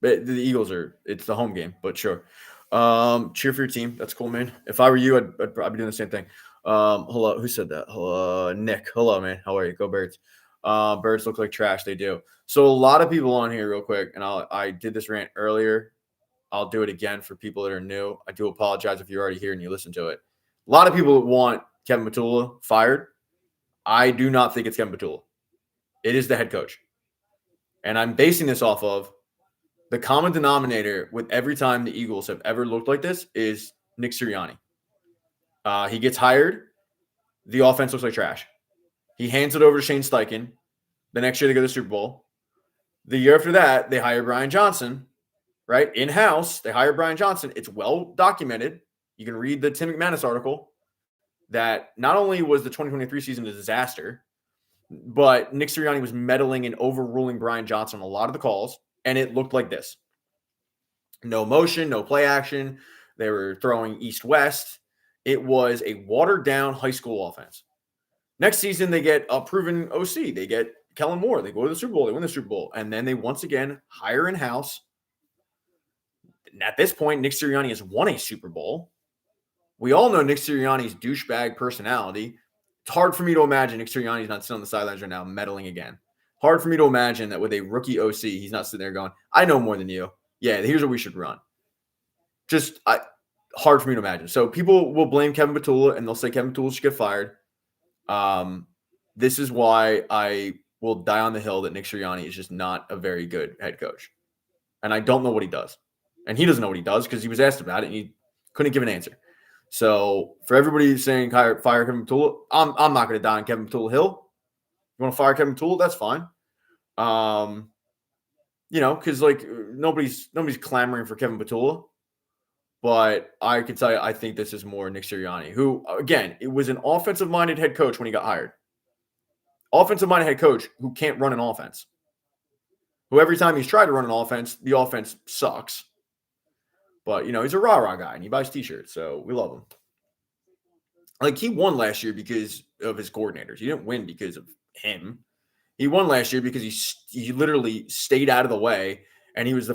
the Eagles it's the home game, but sure. Cheer for your team. That's cool, man. If I were you, I'd be doing the same thing. Hello. Who said that? Hello, Nick. Hello, man. How are you? Go Birds. Birds look like trash. They do. So a lot of people on here real quick, and I did this rant earlier. I'll do it again for people that are new. I do apologize if you're already here and you listen to it. A lot of people want Kevin Patullo fired. I do not think it's Kevin Patullo. It is the head coach. And I'm basing this off of the common denominator with every time the Eagles have ever looked like this is Nick Sirianni. He gets hired. The offense looks like trash. He hands it over to Shane Steichen. The next year they go to the Super Bowl. The year after that, they hire Brian Johnson, right? In-house, they hire Brian Johnson. It's well documented. You can read the Tim McManus article that not only was the 2023 season a disaster, but Nick Sirianni was meddling and overruling Brian Johnson on a lot of the calls, and it looked like this. No motion, no play action. They were throwing east-west. It was a watered-down high school offense. Next season, they get a proven OC. They get Kellen Moore. They go to the Super Bowl. They win the Super Bowl. And then they once again hire in-house. And at this point, Nick Sirianni has won a Super Bowl. We all know Nick Sirianni's douchebag personality. It's hard for me to imagine Nick Sirianni's not sitting on the sidelines right now meddling again. Hard for me to imagine that with a rookie OC, he's not sitting there going, I know more than you. Yeah, here's what we should run. Hard for me to imagine. So people will blame Kevin Patullo, and they'll say Kevin Patullo should get fired. This is why I will die on the hill that Nick Sirianni is just not a very good head coach. And I don't know what he does. And he doesn't know what he does because he was asked about it and he couldn't give an answer. So for everybody saying fire Kevin Patullo, I'm not going to die on Kevin Patullo hill. You want to fire Kevin Patullo? That's fine. Because like nobody's clamoring for Kevin Patullo. But I can tell you, I think this is more Nick Sirianni, who, again, it was an offensive-minded head coach when he got hired. Offensive-minded head coach who can't run an offense. who every time he's tried to run an offense, the offense sucks. But, he's a rah-rah guy, and he buys T-shirts, so we love him. Like, he won last year because of his coordinators. He didn't win because of him. He won last year because he literally stayed out of the way, and he was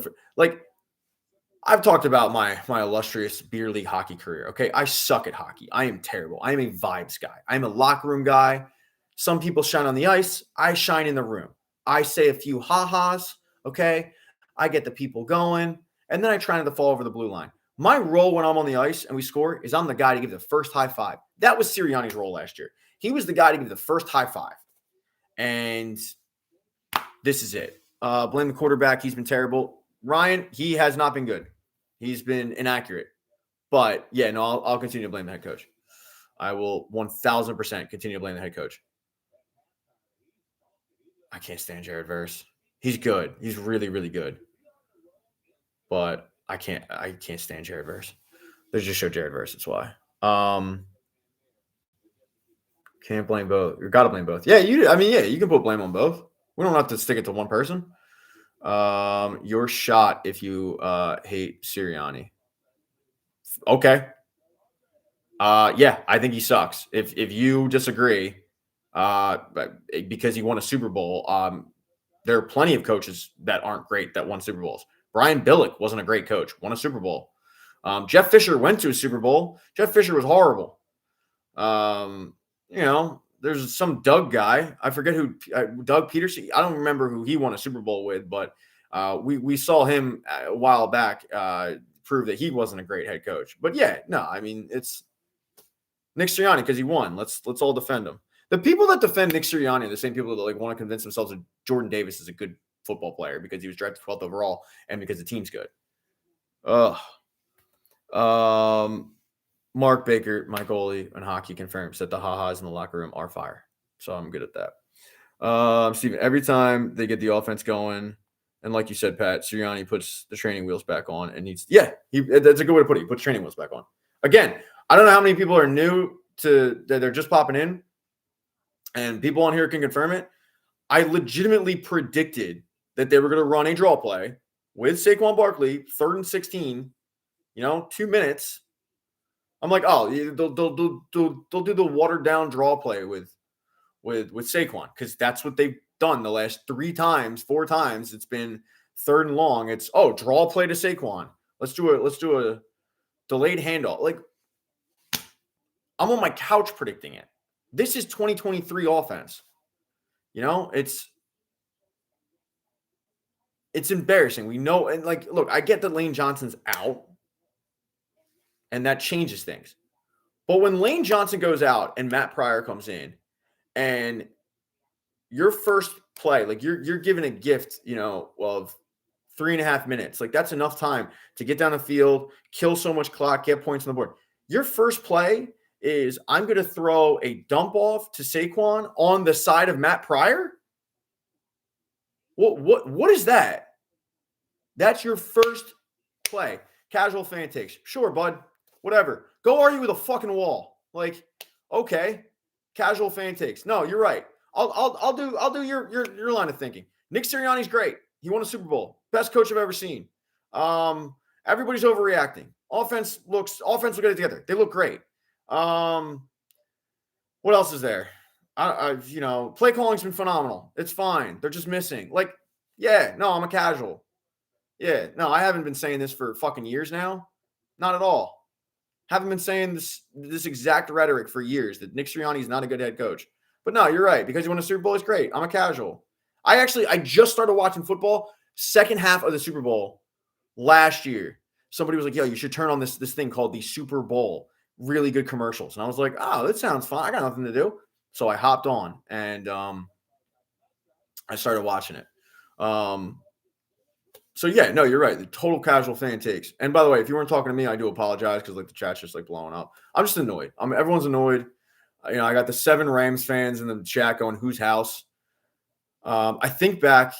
I've talked about my illustrious beer league hockey career, okay? I suck at hockey. I am terrible. I am a vibes guy. I'm a locker room guy. Some people shine on the ice. I shine in the room. I say a few ha-has, okay? I get the people going, and then I try not to fall over the blue line. My role when I'm on the ice and we score is I'm the guy to give the first high five. That was Sirianni's role last year. He was the guy to give the first high five. And this is it. Blame the quarterback. He's been terrible. Ryan, he has not been good. He's been inaccurate. But, yeah, no, I'll continue to blame the head coach. I will 1,000% continue to blame the head coach. I can't stand Jared Verse. He's good. He's really, really good. But I can't stand Jared Verse. They just show Jared Verse. That's why. Can't blame both. You got to blame both. Yeah, you can put blame on both. We don't have to stick it to one person. Your shot if you hate Sirianni. Okay. Yeah, I think he sucks. If you disagree, because he won a Super Bowl, there are plenty of coaches that aren't great that won Super Bowls. Brian Billick wasn't a great coach, won a Super Bowl. Jeff Fisher went to a Super Bowl. Jeff Fisher was horrible. There's some Doug guy. I forget who, Doug Peterson. I don't remember who he won a Super Bowl with, but we saw him a while back prove that he wasn't a great head coach. But yeah, no, I mean, it's Nick Sirianni because he won. Let's all defend him. The people that defend Nick Sirianni are the same people that want to convince themselves that Jordan Davis is a good football player because he was drafted 12th overall and because the team's good. Mark Baker, my goalie in hockey, confirms that the ha-has in the locker room are fire. So I'm good at that. Steven, every time they get the offense going, and like you said, Pat, Sirianni puts the training wheels back on and that's a good way to put it. He puts training wheels back on. Again, I don't know how many people are new that they're just popping in, and people on here can confirm it. I legitimately predicted that they were going to run a draw play with Saquon Barkley, 3rd and 16, 2 minutes. I'm like, oh, they'll do the watered down draw play with Saquon because that's what they've done the last 4 times. It's been 3rd and long. It's draw play to Saquon. Let's do a delayed handoff. Like, I'm on my couch predicting it. This is 2023 offense. It's embarrassing. We know, and look, I get that Lane Johnson's out, and that changes things. But when Lane Johnson goes out and Matt Pryor comes in, and your first play, you're given a gift, of 3.5 minutes. That's enough time to get down the field, kill so much clock, get points on the board. Your first play is I'm going to throw a dump off to Saquon on the side of Matt Pryor. What is that? That's your first play. Casual fan takes. Sure, bud. Whatever. Go argue with a fucking wall. Okay. Casual fan takes. No, you're right. I'll do your line of thinking. Nick Sirianni's great. He won a Super Bowl. Best coach I've ever seen. Everybody's overreacting. Offense will get it together. They look great. What else is there? Play calling's been phenomenal. It's fine. They're just missing. I'm a casual. Yeah, no, I haven't been saying this for fucking years now. Not at all. Haven't been saying this exact rhetoric for years that Nick Sirianni is not a good head coach. But no, you're right. Because he won a Super Bowl, it's great. I'm a casual. I just started watching football second half of the Super Bowl last year. Somebody was like, yo, you should turn on this thing called the Super Bowl. Really good commercials. And I was like, oh, that sounds fun. I got nothing to do. So I hopped on and I started watching it. So yeah, no, you're right. The total casual fan takes. And by the way, if you weren't talking to me, I do apologize because the chat's just blowing up. I'm just annoyed. Everyone's annoyed. I got the 7 Rams fans in the chat going, whose house? I think back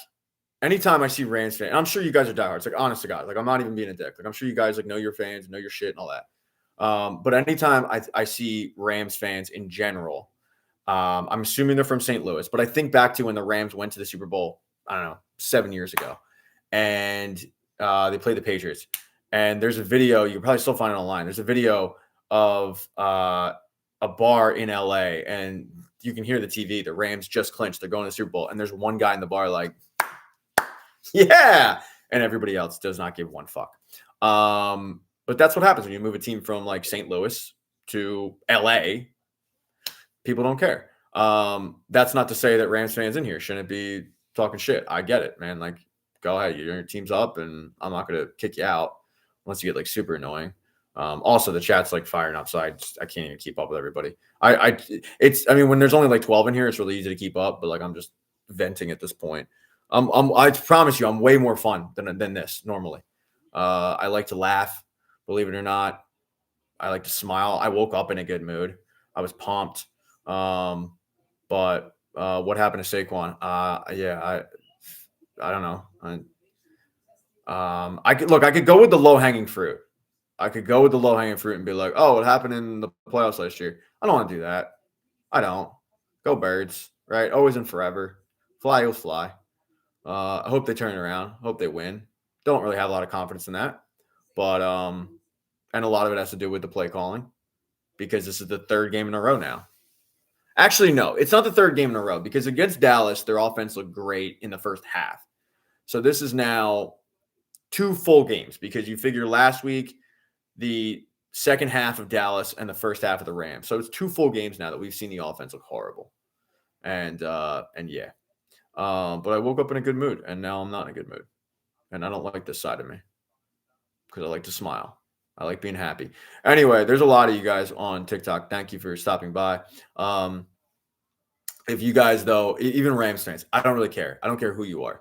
anytime I see Rams fans, and I'm sure you guys are diehards. Honest to God, I'm not even being a dick. I'm sure you guys know your fans, know your shit and all that. But anytime I see Rams fans in general, I'm assuming they're from St. Louis, but I think back to when the Rams went to the Super Bowl I don't know, 7 years ago, and they played the Patriots. And there's a video, you can probably still find it online. There's a video of a bar in LA, and you can hear the TV. The Rams just clinched. They're going to the Super Bowl. And there's one guy in the bar like, yeah. And everybody else does not give one fuck. But that's what happens when you move a team from like St. Louis to LA. People don't care. That's not to say that Rams fans in here shouldn't be talking shit. I get it, man. Like, go ahead. Your team's up, and I'm not going to kick you out unless you get like super annoying. Also, the chat's like firing up, so I can't even keep up with everybody. I mean, when there's only like 12 in here, it's really easy to keep up, but like I'm just venting at this point. I promise you, I'm way more fun than this normally. I like to laugh, believe it or not. I like to smile. I woke up in a good mood. I was pumped. But what happened to Saquon? I don't know. I could go with the low hanging fruit. I could go with the low hanging fruit and be like, oh, what happened in the playoffs last year? I don't want to do that. I don't. Go Birds, right? Always and forever. Fly, you'll fly. I hope they turn it around. Hope they win. Don't really have a lot of confidence in that. But and a lot of it has to do with the play calling, because this is the third game in a row now. Actually, no, it's not the third game in a row, because against Dallas, their offense looked great in the first half. So this is now 2 full games, because you figure last week, the second half of Dallas and the first half of the Rams. So it's 2 full games now that we've seen the offense look horrible. And yeah. But I woke up in a good mood, and now I'm not in a good mood. And I don't like this side of me, because I like to smile. I like being happy. Anyway, there's a lot of you guys on TikTok. Thank you for stopping by. If you guys, though, even Rams fans, I don't really care. I don't care who you are.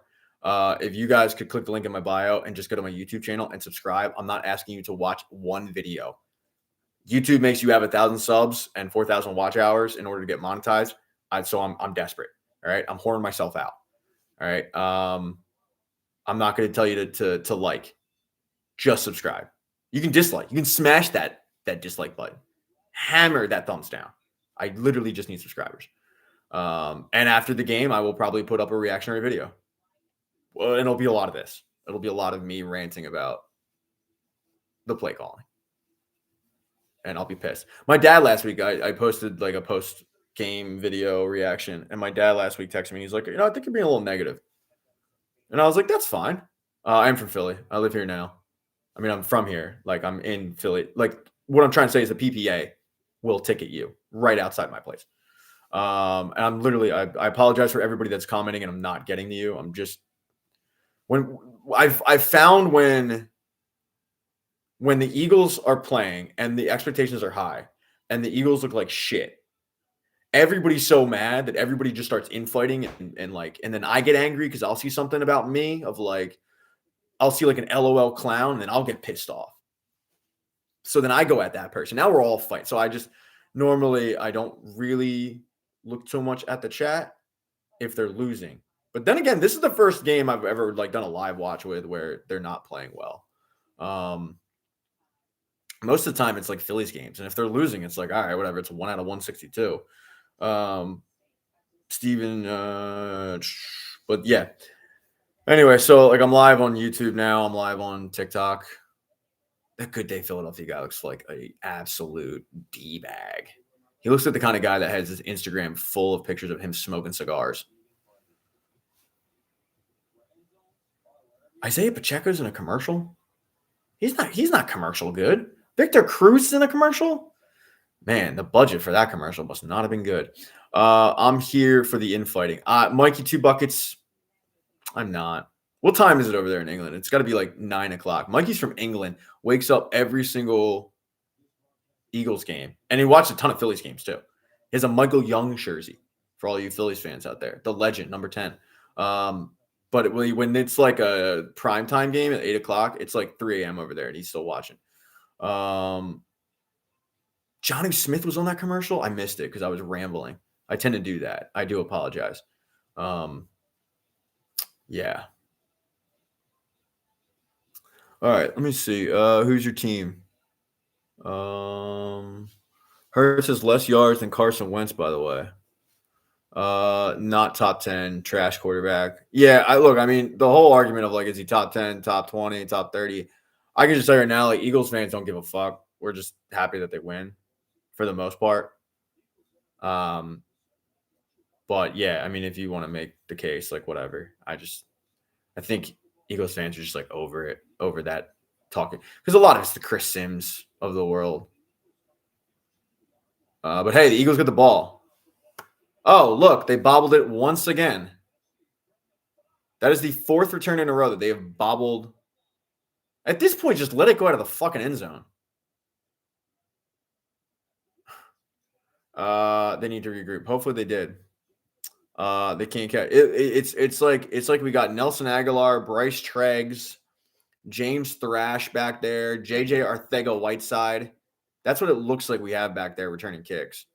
If you guys could click the link in my bio and just go to my YouTube channel and subscribe. I'm not asking you to watch one video. YouTube makes you have 1,000 subs and 4,000 watch hours in order to get monetized. So I'm desperate. All right. I'm whoring myself out. All right. I'm not going to tell you to like. Just subscribe. You can dislike. You can smash that dislike button. Hammer that thumbs down. I literally just need subscribers. And after the game, I will probably put up a reactionary video. Well, and it'll be a lot of this. It'll be a lot of me ranting about the play calling. And I'll be pissed. My dad last week, I posted like a post-game video reaction. And my dad last week texted me. He's like, I think you're being a little negative. And I was like, that's fine. I'm from Philly. I live here now. I mean, I'm from here. Like, I'm in Philly. Like, what I'm trying to say is the PPA will ticket you right outside my place. And I'm literally, I apologize for everybody that's commenting and I'm not getting to you. I'm just, when I've found when the Eagles are playing and the expectations are high and the Eagles look like shit, everybody's so mad that everybody just starts infighting and then I get angry because I'll see something about me of like, I'll see like an LOL clown and then I'll get pissed off. So then I go at that person. Now we're all fighting. So I don't really look too much at the chat if they're losing. But then again, this is the first game I've ever like done a live watch with where they're not playing well. Most of the time it's like Phillies games. And if they're losing, it's like, all right, whatever. It's 1 out of 162. But yeah. Anyway, so like I'm live on YouTube now. I'm live on TikTok. That Good Day Philadelphia guy looks like an absolute D-bag. He looks like the kind of guy that has his Instagram full of pictures of him smoking cigars. Isaiah Pacheco's in a commercial? He's not commercial good. Victor Cruz is in a commercial? Man, the budget for that commercial must not have been good. I'm here for the infighting. Mikey, 2 buckets. I'm not. What time is it over there in England? It's got to be like 9 o'clock. Mikey's from England, wakes up every single Eagles game. And he watched a ton of Phillies games too. He has a Michael Young jersey for all you Phillies fans out there. The legend, number 10. But when it's like a primetime game at 8 o'clock, it's like 3 a.m. over there and he's still watching. Johnny Smith was on that commercial. I missed it because I was rambling. I tend to do that. I do apologize. Yeah. All right, let me see. Who's your team? Hurts has less yards than Carson Wentz, by the way. Not top 10, trash quarterback. Yeah, I mean, the whole argument of like, is he top 10, top 20, top 30? I can just tell you right now, like, Eagles fans don't give a fuck. We're just happy that they win for the most part. But yeah, I mean, if you want to make the case, like, whatever. I think Eagles fans are just like over that talking, because a lot of it's the Chris Sims of the world. But hey, the Eagles get the ball. Oh, look, they bobbled it once again. That is the fourth return in a row that they have bobbled. At this point, just let it go out of the fucking end zone. They need to regroup. Hopefully they did. They can't catch it. It's like we got Nelson Aguilar, Bryce Treggs, James Thrash back there, JJ Arcega-Whiteside. That's what it looks like we have back there returning kicks.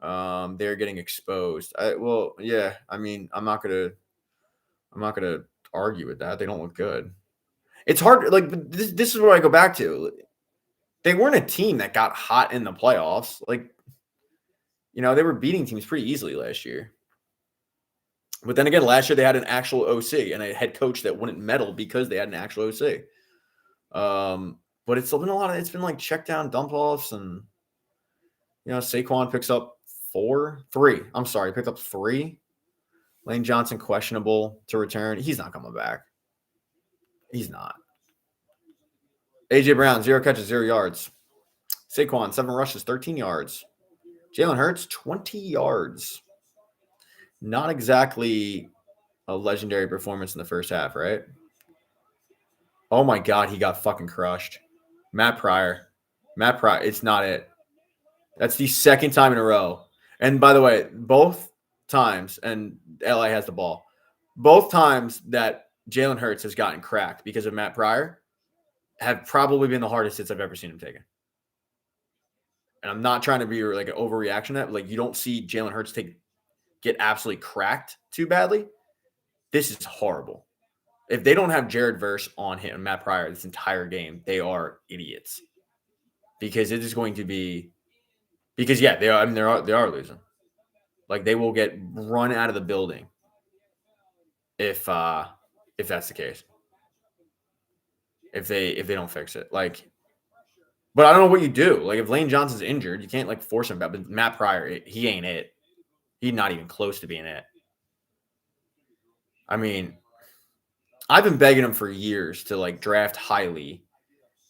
They're getting exposed. Yeah. I mean, I'm not gonna argue with that. They don't look good. It's hard. Like, this is where I go back to. They weren't a team that got hot in the playoffs. Like, they were beating teams pretty easily last year. But then again, last year they had an actual OC and a head coach that wouldn't meddle because they had an actual OC. But it's been it's been like check down dump offs, and Saquon picks up 3. I'm sorry, picked up 3. Lane Johnson questionable to return. He's not coming back. He's not. AJ Brown, 0 catches, 0 yards. Saquon, 7 rushes, 13 yards. Jalen Hurts, 20 yards. Not exactly a legendary performance in the first half, right? Oh my God, he got fucking crushed. Matt Pryor, it's not it. That's the second time in a row. And by the way, both times, and LA has the ball, both times that Jalen Hurts has gotten cracked because of Matt Pryor have probably been the hardest hits I've ever seen him taken. And I'm not trying to be like an overreaction to that. Like, you don't see Jalen Hurts get absolutely cracked too badly. This is horrible. If they don't have Jared Verse on him, Matt Pryor, this entire game, they are idiots. Because it is going to be – because, yeah, they are losing. Like, they will get run out of the building if that's the case. If they don't fix it. Like, but I don't know what you do. Like, if Lane Johnson's injured, you can't, like, force him back. But Matt Pryor, he ain't it. He's not even close to being it. I mean, I've been begging him for years to, like, draft highly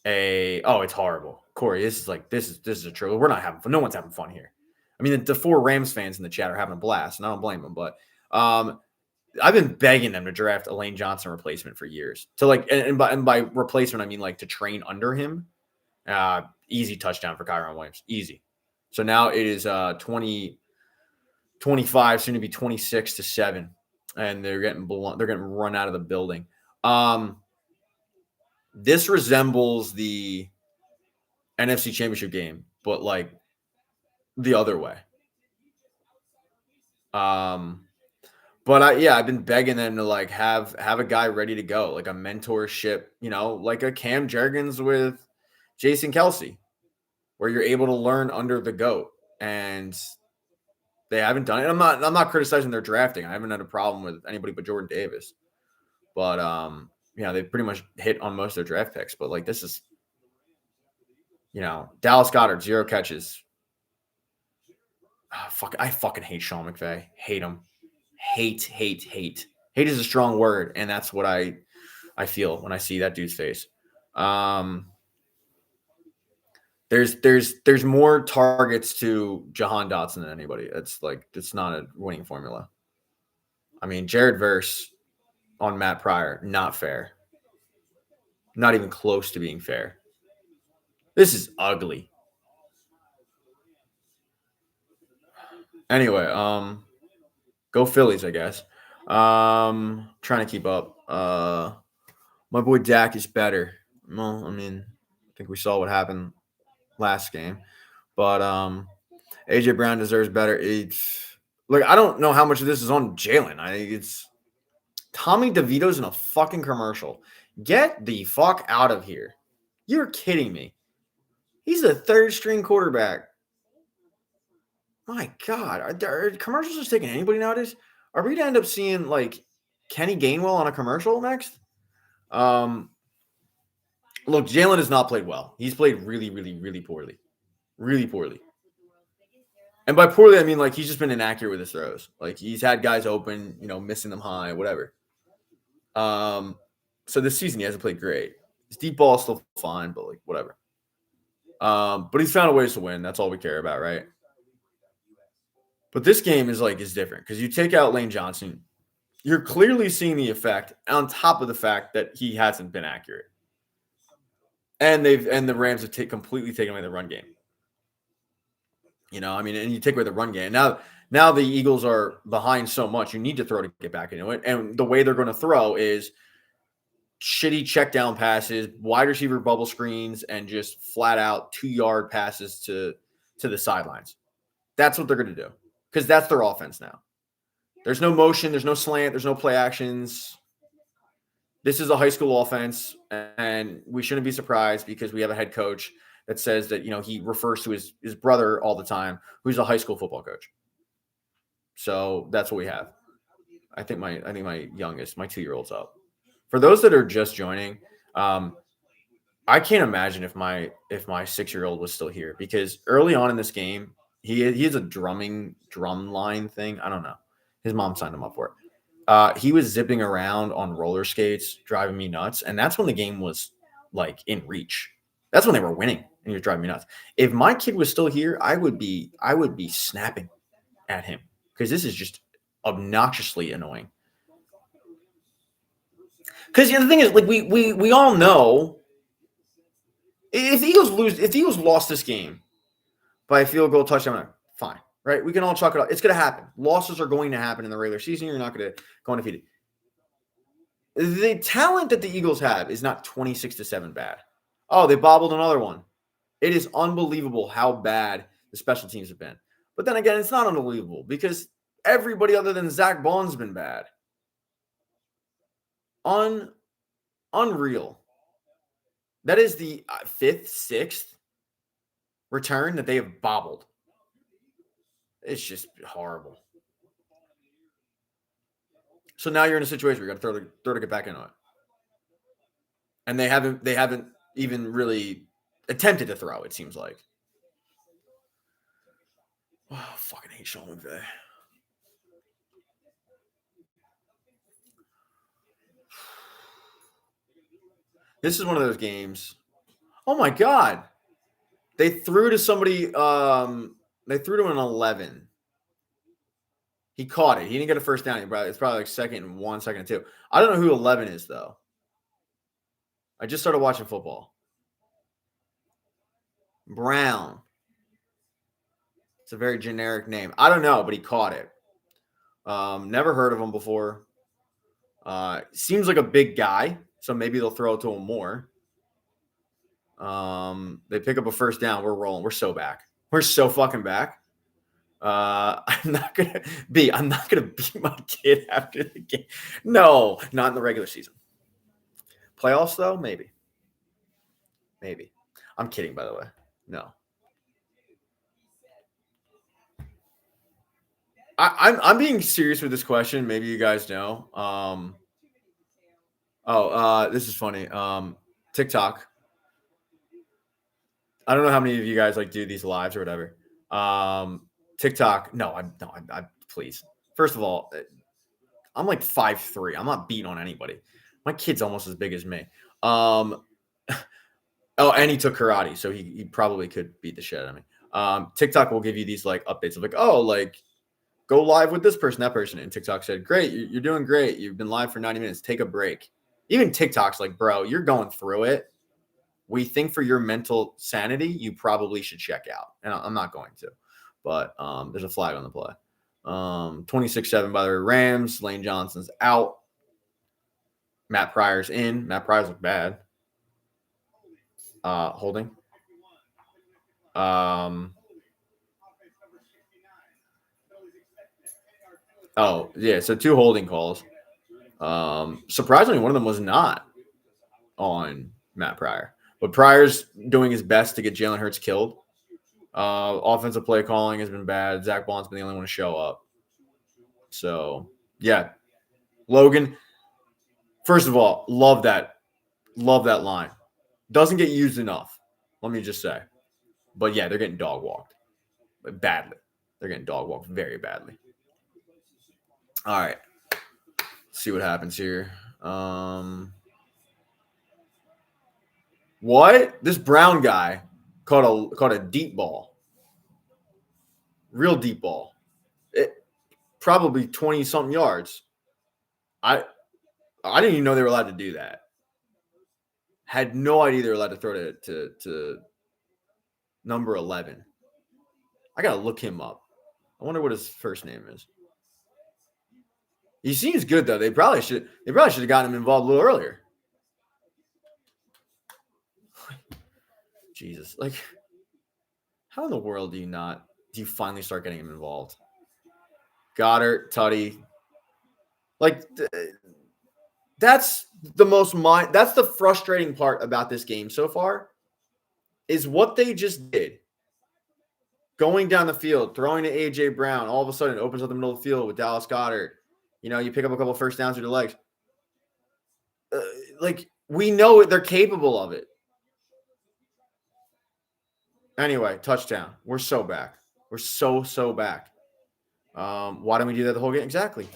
it's horrible. Corey, this is a troll. We're not having fun. No one's having fun here. I mean, the 4 Rams fans in the chat are having a blast, and I don't blame them. But I've been begging them to draft a Lane Johnson replacement for years. To, like, and by replacement, I mean, like, to train under him. Easy touchdown for Kyron Williams. Easy. So now it is 25, soon to be 26-7. And they're getting run out of the building. This resembles the NFC Championship game, but like the other way. But I've been begging them to like have a guy ready to go, like a mentorship, like a Cam Jurgens with Jason Kelsey, where you're able to learn under the GOAT. And they haven't done it. I'm not criticizing their drafting. I haven't had a problem with anybody but Jordan Davis. But they pretty much hit on most of their draft picks. But like, this is, Dallas Goedert, 0 catches. I fucking hate Sean McVay. Hate him. Hate. Hate is a strong word, and that's what I feel when I see that dude's face. There's more targets to Jahan Dotson than anybody. It's not a winning formula. I mean, Jared Verse on Matt Pryor, not fair. Not even close to being fair. This is ugly. Anyway, go Phillies, I guess. Trying to keep up. My boy Dak is better. Well, I mean, I think we saw what happened last game. But AJ Brown deserves better. I don't know how much of this is on Jalen. I think it's Tommy DeVito's in a fucking commercial. Get the fuck out of here. You're kidding me. He's a 3rd string quarterback. My God, are commercials just taking anybody nowadays? Are we gonna end up seeing like Kenny Gainwell on a commercial next? Look, Jalen has not played well. He's played really, really, really poorly. Really poorly. And by poorly, I mean like he's just been inaccurate with his throws. Like he's had guys open, missing them high, whatever. So this season he hasn't played great. His deep ball is still fine, but like whatever. But he's found a ways to win. That's all we care about, right? But this game is different because you take out Lane Johnson, you're clearly seeing the effect on top of the fact that he hasn't been accurate. And the Rams have completely taken away the run game. And you take away the run game. Now the Eagles are behind so much, you need to throw to get back into it. And the way they're going to throw is shitty check down passes, wide receiver bubble screens, and just flat out 2-yard passes to the sidelines. That's what they're going to do because that's their offense now. There's no motion, there's no slant, there's no play actions. This is a high school offense, and we shouldn't be surprised because we have a head coach that says that, he refers to his brother all the time, who's a high school football coach. So that's what we have. I think my youngest, my 2-year-old's up. For those that are just joining, I can't imagine if my 6-year-old was still here because early on in this game, he has a drum line thing. I don't know. His mom signed him up for it. He was zipping around on roller skates, driving me nuts. And that's when the game was in reach. That's when they were winning and he was driving me nuts. If my kid was still here, I would be snapping at him because this is just obnoxiously annoying. Because the thing is, we all know if the Eagles lost this game by a field goal touchdown, fine, right? We can all chalk it up. It's going to happen. Losses are going to happen in the regular season. You're not going to go undefeated. The talent that the Eagles have is not 26-7 bad. Oh, they bobbled another one. It is unbelievable how bad the special teams have been. But then again, it's not unbelievable because everybody other than Zach Bond's been bad. Unreal. That is the 5th, 6th return that they have bobbled. It's just horrible. So now you're in a situation where you got to throw to get back into it. And they haven't even really attempted to throw, it seems like. Oh, fucking hate Sean McVay. This is one of those games. Oh my God. They threw to somebody. They threw to an 11. He caught it. He didn't get a first down. It's probably 2nd and 1, 2nd and 2. I don't know who 11 is, though. I just started watching football. Brown. It's a very generic name. I don't know, but he caught it. Never heard of him before. Seems like a big guy, so maybe they'll throw it to him more. They pick up a first down. We're rolling. We're so back. We're so fucking back. I'm not gonna beat my kid after the game. No, not in the regular season. Playoffs though, maybe. I'm kidding, by the way. No. I'm being serious with this question. Maybe you guys know. This is funny. TikTok. I don't know how many of you guys do these lives or whatever. TikTok. No, please. First of all, I'm 5'3". I'm not beating on anybody. My kid's almost as big as me. And he took karate, so he probably could beat the shit out of me. TikTok will give you these updates of go live with this person, that person. And TikTok said, great, you're doing great. You've been live for 90 minutes. Take a break. Even TikTok's bro, you're going through it. We think for your mental sanity, you probably should check out. And I'm not going to. But there's a flag on the play. 26-7 by the Rams. Lane Johnson's out. Matt Pryor's in. Matt Pryor's look bad. Holding. Oh, yeah. So 2 holding calls. Surprisingly, one of them was not on Matt Pryor. But Pryor's doing his best to get Jalen Hurts killed. Offensive play calling has been bad. Zach Bond's been the only one to show up. So, yeah. Logan, first of all, love that line. Doesn't get used enough, let me just say. But, yeah, they're getting dog walked badly. They're getting dog walked very badly. All right. Let's see what happens here. What? This Brown guy caught a deep ball. Real deep ball. Probably 20-something yards. I didn't even know they were allowed to do that. Had no idea they were allowed to throw to number 11. I got to look him up. I wonder what his first name is. He seems good, though. They probably should have gotten him involved a little earlier. Jesus. Like, how in the world do you finally start getting him involved? Goddard, Tutty. Like, that's the frustrating part about this game so far is what they just did. Going down the field, throwing to A.J. Brown, all of a sudden it opens up the middle of the field with Dallas Goedert. You pick up a couple first downs with your legs. We know they're capable of it. Anyway, touchdown. We're so back. We're so back. Why don't we do that the whole game? Exactly.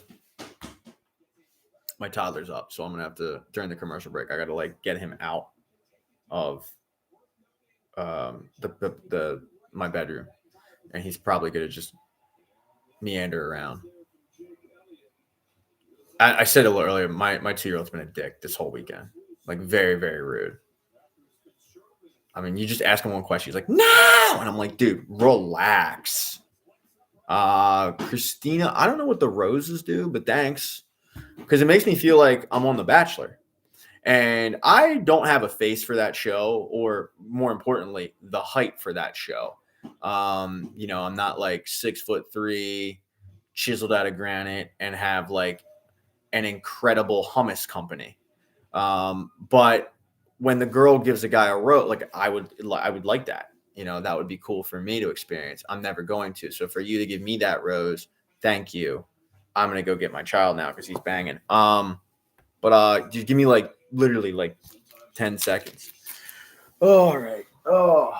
My toddler's up, so I'm going to have to, during the commercial break, I got to, get him out of my bedroom. And he's probably going to just meander around. I said a little earlier, my 2-year-old's been a dick this whole weekend. Very, very rude. I mean, you just ask him one question. He's like, no! And I'm like, dude, relax. Christina, I don't know what the roses do, but thanks. Because it makes me feel like I'm on The Bachelor. And I don't have a face for that show, or more importantly, the height for that show. I'm not 6'3", chiseled out of granite, and have an incredible hummus company. But when the girl gives a guy a rose, I would like that. That would be cool for me to experience. I'm never going to. So for you to give me that rose, thank you. I'm gonna go get my child now because he's banging. But just give me literally 10 seconds. All right. Oh,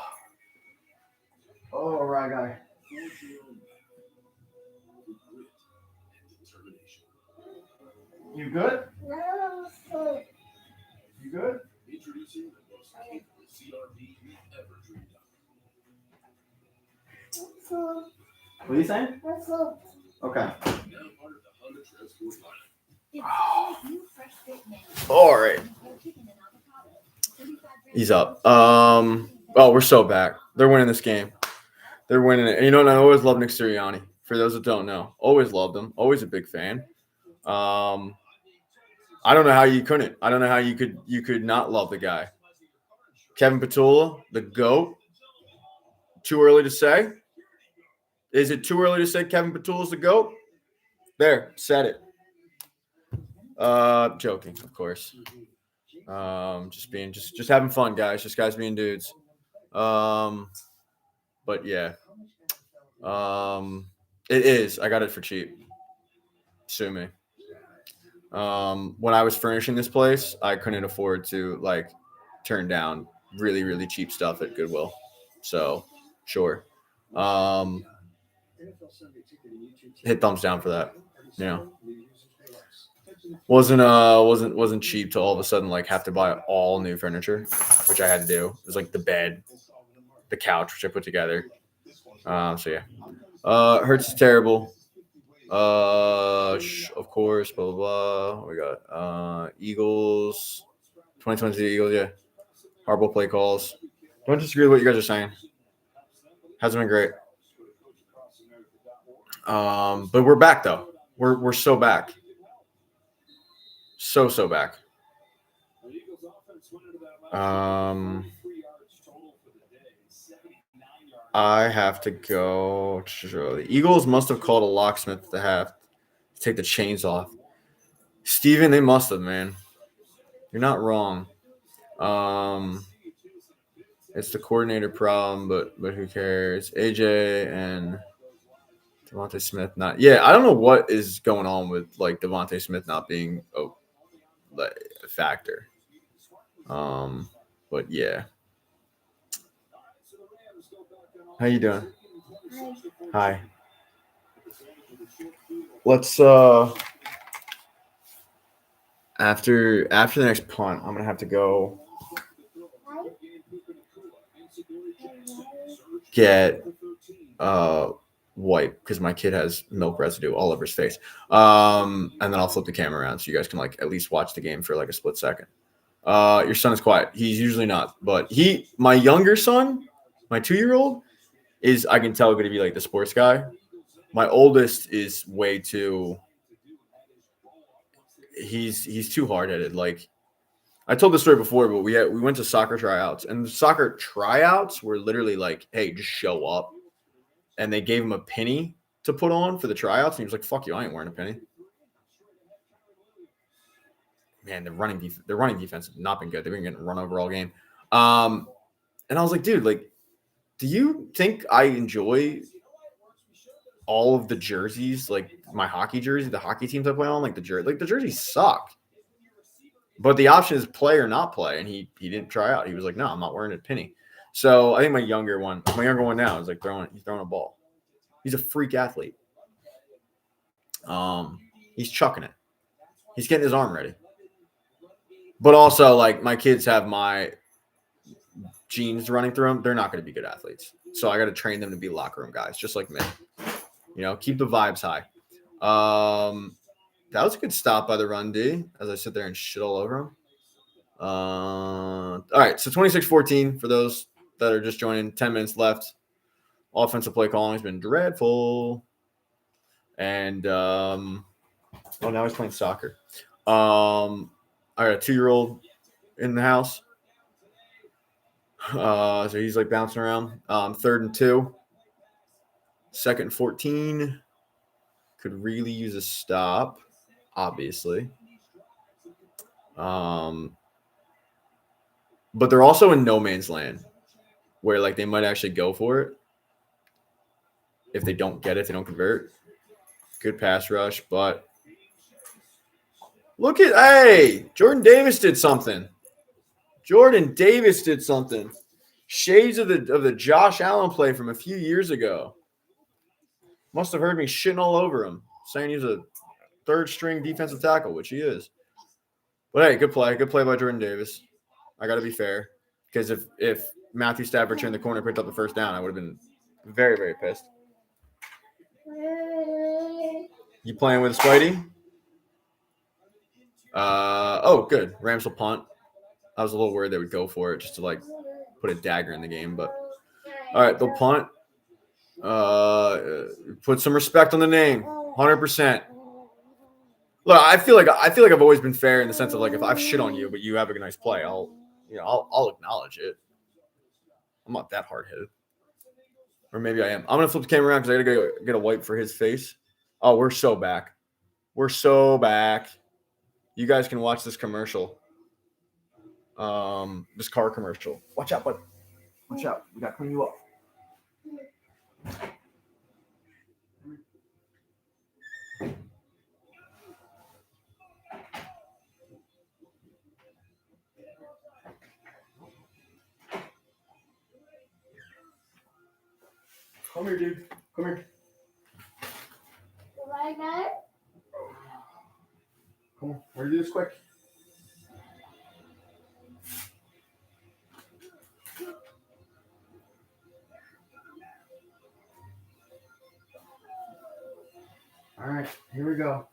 right, guy. You good? No. You good? Introducing the most capable CRV you've ever dreamed of. What are you saying? Okay. Now part of the Honda Transport lineup. All right. He's up. We're so back. They're winning this game. They're winning it. And I always love Nick Sirianni. For those that don't know, always loved him. Always a big fan. I don't know how you couldn't. I don't know how you could not love the guy. Kevin Petula, the GOAT. Too early to say? Is it too early to say Kevin Petula's the GOAT? There, said it. Joking, of course. Just having fun, guys. Just guys being dudes. But yeah. It is. I got it for cheap. Sue me. When I was furnishing this place, I couldn't afford to turn down really, really cheap stuff at Goodwill. So, sure. Hit thumbs down for that. Wasn't cheap to all of a sudden have to buy all new furniture, which I had to do. It was the bed, the couch, which I put together. So yeah. Hertz is terrible. Of course, blah blah blah. What we got Eagles, 2022 Eagles. Yeah, horrible play calls. Don't disagree with what you guys are saying. Hasn't been great. But we're back though. We're so back. So back. I have to go. The Eagles must have called a locksmith to take the chains off. Steven, they must have, man. You're not wrong. It's the coordinator problem, but who cares? AJ and Devontae Smith not. Yeah, I don't know what is going on with like Devontae Smith not being a factor. But yeah. How you doing? Hi. Let's after the next punt, I'm gonna have to go get wipe because my kid has milk residue all over his face. And then I'll flip the camera around so you guys can like at least watch the game for like a split second. Your son is quiet. He's usually not, but my younger son, my 2-year-old, is I can tell going to be like the sports guy. My oldest is way too. He's too hard headed. Like I told this story before, but we went to soccer tryouts, and the soccer tryouts were literally like, "Hey, just show up," and they gave him a penny to put on for the tryouts, and he was like, "Fuck you, I ain't wearing a penny." Man, the running defense has not been good. They've been getting run over all game. And I was like, dude, like, do you think I enjoy all of the jerseys, like my hockey jersey, the hockey teams I play on, like the jerseys suck. But the option is play or not play, and he didn't try out. He was like, no, I'm not wearing a penny. So I think my younger one now is like he's throwing a ball. He's a freak athlete. He's chucking it. He's getting his arm ready. But also, like, my kids have my genes running through them. They're not going to be good athletes. So I got to train them to be locker room guys, just like me. You know, keep the vibes high. That was a good stop by the run D as I sit there and shit all over him. All right, so 26-14 for those that are just joining. 10 minutes left. Offensive play calling has been dreadful. And, now he's playing soccer. I got a 2-year-old in the house. So he's like bouncing around. 3rd and 2. 2nd and 14. Could really use a stop, obviously. But they're also in no man's land where like they might actually go for it. If they don't get it, they don't convert. Good pass rush, but look at Jordan Davis did something. Shades of the Josh Allen play from a few years ago. Must have heard me shitting all over him, saying he's a 3rd string defensive tackle, which he is. But hey, good play by Jordan Davis. I got to be fair, because if Matthew Stafford turned the corner, picked up the first down, I would have been very, very pissed. You playing with Spidey? Good. Rams will punt. I was a little worried they would go for it just to like put a dagger in the game, but all right, they'll punt. Put some respect on the name. 100%. Look, I feel like I've always been fair in the sense of like if I've shit on you, but you have a nice play, I'll acknowledge it. I'm not that hard headed, or maybe I am. I'm gonna flip the camera around because I gotta go get a wipe for his face. Oh, we're so back. You guys can watch this commercial. This car commercial. Watch out, bud. Watch out. We gotta clean you up. Come here, dude. Come here. Like that? Come on. We're gonna do this quick. All right, here we go.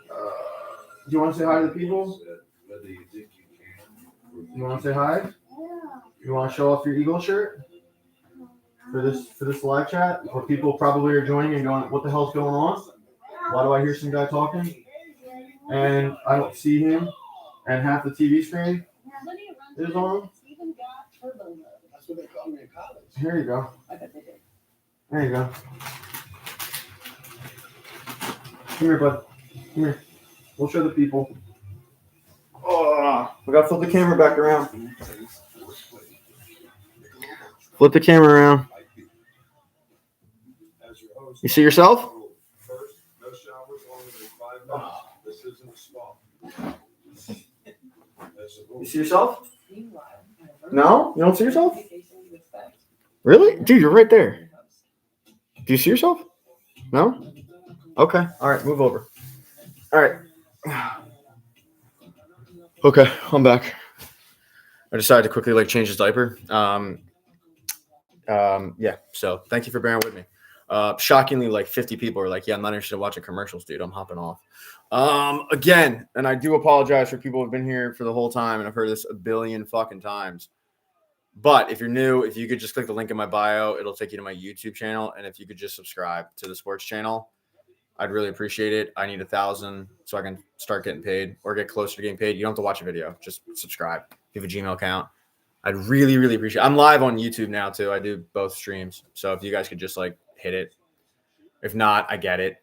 Do you want to say hi to the people? You want to say hi? You want to show off your Eagle shirt for this live chat? Where people probably are joining and going, "What the hell's going on? Why do I hear some guy talking?" And I don't see him, and half the TV screen is on. That's what they called me in college. Here you go. I bet they did. There you go. Come here, bud. Come here. We'll show the people. Oh. We gotta flip the camera back around. Flip the camera around. You see yourself? You see yourself? No? You don't see yourself? Really? Dude, you're right there. Do you see yourself? No? Okay. All right, move over. All right. Okay, I'm back. I decided to quickly change his diaper. Yeah. So thank you for bearing with me. Shockingly, 50 people are like, "Yeah, I'm not interested in watching commercials, dude. I'm hopping off." Again, and I do apologize for people who've been here for the whole time, and I've heard this a billion fucking times. But if you're new, if you could just click the link in my bio, it'll take you to my YouTube channel, and if you could just subscribe to the sports channel, I'd really appreciate it. I need 1,000 so I can start getting paid or get closer to getting paid. You don't have to watch a video. Just subscribe. If you have a Gmail account. I'd really, really appreciate it. I'm live on YouTube now, too. I do both streams. So if you guys could just, hit it. If not, I get it,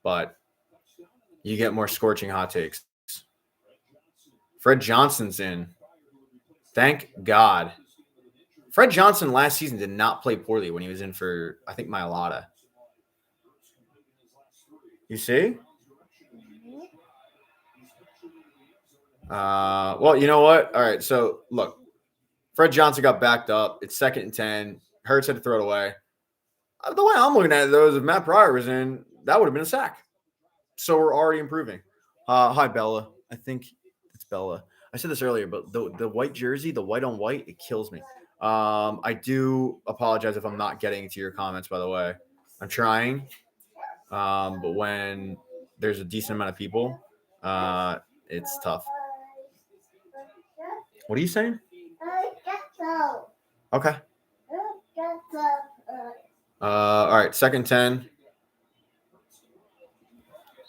But you get more scorching hot takes. Fred Johnson's in. Thank God. Fred Johnson last season did not play poorly when he was in for, I think, Myalata. You see? Well, you know what? All right, so look. Fred Johnson got backed up. It's 2nd and 10. Hurts had to throw it away. The way I'm looking at it, though, is if Matt Pryor was in, that would have been a sack. So we're already improving. Hi, Bella. I think it's Bella. I said this earlier, but the white jersey, the white on white, it kills me. I do apologize if I'm not getting to your comments, by the way. I'm trying. But when there's a decent amount of people, it's tough. What are you saying? Okay. All right, 2nd and 10.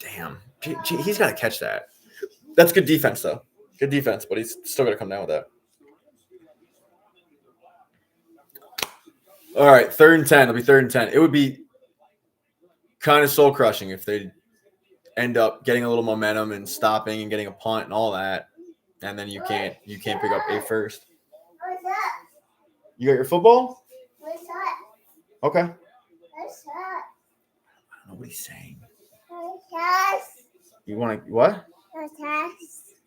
Damn. He's got to catch that. That's good defense, though. Good defense, but he's still got to come down with that. All right, 3rd and 10. It'll be 3rd and 10. It would be kind of soul-crushing if they end up getting a little momentum and stopping and getting a punt and all that, and then you can't pick up a first. You got your football? Okay. I don't know what he's saying. You want to what?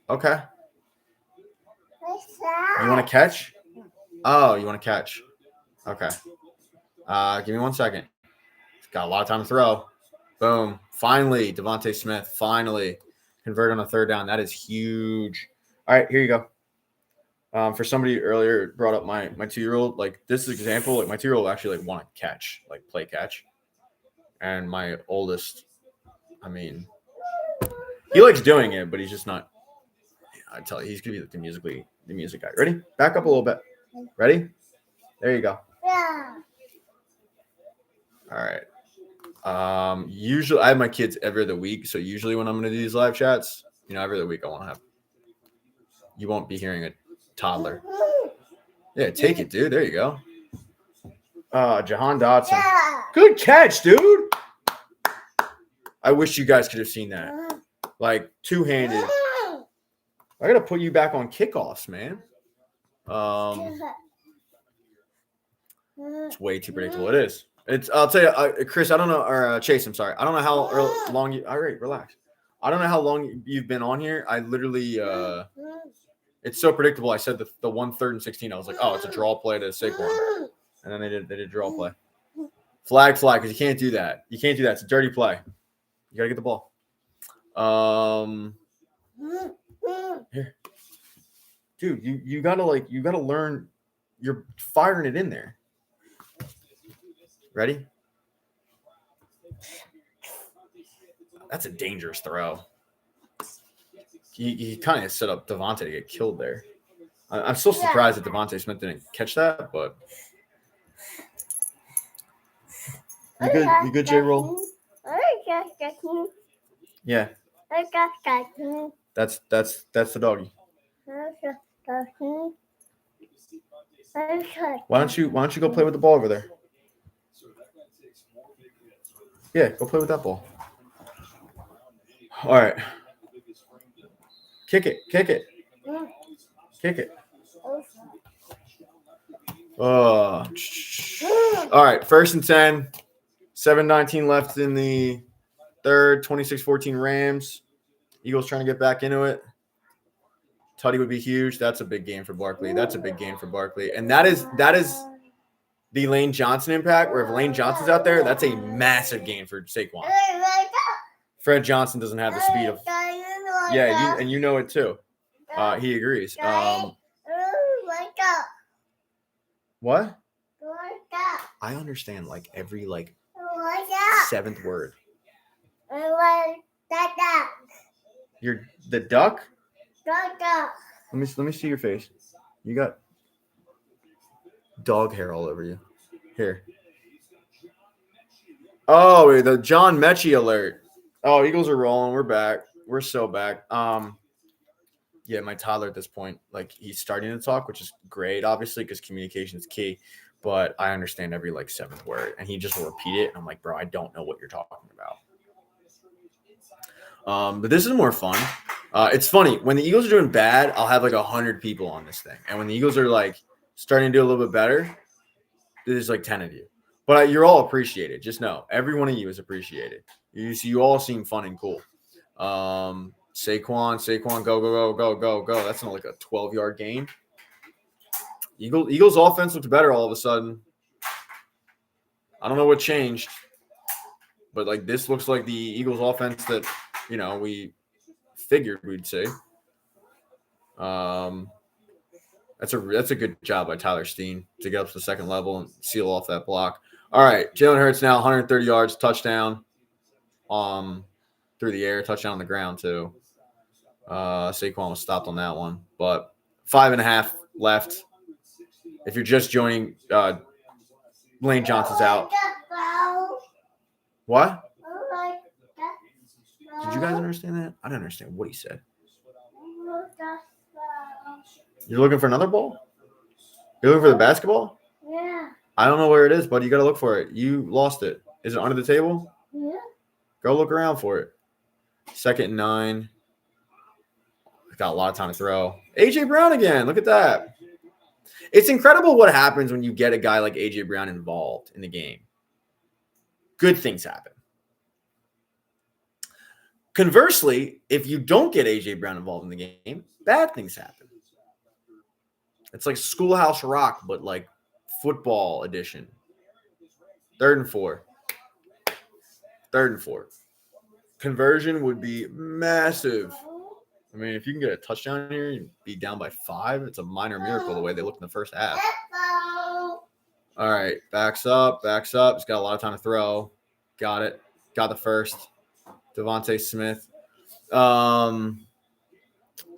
Okay. You want to catch? Oh, you want to catch? Okay. Give me 1 second. Got a lot of time to throw. Boom. Finally, Devontae Smith finally converted on a 3rd down. That is huge. All right, here you go. For somebody earlier brought up my 2-year-old, this example, my 2-year-old actually want to catch, play catch. And my oldest, he likes doing it, but he's just not. I tell you, he's gonna be the music guy. Ready? Back up a little bit. Ready? There you go. Yeah. All right. Usually I have my kids every other week, so usually when I'm gonna do these live chats, every other week I want to have. You won't be hearing a toddler. Yeah, take it, dude. There you go. Jahan Dotson. Yeah. Good catch, dude. I wish you guys could have seen that. Two-handed. I gotta put you back on kickoffs, man. It's way too predictable. It is. I'll tell you, Chris. I don't know, or Chase. I'm sorry. I don't know how long you. All right, relax. I don't know how long you've been on here. I literally. It's so predictable. I said the 1 3rd and 16. I was like, oh, it's a draw play to Saquon, and then they did draw play. Flag, because you can't do that. You can't do that. It's a dirty play. You gotta get the ball. Here, dude. You gotta learn. You're firing it in there. Ready? That's a dangerous throw. He kind of set up Devontae to get killed there. I'm still surprised that Devontae Smith didn't catch that, but you good? You good, J-Roll? Yeah. That's the doggy. Why don't you go play with the ball over there? Yeah, go play with that ball. All right. Kick it. Kick it. Kick it. All right. 1st and 10. 7:19 left in the third. 26-14 Rams. Eagles trying to get back into it. Tutty would be huge. That's a big game for Barkley. That's a big game for Barkley. And that is the Lane Johnson impact, where if Lane Johnson's out there, that's a massive gain for Saquon. Fred Johnson doesn't have the speed of – yeah, you know it too. He agrees. What? I understand like every like 7th word. You're the duck? Let me see your face. You got dog hair all over you. Here. Oh, the John Mechie alert. Oh, Eagles are rolling. We're back. We're so back. Yeah, my toddler at this point, like he's starting to talk, which is great, obviously, because communication is key. But I understand every like 7th word, and he just will repeat it. And I'm like, bro, I don't know what you're talking about. But this is more fun. It's funny when the Eagles are doing bad, I'll have like 100 people on this thing, and when the Eagles are like starting to do a little bit better, there's like 10 of you. But you're all appreciated. Just know, every one of you is appreciated. You all seem fun and cool. Saquon, go. That's not like a 12-yard gain. Eagles offense looks better all of a sudden. I don't know what changed, but like this looks like the Eagles offense that, you know, we figured we'd see. That's a good job by Tyler Steen to get up to the 2nd level and seal off that block. All right, Jalen Hurts now 130 yards, touchdown. Through the air, touchdown on the ground too. Saquon was stopped on that one, but 5.5 left. If you're just joining, Lane Johnson's out. What? Did you guys understand that? I don't understand what he said. You're looking for another ball? You're looking for the basketball? Yeah. I don't know where it is, but you got to look for it. You lost it. Is it under the table? Yeah. Go look around for it. 2nd and 9. Got a lot of time to throw. A.J. Brown again. Look at that. It's incredible what happens when you get a guy like A.J. Brown involved in the game. Good things happen. Conversely, if you don't get A.J. Brown involved in the game, bad things happen. It's like Schoolhouse Rock, but like football edition. 3rd and 4. 3rd and 4. Conversion would be massive. I mean, if you can get a touchdown here and be down by 5, it's a minor miracle the way they looked in the first half. All right, backs up. He's got a lot of time to throw. Got it. Got the first. Devontae Smith. Did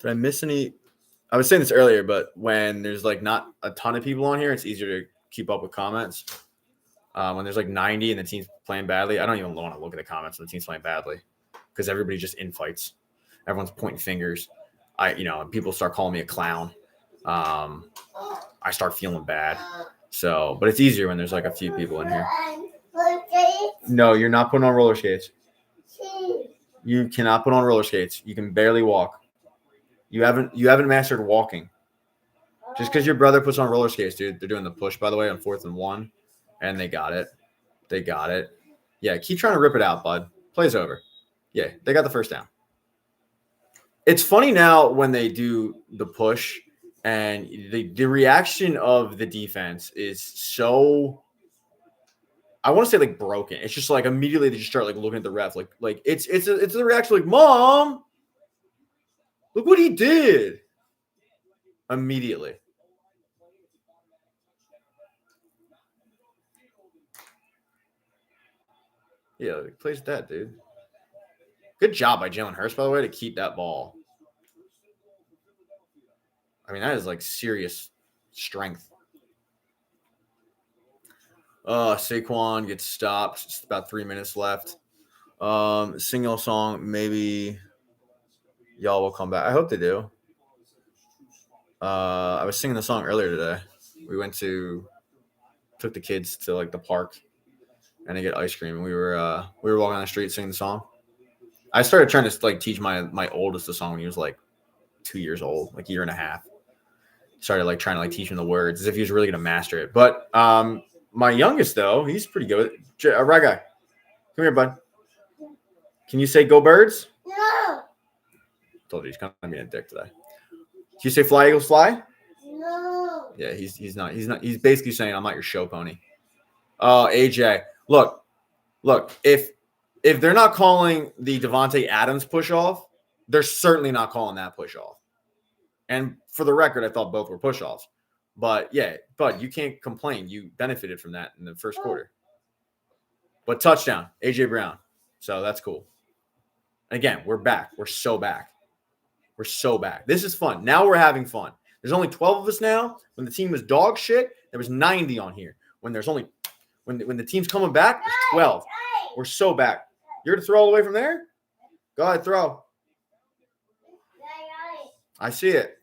I miss any? I was saying this earlier, but when there's like not a ton of people on here, it's easier to keep up with comments. When there's like 90 and the team's playing badly, I don't even want to look at the comments when the team's playing badly because everybody just infights. Everyone's pointing fingers. People start calling me a clown. I start feeling bad. So, but it's easier when there's like a few people in here. No, you're not putting on roller skates. You cannot put on roller skates. You can barely walk. You haven't mastered walking. Just because your brother puts on roller skates, dude. They're doing the push, by the way, on 4th and 1, and they got it. Yeah, keep trying to rip it out, bud. Play's over. Yeah, they got the first down. It's funny now when they do the push and the reaction of the defense is so, I want to say like broken. It's just like immediately they just start like looking at the ref like it's a reaction like, Mom, look what he did. Immediately. Yeah, like, plays that, dude. Good job by Jalen Hurts, by the way, to keep that ball. I mean, that is like serious strength. Saquon gets stopped. It's about 3 minutes left. Sing y'all song. Maybe y'all will come back. I hope they do. I was singing the song earlier today. We took the kids to like the park and they get ice cream. And we were walking on the street singing the song. I started trying to like teach my oldest the song when he was like 2 years old, like a year and a half. Started like trying to like teach him the words as if he was really gonna master it. But my youngest though, he's pretty good. Right guy, come here, bud. Can you say "Go Birds"? No. Told you he's kind of being a dick today. Can you say "Fly Eagles Fly"? No. Yeah, he's not. He's basically saying I'm not your show pony. Oh, AJ, look. If they're not calling the Devontae Adams push off, they're certainly not calling that push off. And for the record, I thought both were push offs. But yeah, but you can't complain. You benefited from that in the first quarter. But touchdown, AJ Brown. So that's cool. Again, we're back. We're so back. We're so back. This is fun. Now we're having fun. There's only 12 of us now. When the team was dog shit, there was 90 on here. When there's only when the team's coming back, there's 12. We're so back. You're gonna throw all the way from there? Go ahead, throw. I see it.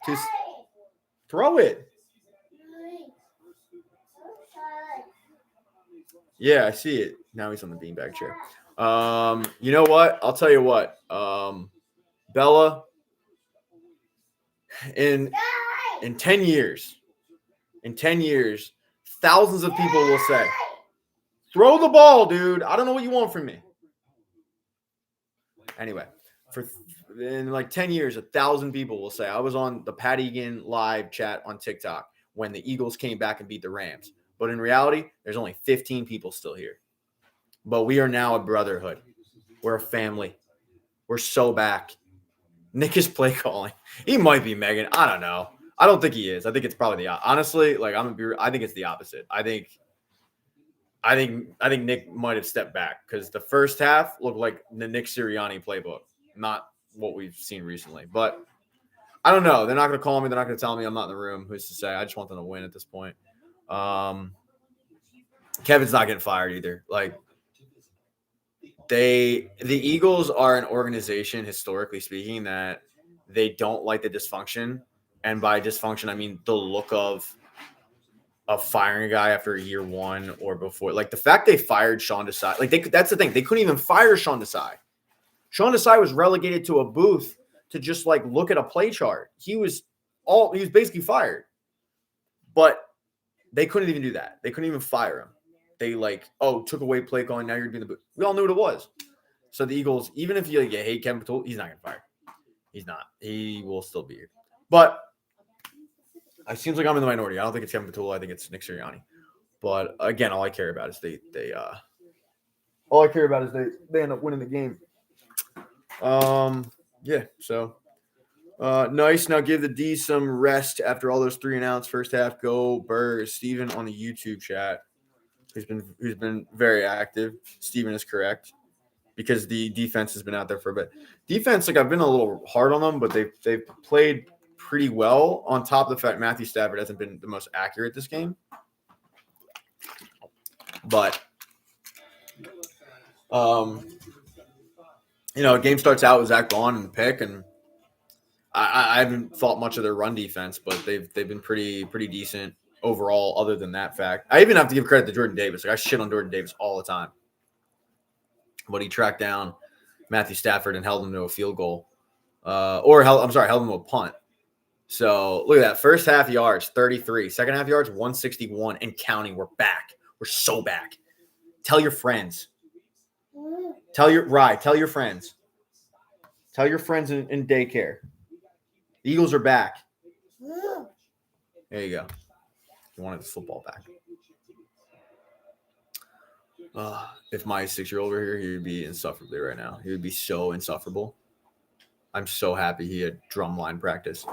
Just throw it. Yeah, I see it. Now he's on the beanbag chair. You know what? I'll tell you what. Bella, in 10 years, thousands of people will say, throw the ball, dude. I don't know what you want from me. Anyway, in like 10 years, 1,000 people will say, I was on the Pat Egan live chat on TikTok when the Eagles came back and beat the Rams. But in reality, there's only 15 people still here. But we are now a brotherhood. We're a family. We're so back. Nick is play calling. He might be Megan. I don't know. I don't think he is. I think it's probably honestly, like I think it's the opposite. I think Nick might have stepped back because the first half looked like the Nick Sirianni playbook, not what we've seen recently. But I don't know. They're not going to call me. They're not going to tell me I'm not in the room. Who's to say? I just want them to win at this point. Kevin's not getting fired either. Like the Eagles are an organization, historically speaking, that they don't like the dysfunction. And by dysfunction, I mean the look of firing a guy after year one or before. Like the fact they fired Sean Desai. Like that's the thing. They couldn't even fire Sean Desai. Sean Desai was relegated to a booth to just like look at a play chart. He was basically fired. But they couldn't even do that. They couldn't even fire him. They took away play calling. Now you're going to be in the booth. We all knew what it was. So the Eagles, even if you hate Kevin Patullo, he's not getting fired. He's not. He will still be here. But it seems like I'm in the minority. I don't think it's Kevin Patullo. I think it's Nick Sirianni. But again, all I care about is they end up winning the game. Yeah. So nice. Now give the D some rest after all those 3 and outs first half. Go Birds. Steven on the YouTube chat, who's been very active. Steven is correct because the defense has been out there for a bit. Defense, I've been a little hard on them, but they've played pretty well. On top of the fact Matthew Stafford hasn't been the most accurate this game, but game starts out with Zach Bond and the pick, and I haven't thought much of their run defense, but they've been pretty decent overall. Other than that fact, I even have to give credit to Jordan Davis. Like I shit on Jordan Davis all the time, but he tracked down Matthew Stafford and held him to a field goal, held him to a punt. So look at that. First half yards, 33. Second half yards, 161 and counting. We're back. We're so back. Tell your friends. Tell your friends. Tell your friends in daycare. The Eagles are back. There you go. You wanted the football back. If my 6-year-old were here, he would be insufferably right now. He would be so insufferable. I'm so happy he had drumline practice.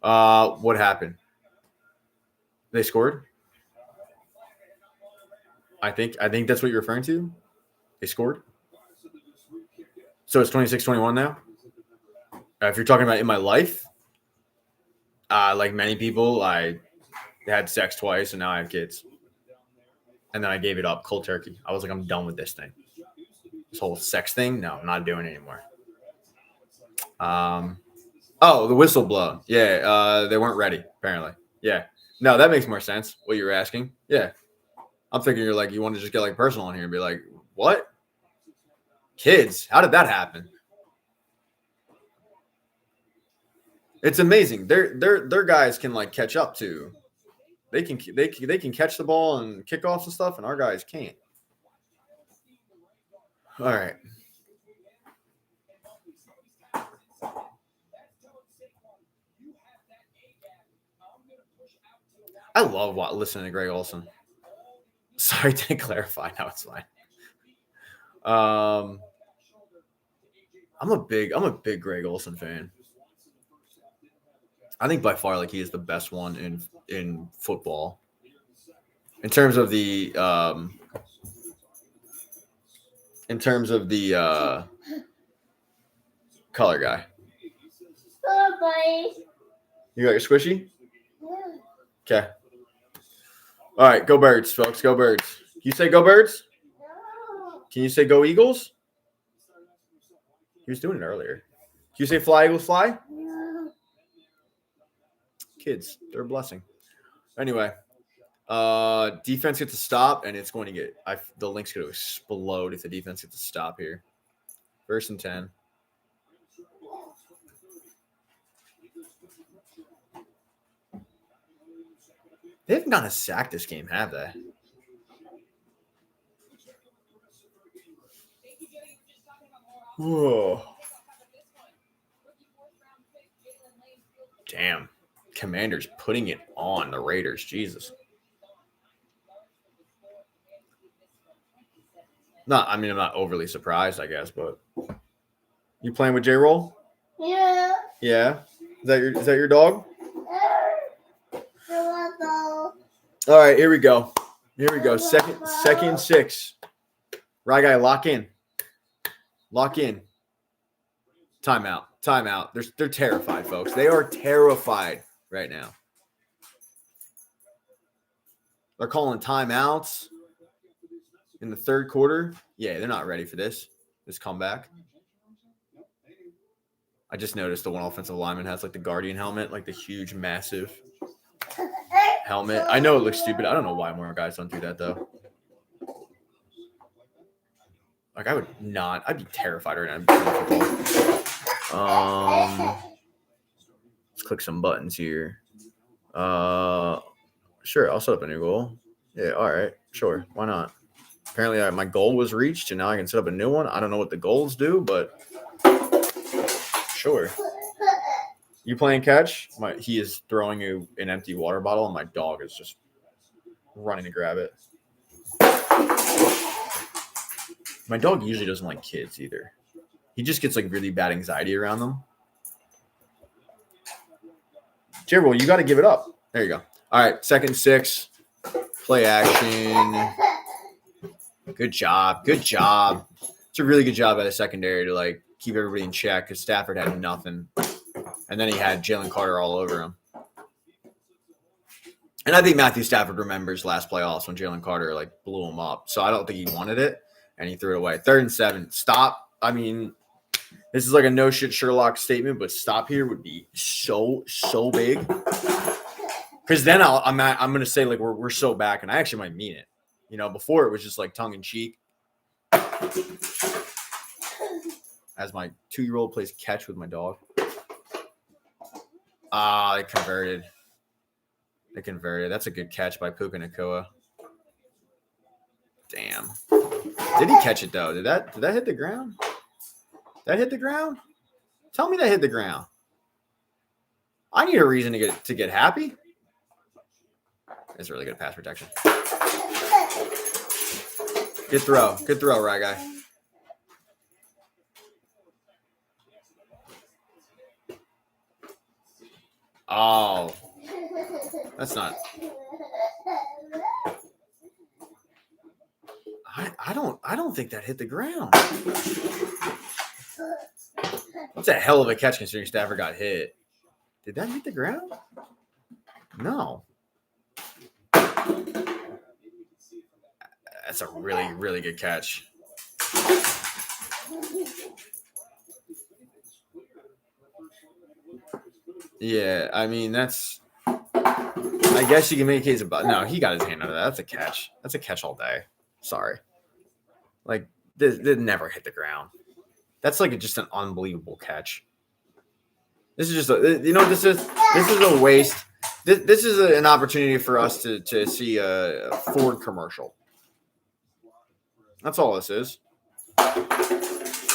What happened? They scored? I think that's what you're referring to? They scored? So it's 26-21 now? If you're talking about in my life, like many people, I had sex twice and now I have kids. And then I gave it up cold turkey. I was like, I'm done with this thing. This whole sex thing, no, I'm not doing it anymore. The whistle blown. Yeah, they weren't ready, apparently. Yeah. No, that makes more sense, what you were asking. Yeah. I'm thinking you're like, you want to just get personal in here and be like, what? Kids? How did that happen? It's amazing. Their guys can like catch up to. They can catch the ball and kickoffs and stuff, and our guys can't. All right. I love listening to Greg Olson. Sorry, didn't clarify. Now it's fine. I'm a big Greg Olson fan. I think by far like he is the best one in football. In terms of the color guy. Oh, buddy. You got your squishy? Okay. All right, go Birds, folks. Go Birds. Can you say go Birds? Can you say go Eagles? He was doing it earlier. Can you say fly Eagles fly? Kids, they're a blessing. Anyway, defense gets to stop, and it's going to get the link's going to explode if the defense gets to stop here. 1st and 10. They haven't gotten a sack this game, have they? Whoa. Damn. Commanders putting it on the Raiders. Jesus. I'm not overly surprised, I guess, but you playing with J-Roll? Yeah. Yeah. Is that your dog? All right, here we go. Second and 6. Right guy, lock in. Lock in. Timeout. They're terrified, folks. They are terrified right now. They're calling timeouts in the third quarter. Yeah, they're not ready for this comeback. I just noticed the one offensive lineman has like the Guardian helmet, like the huge, massive helmet. I know it looks stupid. I don't know why more guys don't do that though. Like I'd be terrified right now. Let's click some buttons here. Sure, I'll set up a new goal. Yeah, all right, sure, why not? Apparently, my goal was reached, and now I can set up a new one. I don't know what the goals do, but sure. You playing catch? He is throwing an empty water bottle, and my dog is just running to grab it. My dog usually doesn't like kids either. He just gets like really bad anxiety around them. J-Roll, you got to give it up. There you go. All right, 2nd and 6. Play action. Good job. It's a really good job by the secondary to like keep everybody in check because Stafford had nothing. And then he had Jalen Carter all over him. And I think Matthew Stafford remembers last playoffs when Jalen Carter like blew him up. So I don't think he wanted it, and he threw it away. 3rd and 7. Stop. I mean, this is like a no shit Sherlock statement, but stop here would be so big. Because then I'm going to say like we're so back, and I actually might mean it. You know, before it was just like tongue in cheek. As my 2-year-old plays catch with my dog. They converted. That's a good catch by Puka Nacua. Damn. Did he catch it though? Did that hit the ground? That hit the ground? Tell me that hit the ground. I need a reason to get happy. That's really good pass protection. Good throw, right guy. Oh, that's not. I don't think that hit the ground. That's a hell of a catch considering Stafford got hit. Did that hit the ground? No. That's a really, really good catch. Yeah, I mean, I guess you can make a case about. No, he got his hand under that. That's a catch. That's a catch all day. Sorry. Like, this never hit the ground. That's like just an unbelievable catch. This is just this is a waste. This is an opportunity for us to see a Ford commercial. That's all this is. Oh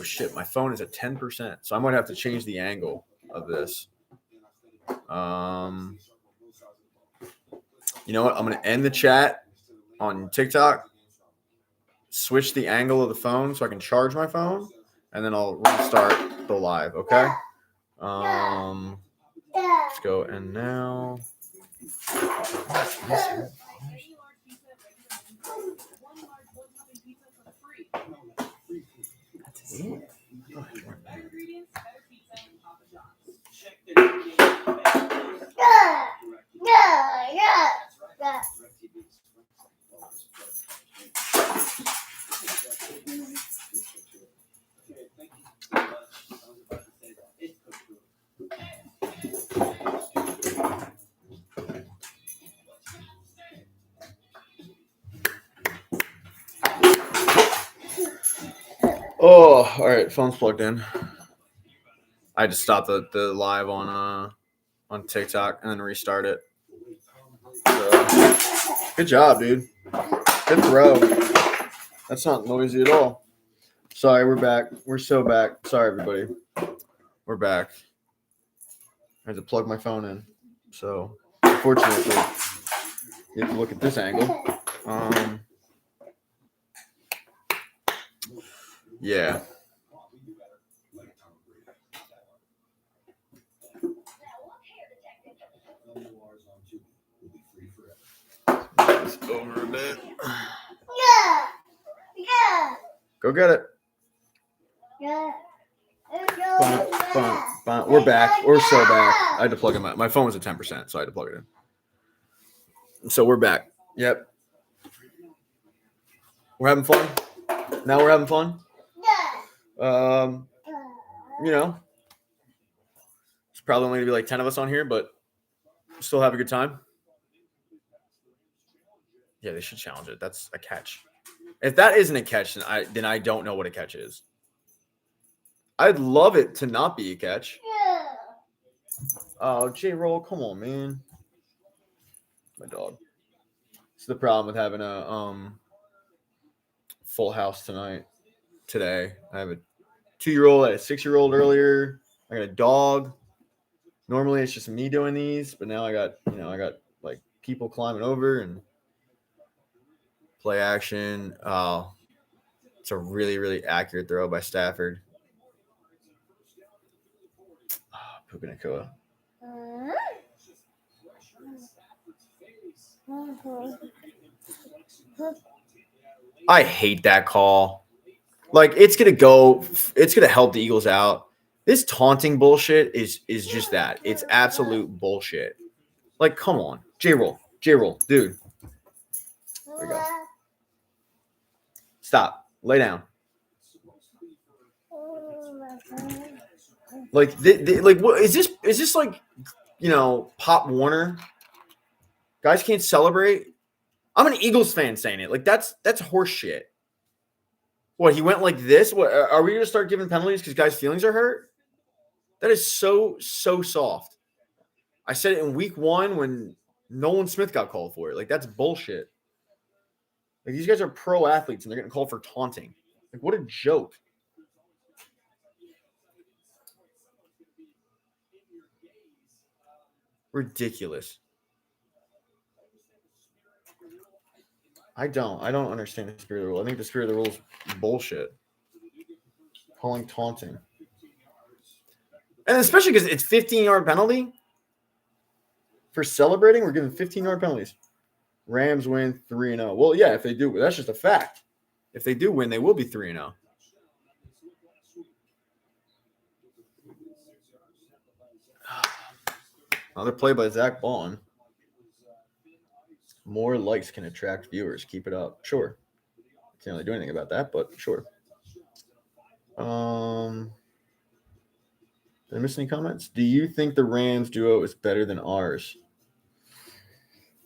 shit, my phone is at 10%, so I might have to change the angle of this. You know what? I'm gonna end the chat on TikTok. Switch the angle of the phone so I can charge my phone, and then I'll restart the live. Okay. Let's go and now. Oh, all right. Phone's plugged in. I just stopped the live on TikTok and then restart it. So, good job, dude. Good throw. That's not noisy at all. Sorry, we're back. We're so back. Sorry, everybody. We're back. I had to plug my phone in. So, unfortunately, you have to look at this angle. Yeah. It's over a bit. Go get it. We're back. We're so back. I had to plug in my phone was at 10%, so I had to plug it in. So we're back. Yep. We're having fun. Now we're having fun. You know, it's probably only gonna be like 10 of us on here, but still have a good time. Yeah, they should challenge it. That's a catch. If that isn't a catch, then I don't know what a catch is. I'd love it to not be a catch. Oh, J-Roll, come on, man. My dog. It's the problem with having a full house today. I have a 2-year-old, I had a 6-year-old earlier. I got a dog. Normally it's just me doing these, but now I got like people climbing over and play action. Oh, it's a really, really accurate throw by Stafford. Oh, Puka I hate that call. Like, it's going to help the Eagles out. This taunting bullshit is just that. It's absolute bullshit. Like, come on. J-Roll, dude. There we go. Stop. Lay down. Like, what is this? Is this like, Pop Warner? Guys can't celebrate. I'm an Eagles fan saying it. Like, that's horse shit. What, he went like this? What, are we going to start giving penalties because guys' feelings are hurt? That is so soft. I said it in week 1 when Nolan Smith got called for it. Like, that's bullshit. Like, these guys are pro athletes and they're getting called for taunting. Like, what a joke. Ridiculous. I don't understand the spirit of the rule. I think the spirit of the rule is bullshit. Calling taunting. And especially because it's 15-yard penalty. For celebrating, we're giving 15-yard penalties. Rams win 3-0. Well, yeah, if they do, that's just a fact. If they do win, they will be 3-0. Another play by Zach Bond. More likes can attract viewers. Keep it up. Sure. Can't really do anything about that, but sure. Did I miss any comments? Do you think the Rams duo is better than ours?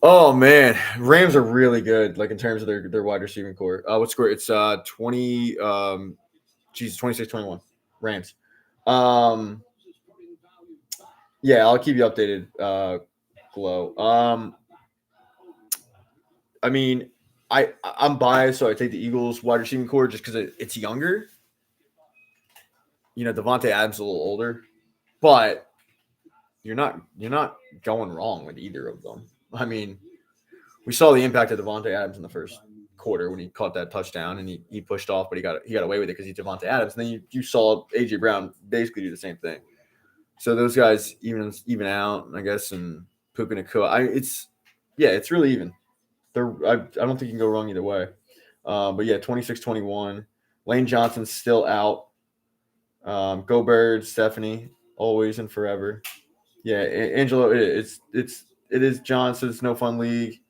Oh, man. Rams are really good, like in terms of their wide receiving core. What score? It's 26-21. Rams. Yeah, I'll keep you updated, Glow. I mean, I'm biased, so I take the Eagles wide receiving core just because it's younger. Devontae Adams is a little older, but you're not going wrong with either of them. I mean, we saw the impact of Devontae Adams in the first quarter when he caught that touchdown and he pushed off, but he got away with it because he's Devontae Adams. And then you saw AJ Brown basically do the same thing. So those guys even out, I guess, and Puka Nacua. It's really even. I don't think you can go wrong either way. But yeah, 26-21. Lane Johnson's still out. Go Birds, Stephanie, always and forever. Yeah, Angelo, it is John says no fun league.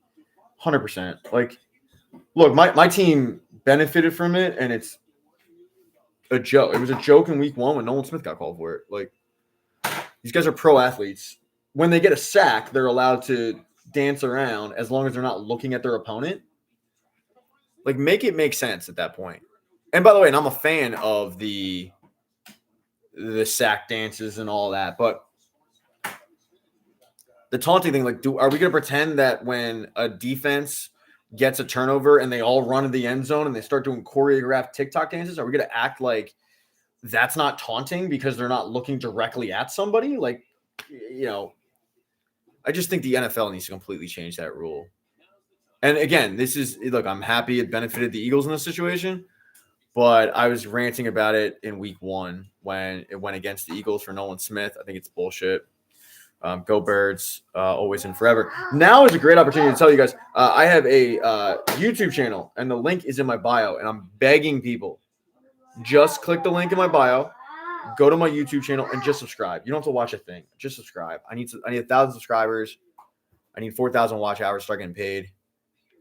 100%. Like, look, my team benefited from it, and it's a joke. It was a joke in week 1 when Nolan Smith got called for it. Like, these guys are pro athletes. When they get a sack, they're allowed to dance around as long as they're not looking at their opponent. Like, make it make sense at that point. And by the way, and I'm a fan of the sack dances and all that, but the taunting thing, like, are we going to pretend that when a defense gets a turnover and they all run to the end zone and they start doing choreographed TikTok dances, are we going to act like that's not taunting because they're not looking directly at somebody? Like, I just think the NFL needs to completely change that rule. And again, I'm happy it benefited the Eagles in this situation, but I was ranting about it in week 1 when it went against the Eagles for Nolan Smith. I think it's bullshit. Go Birds, always and forever. Now is a great opportunity to tell you guys, I have a YouTube channel, and the link is in my bio, and I'm begging people, just click the link in my bio, go to my YouTube channel, and just subscribe. You don't have to watch a thing. Just subscribe. I need 1,000 subscribers. I need 4,000 watch hours to start getting paid.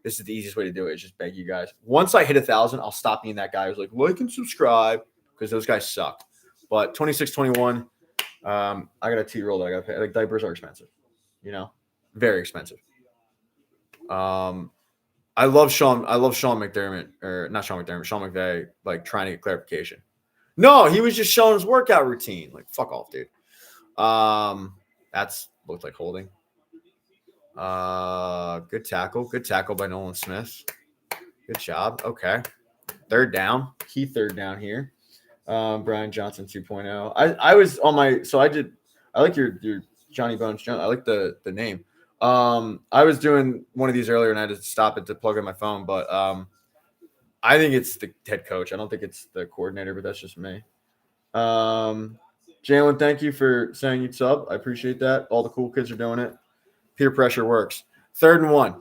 This is the easiest way to do it. Is just beg you guys. Once I hit 1,000, I'll stop being that guy who's like, like and subscribe, because those guys suck. But 26-21. I got a 2-year-old that I got to pay. Like, diapers are expensive, very expensive. I love Sean McDermott, or not Sean McDermott, Sean McVay, like, trying to get clarification. No, he was just showing his workout routine. Like, fuck off, dude. That's looked like holding. Good tackle by Nolan Smith. Good job. Okay. Third down. Key third down here. Brian Johnson 2.0. I was on my, so I like your Johnny Bones Jones. I like the name. I was doing one of these earlier and I had to stop it to plug in my phone, but I think it's the head coach. I don't think it's the coordinator, but that's just me. Jalen, thank you for saying you'd sub. I appreciate that. All the cool kids are doing it. Peer pressure works. 3rd and 1.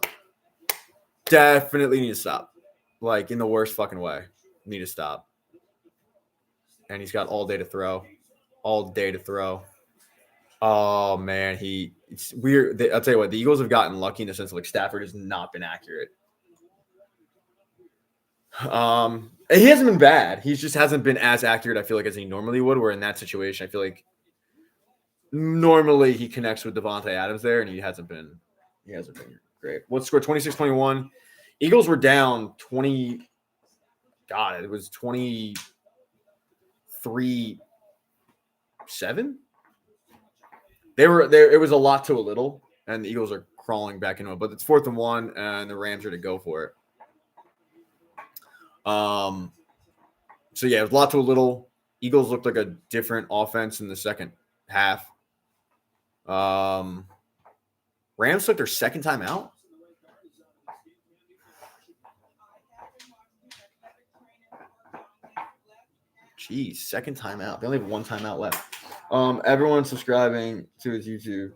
Definitely need to stop. Like, in the worst fucking way. Need to stop. And he's got all day to throw. Oh, man. It's weird. I'll tell you what, the Eagles have gotten lucky in the sense of, like, Stafford has not been accurate. He hasn't been bad. He just hasn't been as accurate, I feel like, as he normally would, where in that situation, I feel like normally he connects with Devontae Adams there, and he hasn't been great. What score? 26-21. Eagles were down 20. God, it was 23-7. They were there. It was a lot to a little, and the Eagles are crawling back into it. But it's 4th and 1, and the Rams are to go for it. So yeah, it was a lot to a little. Eagles looked like a different offense in the second half. Rams took their second time out. Jeez, second time out. They only have 1 time out left. Everyone subscribing to his YouTube.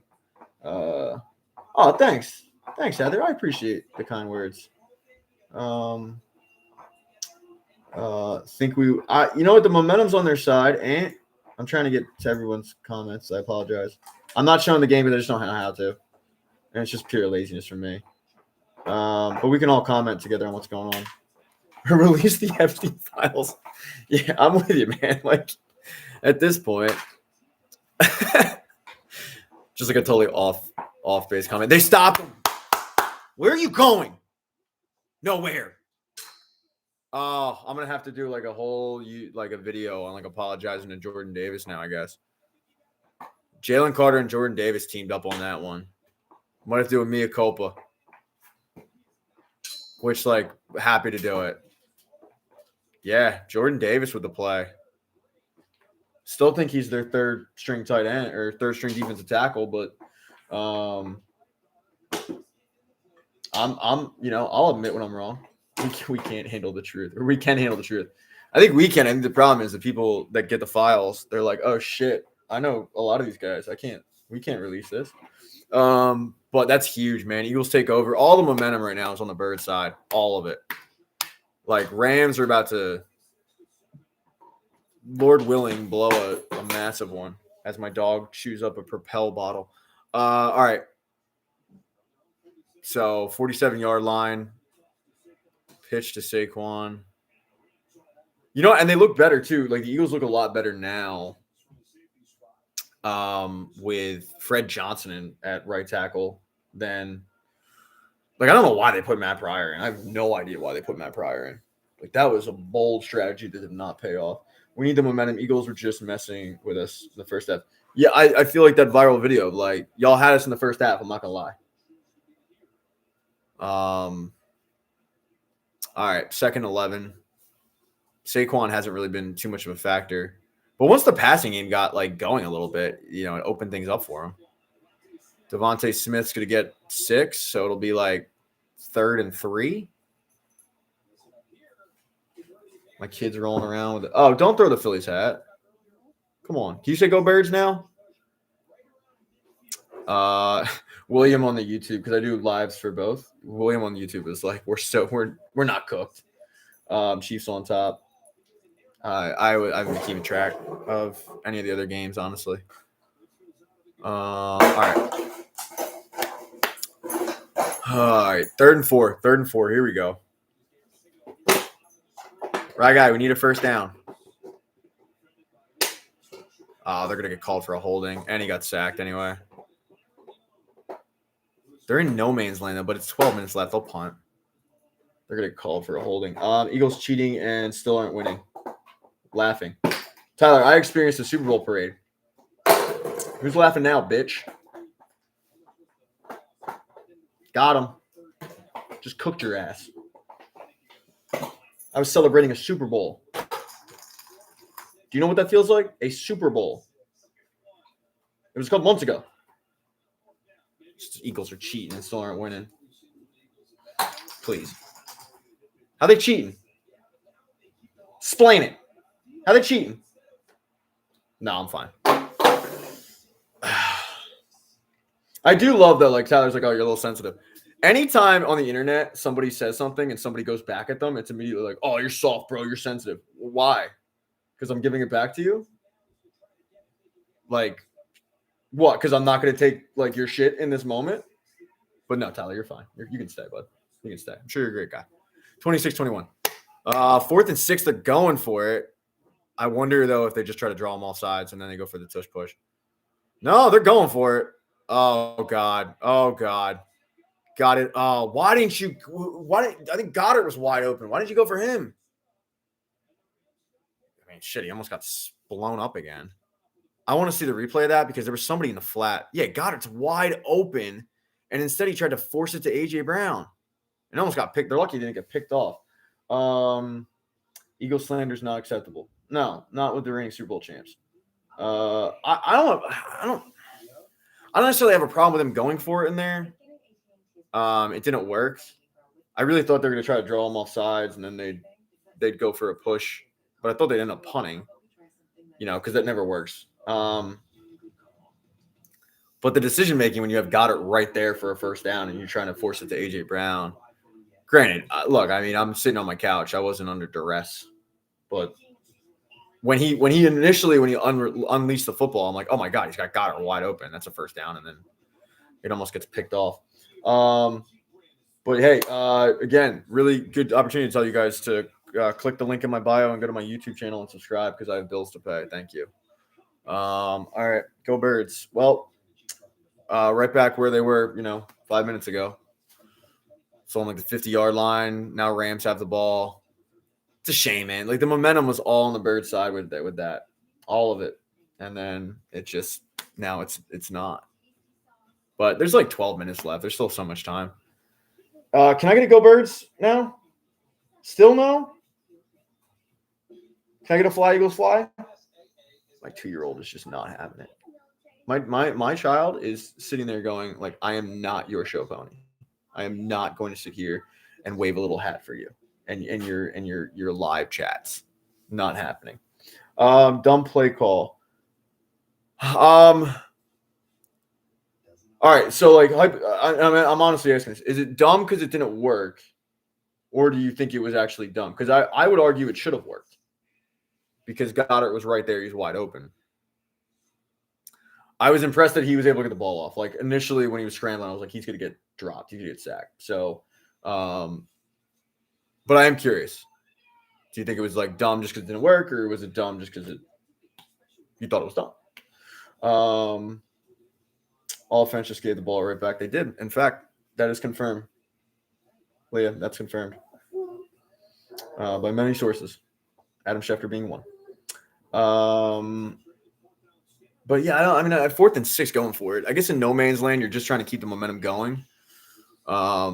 Thanks. Thanks, Heather. I appreciate the kind words. You know what? The momentum's on their side, and I'm trying to get to everyone's comments. I apologize. I'm not showing the game because I just don't know how to. And it's just pure laziness from me. But we can all comment together on what's going on. Release the Epstein files. Yeah, I'm with you, man. Like, at this point, just like a totally off base comment. They stopped him. Where are you going? Nowhere. Oh, I'm gonna have to do like a whole like a video on like apologizing to Jordan Davis now, I guess. Jalen Carter and Jordan Davis teamed up on that one. Might have to do a mea culpa. Which, like, happy to do it. Yeah, Jordan Davis with the play. Still think he's their third string tight end or third string defensive tackle, but I'll admit when I'm wrong. We can't handle the truth, or we can handle the truth. I think we can. And the problem is the people that get the files, they're like, oh shit, I know a lot of these guys. We can't release this. But that's huge, man. Eagles take over. All the momentum right now is on the Bird side. All of it. Like, Rams are about to, Lord willing, blow a massive one as my dog chews up a Propel bottle. All right. So 47-yard line. Pitch to Saquon. And they look better too. Like, the Eagles look a lot better now with Fred Johnson at right tackle than, like, I don't know why they put Matt Pryor in. I have no idea why they put Matt Pryor in. Like, that was a bold strategy that did not pay off. We need the momentum. Eagles were just messing with us in the first half. Yeah, I feel like that viral video, like, y'all had us in the first half. I'm not going to lie. All right, 2nd 11. Saquon hasn't really been too much of a factor. But once the passing game got, like, going a little bit, it opened things up for him. Devontae Smith's going to get 6, so it'll be, like, 3rd and 3. My kid's rolling around with it. Oh, don't throw the Phillies hat. Come on. Can you say go Birds now? William on the YouTube, because I do lives for both. William on the YouTube is like, we're not cooked. Chiefs on top. I haven't been keeping track of any of the other games, honestly. All right. All right. 3rd and 4. 3rd and 4. Here we go. Right, guy. We need a first down. They're going to get called for a holding, and he got sacked anyway. They're in no man's land, though, but it's 12 minutes left. They'll punt. They're going to get called for a holding. Eagles cheating and still aren't winning. Laughing. Tyler, I experienced a Super Bowl parade. Who's laughing now, bitch? Got him. Just cooked your ass. I was celebrating a Super Bowl. Do you know what that feels like? A Super Bowl. It was a couple months ago. Eagles are cheating and still aren't winning. Please. How they cheating? Explain it. How they cheating? No, I'm fine. I do love that, like, Tyler's like, oh, you're a little sensitive. Anytime on the internet somebody says something and somebody goes back at them, it's immediately like, oh, you're soft, bro. You're sensitive. Why? Because I'm giving it back to you? Like, what? Because I'm not going to take, like, your shit in this moment? But no, Tyler, you're fine. You can stay, bud. You can stay. I'm sure you're a great guy. 26-21. 4th and 6, they're going for it. I wonder, though, if they just try to draw them off sides and then they go for the tush push. No, they're going for it. Oh, God. Oh, God. Got it. Oh, why didn't you? I think Goddard was wide open. Why didn't you go for him? I mean, shit, he almost got blown up again. I want to see the replay of that because there was somebody in the flat. Yeah, Goddard's wide open, and instead he tried to force it to A.J. Brown. And almost got picked. They're lucky he didn't get picked off. Eagle slander's not acceptable. No, not with the reigning Super Bowl champs. I don't necessarily have a problem with him going for it in there. It didn't work. I really thought they were going to try to draw him off sides, and then they'd go for a push. But I thought they'd end up punting, because that never works. But the decision-making when you have Goddard right there for a first down and you're trying to force it to A.J. Brown. Granted, look, I mean, I'm sitting on my couch. I wasn't under duress. But when he unleashed the football, I'm like, oh, my God, he's got Goddard wide open. That's a first down, and then it almost gets picked off. But, hey, again, really good opportunity to tell you guys to click the link in my bio and go to my YouTube channel and subscribe because I have bills to pay. Thank you. All right, go Birds. Well, right back where they were, 5 minutes ago. So on like the 50-yard line. Now Rams have the ball. It's a shame, man. Like the momentum was all on the Bird side with that, all of it, and then it just now it's not. But there's like 12 minutes left. There's still so much time. Can I get a go Birds now? Still no? Can I get a fly Eagles fly? My 2-year-old is just not having it. My child is sitting there going like, I am not your show pony. I am not going to sit here and wave a little hat for you and your live chats. Not happening. Dumb play call. All right, so like I'm honestly asking this: is it dumb because it didn't work, or do you think it was actually dumb? Because I would argue it should have worked because Goddard was right there; he's wide open. I was impressed that he was able to get the ball off. Like initially when he was scrambling, I was like, he's going to get dropped, he's going to get sacked. So, but I am curious: do you think it was like dumb just because it didn't work, or was it dumb just because you thought it was dumb? Offense just gave the ball right back. They did. In fact, that is confirmed. Leah, that's confirmed by many sources. Adam Schefter being one. But yeah, I mean, at 4th and 6 going for it. I guess in no man's land, you're just trying to keep the momentum going. I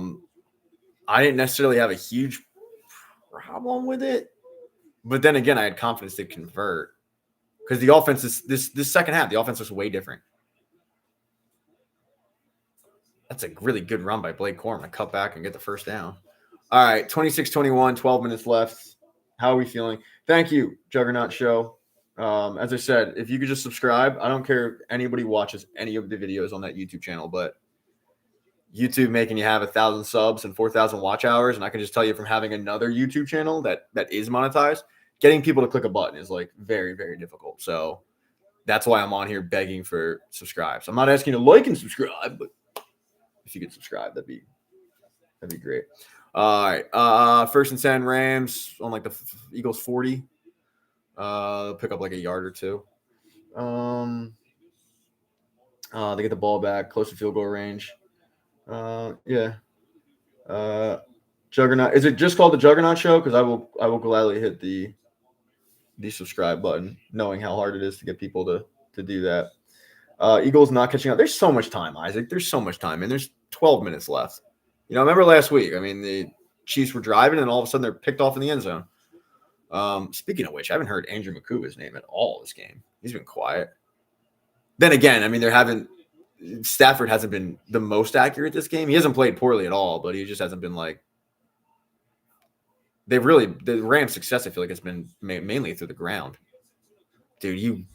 didn't necessarily have a huge problem with it. But then again, I had confidence to convert. Because the offense is this second half, the offense was way different. That's a really good run by Blake Corum to cut back and get the first down. All right, 26-21, 12 minutes left. How are we feeling? Thank you, Juggernaut Show. As I said, if you could just subscribe, I don't care if anybody watches any of the videos on that YouTube channel, but YouTube making you have 1,000 subs and 4,000 watch hours, and I can just tell you from having another YouTube channel that is monetized, getting people to click a button is like very, very difficult. So that's why I'm on here begging for subscribes. I'm not asking you to like and subscribe, but if you could subscribe, that'd be great. All right. 1st and 10 Rams on like the Eagles 40. They'll pick up like a yard or two. They get the ball back close to field goal range. Yeah. Juggernaut. Is it just called the Juggernaut Show? Because I will gladly hit the subscribe button, knowing how hard it is to get people to do that. Eagles not catching up. There's so much time, Isaac. There's so much time, and there's 12 minutes left. You know, remember last week? I mean, the Chiefs were driving, and all of a sudden they're picked off in the end zone. Speaking of which, I haven't heard Andrew Makuba's name at all this game. He's been quiet. Then again, I mean, Stafford hasn't been the most accurate this game. He hasn't played poorly at all, but he just hasn't been like the Rams' success, I feel like, has been mainly through the ground. Dude,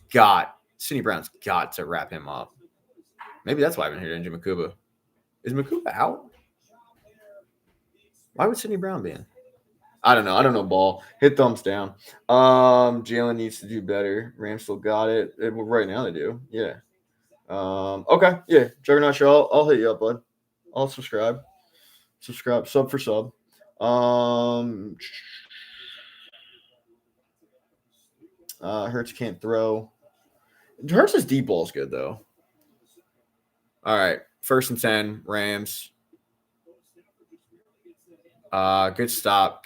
Sidney Brown's got to wrap him up. Maybe that's why I haven't heard Andrew Makuba. Is Makuba out? Why would Sidney Brown be in? I don't know. Ball. Hit thumbs down. Jalen needs to do better. Rams still got it. Right now they do. Yeah. Okay. Yeah. Juggernaut Show. I'll hit you up, bud. I'll subscribe. Sub for sub. Hurts can't throw. Hurts' deep ball is good though. All right. 1st and 10 Rams. Good stop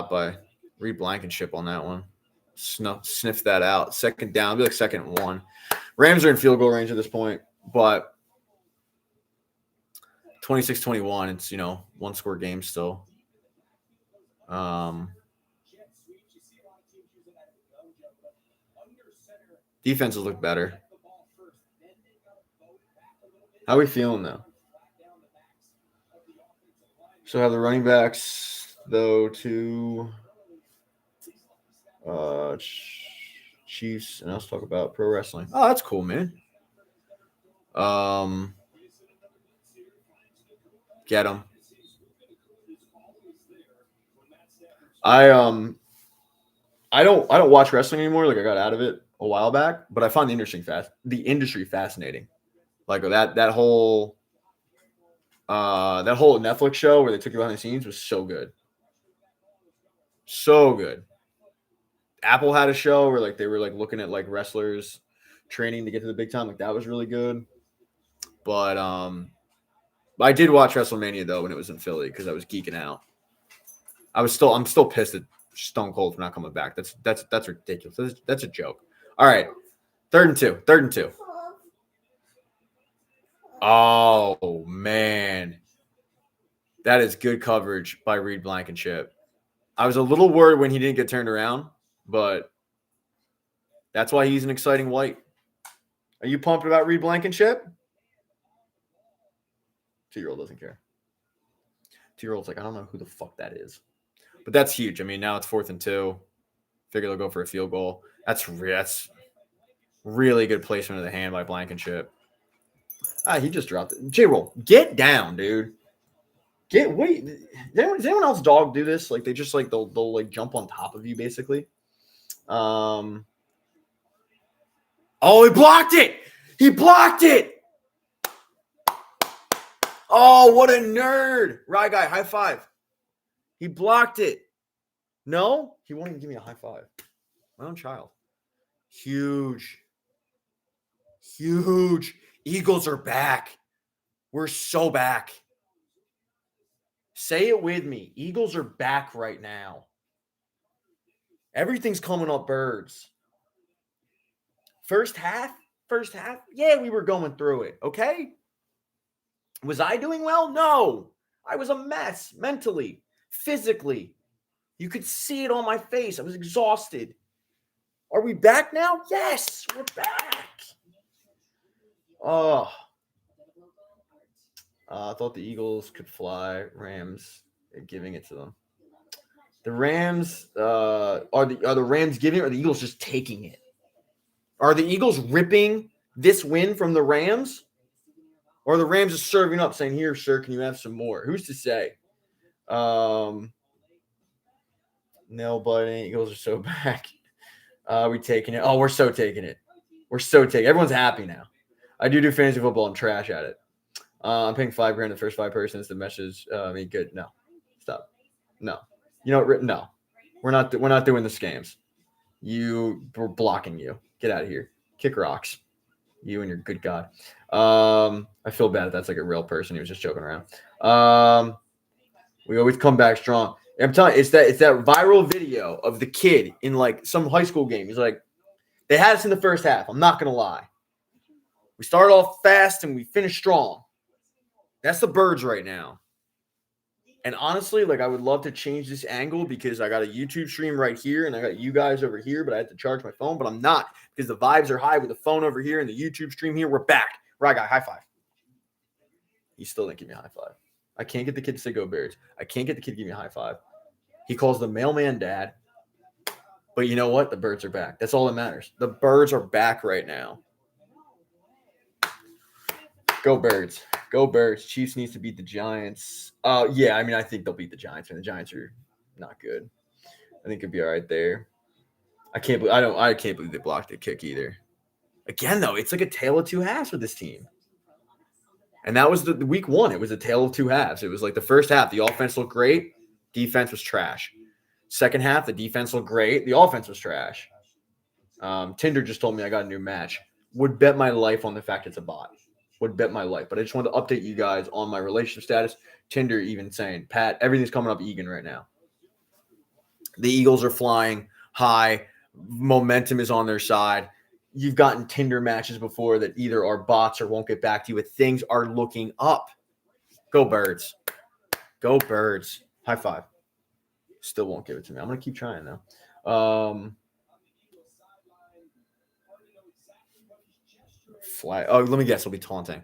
by Reed Blankenship on that one. Sniff that out. 2nd down, be like 2nd and 1. Rams are in field goal range at this point, but 26-21. It's 1-score game still. Defenses look better. How are we feeling though? So have the running backs though to Chiefs, and let's talk about pro wrestling. Oh, that's cool, man. Get them. I don't watch wrestling anymore. Like I got out of it a while back, but I find the industry fascinating. Like that whole Netflix show where they took you behind the scenes was so good. So good. Apple had a show where like they were like looking at like wrestlers training to get to the big time. Like that was really good. But I did watch WrestleMania though when it was in Philly because I was geeking out. I'm still pissed that stone cold for not coming back. That's ridiculous. That's a joke. All right, 3rd and 2. 3rd and 2. Oh man, that is good coverage by Reed Blankenship. I was a little worried when he didn't get turned around, but that's why he's an exciting white. Are you pumped about Reed Blankenship? 2-year-old doesn't care. 2-year-old's like, I don't know who the fuck that is. But that's huge. I mean, now it's 4th and 2. Figure they'll go for a field goal. That's really good placement of the hand by Blankenship. He just dropped it. J-Roll, get down, dude. Wait. Does anyone else dog do this? Like they just like they'll like jump on top of you basically. Oh, he blocked it. He blocked it. Oh, what a nerd. Rye guy, high five. He blocked it. No, he won't even give me a high five. My own child. Huge. Eagles are back. We're so back. Say it with me. Eagles are back right now. Everything's coming up birds. First half, yeah, we were going through it, okay? Was I doing well? No. I was a mess mentally, physically. You could see it on my face. I was exhausted. Are we back now? Yes, we're back. Oh. I thought the Eagles could fly. Rams giving it to them. The Rams are the Rams giving it, or the Eagles just taking it? Are the Eagles ripping this win from the Rams? Or the Rams just serving up, saying, here, sir, can you have some more? Who's to say? Nail biting. Eagles are so back. We taking it. Oh, we're so taking it. We're so taking it. Everyone's happy now. I do fantasy football. I'm trash at it. I'm paying $5,000 the first 5 persons to message me. Good. No. Stop. No. You know, no. We're not doing the scams. We're blocking you. Get out of here. Kick rocks. You and your good God. I feel bad if that's like a real person. He was just joking around. We always come back strong. I'm telling you, it's that viral video of the kid in like some high school game. He's like, they had us in the first half. I'm not gonna lie. We started off fast and we finished strong. That's the birds right now. And honestly, like I would love to change this angle because I got a YouTube stream right here and I got you guys over here, but I had to charge my phone, but I'm not because the vibes are high with the phone over here and the YouTube stream here. We're back. Right guy, high five. He still didn't give me a high five. I can't get the kid to say go Bears. I can't get the kid to give me a high five. He calls the mailman dad. But you know what? The birds are back. That's all that matters. The birds are back right now. Go Birds. Go Birds. Chiefs needs to beat the Giants. Yeah, I mean, I think they'll beat the Giants, and the Giants are not good. I think it'll be all right there. I can't believe they blocked the kick either. Again, though, it's like a tale of two halves with this team. And that was the week 1. It was a tale of two halves. It was like the first half, the offense looked great, defense was trash. Second half, the defense looked great, the offense was trash. Tinder just told me I got a new match. Would bet my life on the fact it's a bot. Would bet my life. But I just wanted to update you guys on my relationship status. Tinder even saying, Pat, everything's coming up Egan right now. The Eagles are flying high. Momentum is on their side. You've gotten Tinder matches before that either are bots or won't get back to you, but things are looking up. Go Birds. Go Birds. High five. Still won't give it to me. I'm going to keep trying now. Flag. Oh, let me guess. It'll be taunting.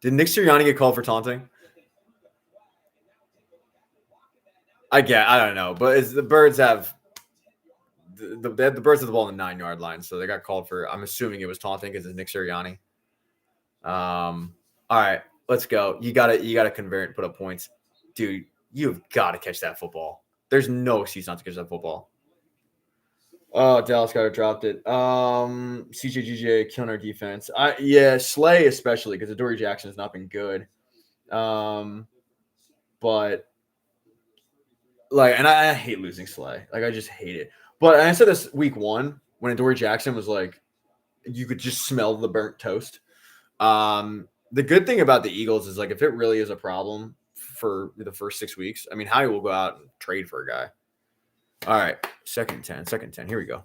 Did Nick Sirianni get called for taunting? I don't know. But the Birds have the Birds have the ball on the 9-yard line, so they got called for. I'm assuming it was taunting because it's Nick Sirianni. All right, let's go. You gotta convert and put up points, dude. You've got to catch that football. There's no excuse not to catch that football. Oh, Dallas got dropped it. CJGJ killing our defense. Slay especially because Adoree Jackson has not been good. But like, and I hate losing Slay. Like, I just hate it. But I said this week 1 when Adoree Jackson was like, you could just smell the burnt toast. The good thing about the Eagles is like, if it really is a problem for the first 6 weeks, I mean, Howie will go out and trade for a guy. All right, second 10. Here we go.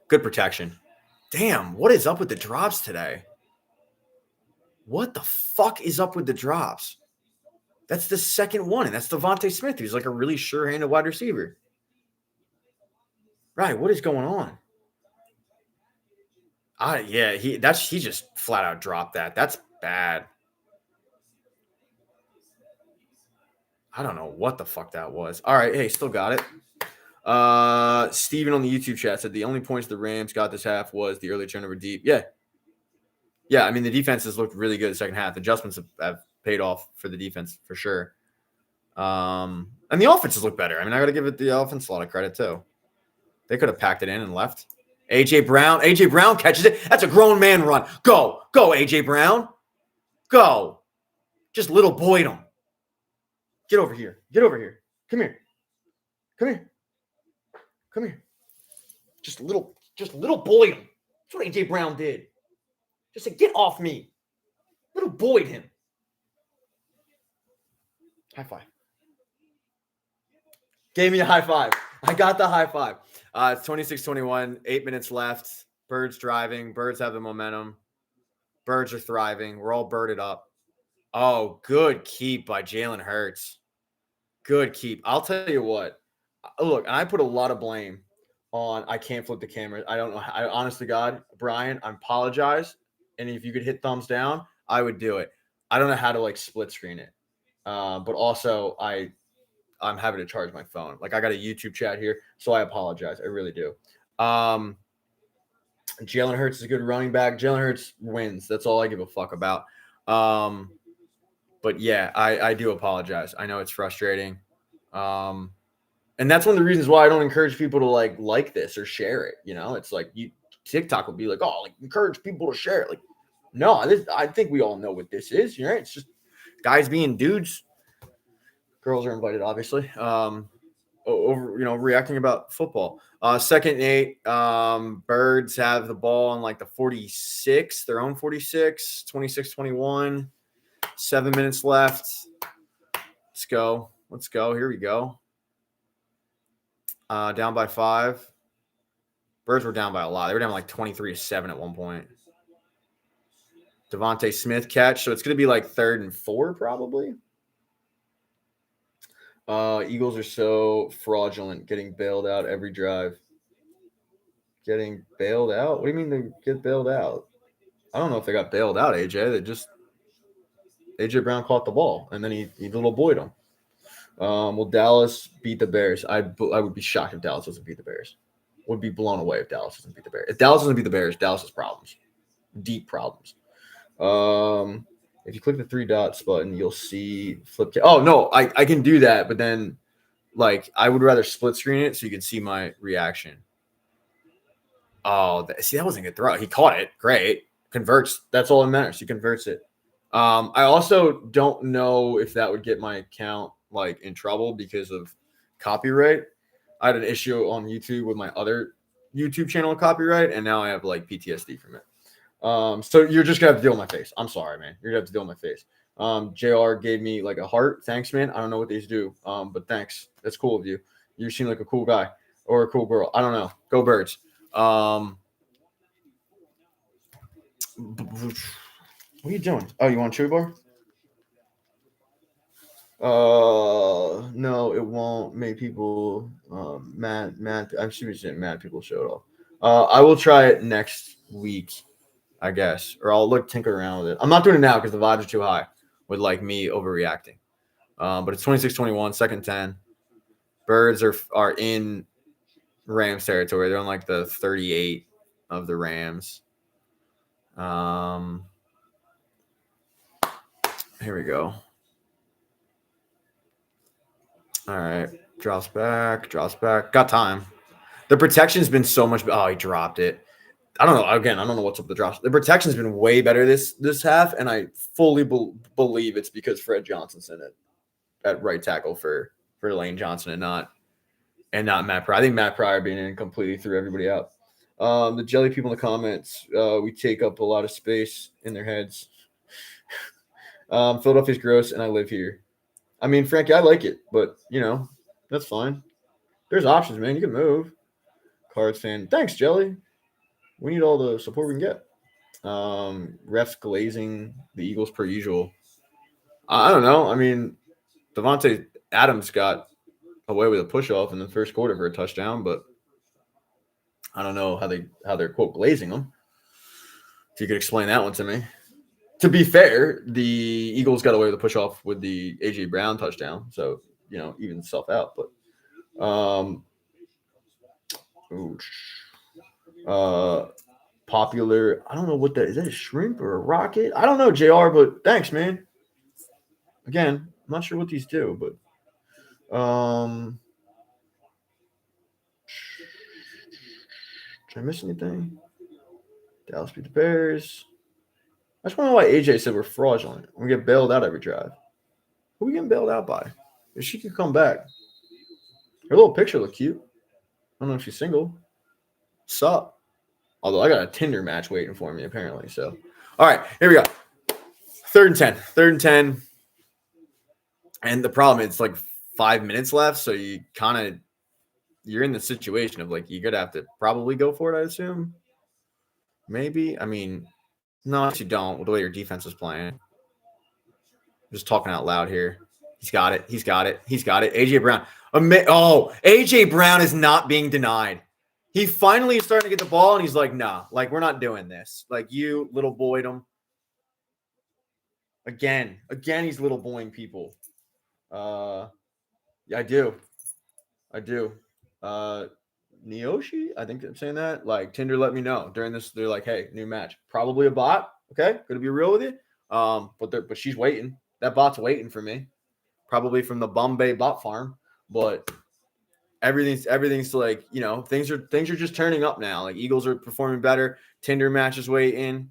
Good protection. Damn, what is up with the drops today? What the fuck is up with the drops? That's the second one, and that's Devontae Smith, who's like a really sure-handed wide receiver. Right, what is going on? Yeah, he just flat out dropped that. That's bad. I don't know what the fuck that was. All right, hey, still got it. Steven on the YouTube chat said the only points the Rams got this half was the early turnover deep. Yeah. I mean, the defense has looked really good the second half. Adjustments have paid off for the defense for sure. And the offense has looked better. I mean, I got to give the offense a lot of credit too. They could have packed it in and left. AJ Brown catches it. That's a grown man run. Go, AJ Brown. Go. Just little boyed him. Get over here. Come here. Just little boyed him. That's what AJ Brown did. Just said, get off me. Little boyed him. High five. Gave me a high five. I got the high five. It's 26-21, 8 minutes left. Birds driving. Birds have the momentum. Birds are thriving. We're all birded up. Oh, good keep by Jalen Hurts. Good keep. I'll tell you what. Look, I put a lot of blame on I can't flip the camera. I don't know. I honestly, God, Brian, I apologize. And if you could hit thumbs down, I would do it. I don't know how to like split screen it. But also I'm having to charge my phone. Like I got a YouTube chat here, so I apologize. I really do. Jalen Hurts is a good running back. Jalen Hurts wins. That's all I give a fuck about. But yeah, I do apologize. I know it's frustrating. And that's one of the reasons why I don't encourage people to like this or share it. You know, it's like TikTok will be like, oh, like encourage people to share it. Like, no, I think we all know what this is. You know, it's just guys being dudes. Girls are invited, obviously. Reacting about football. Second and 8. Birds have the ball on like the 46, their own 46, 26-21. 7 minutes left. Let's go. Here we go. Down by 5. Birds were down by a lot. They were down like 23-7 at one point. Devontae Smith catch. So it's going to be like 3rd and 4 probably. Eagles are so fraudulent, getting bailed out every drive. Getting bailed out? What do you mean they get bailed out? I don't know if they got bailed out, AJ. AJ Brown caught the ball, and then he little boyed him. Will Dallas beat the Bears? I would be shocked if Dallas doesn't beat the Bears. Would be blown away if Dallas doesn't beat the Bears. If Dallas doesn't beat the Bears, Dallas has problems. Deep problems. If you click the 3 dots button, you'll see flip. Oh, no, I can do that, but then, like, I would rather split screen it so you can see my reaction. Oh, that wasn't a good throw. He caught it. Great. Converts. That's all that matters. He converts it. I also don't know if that would get my account, like, in trouble because of copyright. I had an issue on YouTube with my other YouTube channel copyright, and now I have, like, PTSD from it. So you're just gonna have to deal with my face. I'm sorry, man. You're gonna have to deal with my face. JR gave me like a heart. Thanks, man. I don't know what these do. But thanks. That's cool of you. You seem like a cool guy or a cool girl. I don't know. Go Birds. What are you doing? Oh, you want a chewy bar? No, it won't make people mad. I'm saying mad people show it off. I will try it next week, I guess, or I'll tinker around with it. I'm not doing it now because the vibes are too high with like me overreacting. But it's 26-21, second 10. Birds are in Rams territory. They're on like the 38 of the Rams. Here we go. All right. Drops back. Got time. The protection's been so much. Oh, he dropped it. I don't know. Again, I don't know what's up with the drops. The protection's been way better this half, and I fully believe it's because Fred Johnson's in it at right tackle for Lane Johnson and not Matt Pryor. I think Matt Pryor being in completely threw everybody out. The jelly people in the comments, we take up a lot of space in their heads. Philadelphia's gross, and I live here. I mean, Frankie, I like it, but, you know, That's fine. There's options, man. You can move. Cards fan. Thanks, Jelly. We need all the support we can get. Refs glazing the Eagles per usual. I don't know. I mean, Devontae Adams got away with a push off in the first quarter for a touchdown, but I don't know how they're quote glazing them. If you could explain that one to me. To be fair, the Eagles got away with a push off with the AJ Brown touchdown, so even itself out. But popular. I don't know what that is. That a shrimp or a rocket? I don't know, JR, but thanks, man. Again, I'm not sure what these do, but did I miss anything? Dallas beat the Bears. I just wonder why AJ said we're fraudulent. We get bailed out every drive. Who are we getting bailed out by? If she could come back. Her little picture looked cute. I don't know if she's single. Sup? Although I got a Tinder match waiting for me, apparently. So, all right, here we go. 3rd and 10. 3rd and 10. And the problem, it's like 5 minutes left. So you're in the situation of like, you're going to have to probably go for it, I assume. Maybe. I mean, no, you don't, with the way your defense is playing. Just talking out loud here. He's got it. He's got it. He's got it. AJ Brown. AJ Brown is not being denied. He finally is starting to get the ball, and he's like, nah, like, we're not doing this. Like, you little boyed him. Again, he's little boying people. Yeah, I do. Neoshi, I think I'm saying that. Like, Tinder let me know during this. They're like, hey, new match. Probably a bot. Okay, gonna be real with you. But she's waiting. That bot's waiting for me. Probably from the Bombay bot farm. But everything's like, things are just turning up now. Like, Eagles are performing better. Tinder match is waiting.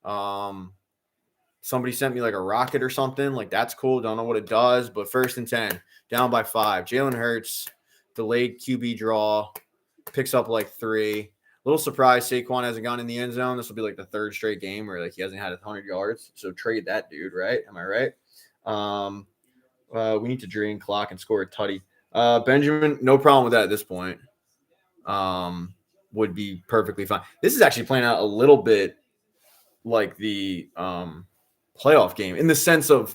Somebody sent me like a rocket or something. Like, that's cool. Don't know what it does. But 1st and 10, down by 5. Jalen Hurts, delayed QB draw, picks up like 3. Little surprise, Saquon hasn't gone in the end zone. This will be like the 3rd straight game where like he hasn't had 100 yards. So trade that dude, right? Am I right? We need to drain clock and score a tutty. Benjamin, no problem with that at this point. Would be perfectly fine. This is actually playing out a little bit like the playoff game in the sense of,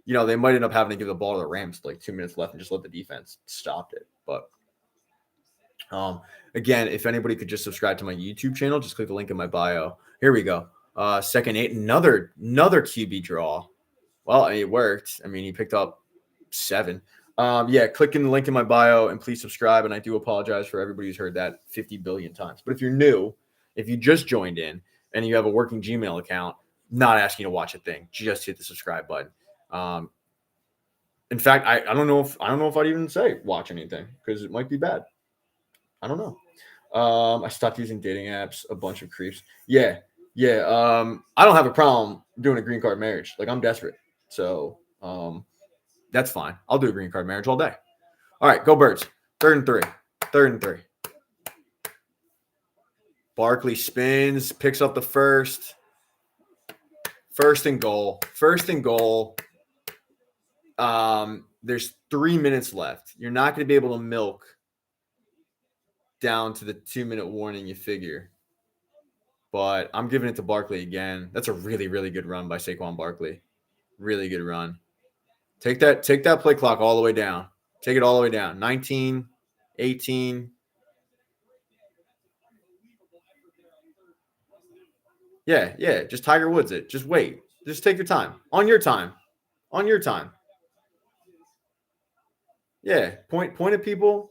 they might end up having to give the ball to the Rams like 2 minutes left and just let the defense stop it. But again, if anybody could just subscribe to my YouTube channel, just click the link in my bio. Here we go. 2nd and 8, another QB draw. Well, it worked. I mean, he picked up 7. Click in the link in my bio and please subscribe. And I do apologize for everybody who's heard that 50 billion times. But if you're new, if you just joined in and you have a working Gmail account, not asking you to watch a thing, just hit the subscribe button. In fact, I don't know if I'd even say watch anything because it might be bad. I don't know. I stopped using dating apps. A bunch of creeps. Yeah. I don't have a problem doing a green card marriage. Like, I'm desperate. So that's fine. I'll do a green card marriage all day. All right, go Birds. 3rd and 3. Barkley spins, picks up the 1st. 1st and goal. There's 3 minutes left. You're not going to be able to milk down to the 2-minute warning, you figure. But I'm giving it to Barkley again. That's a really, really good run by Saquon Barkley. Really good run. Take that play clock all the way down. Take it all the way down. 19, 18. Yeah. Just Tiger Woods it. Just wait. Just take your time. On your time. Yeah. Point at people.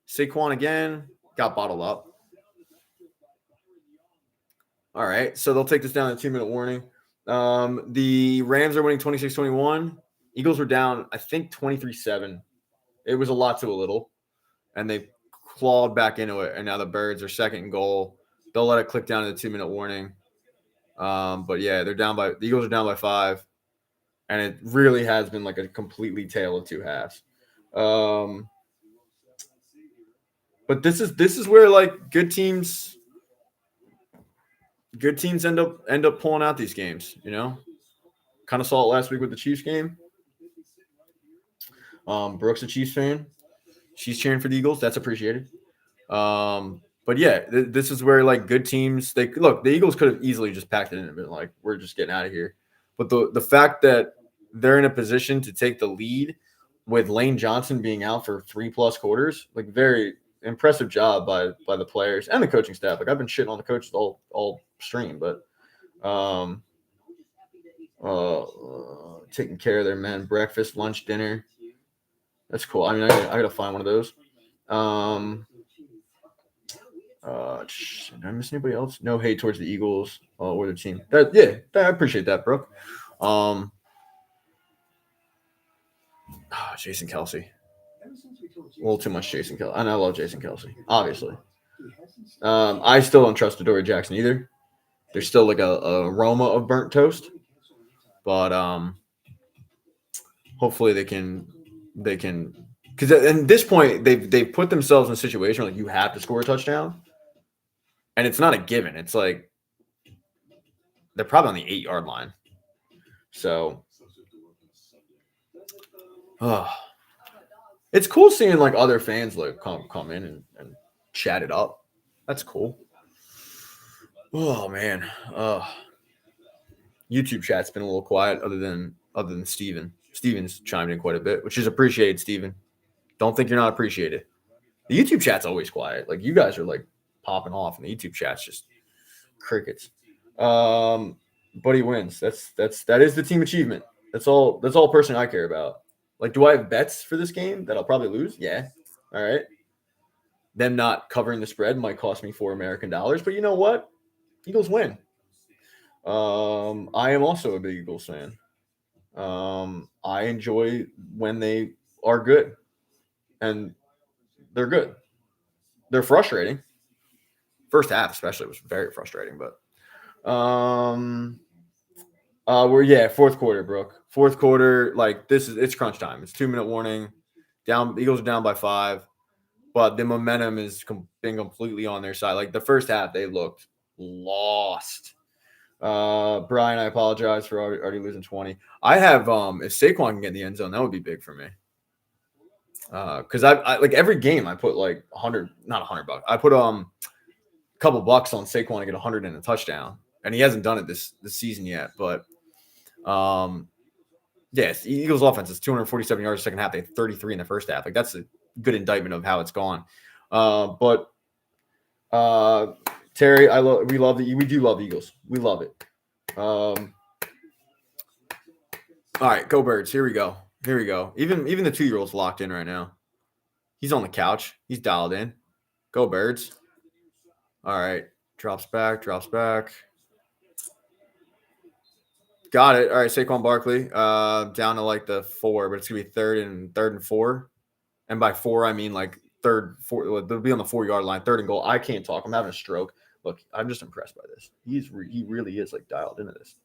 Saquon again. Got bottled up. All right. So they'll take this down to 2-minute warning. The Rams are winning 26-21. Eagles were down, I think, 23-7. It was a lot to a little. And they clawed back into it. And now the Birds are 2nd and goal. They'll let it click down to the 2-minute warning. But yeah, the Eagles are down by 5. And it really has been like a completely tale of 2 halves. But this is where like good teams end up pulling out these games, Kind of saw it last week with the Chiefs game. Brooks a Chiefs fan. she's cheering for the Eagles. That's appreciated. But yeah, this is where like good teams. They look. The Eagles could have easily just packed it in and been like, we're just getting out of here. But the fact that they're in a position to take the lead with Lane Johnson being out for 3+ quarters, like very impressive job by the players and the coaching staff. Like I've been shitting on the coaches all stream, but taking care of their men, breakfast, lunch, dinner. That's cool. I mean, I gotta find one of those. Did I miss anybody else? No hate towards the Eagles or the team. I appreciate that, bro. Jason Kelce. A little too much Jason Kelce. And I love Jason Kelce, obviously. I still don't trust Adoree Jackson either. There's still like a aroma of burnt toast. But hopefully they can because at this point they've put themselves in a situation where like you have to score a touchdown. And it's not a given. It's like they're probably on the 8-yard line. So it's cool seeing like other fans like come in and chat it up. That's cool. Oh man. YouTube chat's been a little quiet other than Steven. Steven's chimed in quite a bit, which is appreciated, Steven. Don't think you're not appreciated. The YouTube chat's always quiet. Like you guys are like popping off and the YouTube chat's just crickets. But he wins. That is the team achievement. That's all person I care about. Like, do I have bets for this game that I'll probably lose? Yeah. All right. Them not covering the spread might cost me $4 American, but you know what? Eagles win. I am also a big Eagles fan. I enjoy when they are good, and they're good. They're frustrating. First half, especially, was very frustrating, but fourth quarter, Brooke. Fourth quarter, like it's crunch time. It's 2-minute warning. Down, Eagles are down by 5, but the momentum is been completely on their side. Like the first half, they looked lost. Brian, I apologize for already losing 20. I have if Saquon can get in the end zone, that would be big for me. Because I like every game I put like $100, not $100. I put couple bucks on Saquon to get 100 and a touchdown, and he hasn't done it this season yet. But yes, Eagles offense is 247 yards second half. They had 33 in the first half. Like that's a good indictment of how it's gone. But Terry, we do love the Eagles. We love it. All right, go Birds. Here we go. Even the 2-year-old's locked in right now. He's on the couch. He's dialed in. Go Birds. All right. Drops back. Got it. All right. Saquon Barkley down to like the 4, but it's going to be third and 4. And by 4, I mean like they'll be on the 4-yard line, 3rd and goal. I can't talk. I'm having a stroke. Look, I'm just impressed by this. He really is like dialed into this.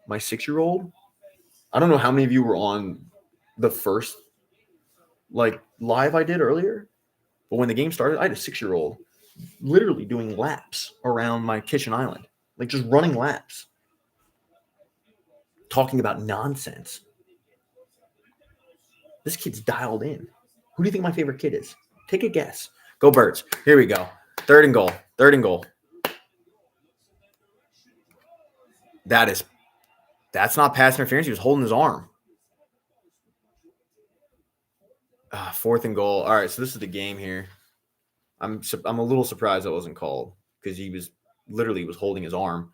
My 6-year-old, I don't know how many of you were on the first like live I did earlier, but when the game started, I had a 6-year-old literally doing laps around my kitchen island, like just running laps, talking about nonsense. This kid's dialed in. Who do you think my favorite kid is? Take a guess. Go Birds. Here we go. 3rd and goal. That's not pass interference. He was holding his arm. 4th and goal. All right, so this is the game here. I'm a little surprised that wasn't called because he was holding his arm.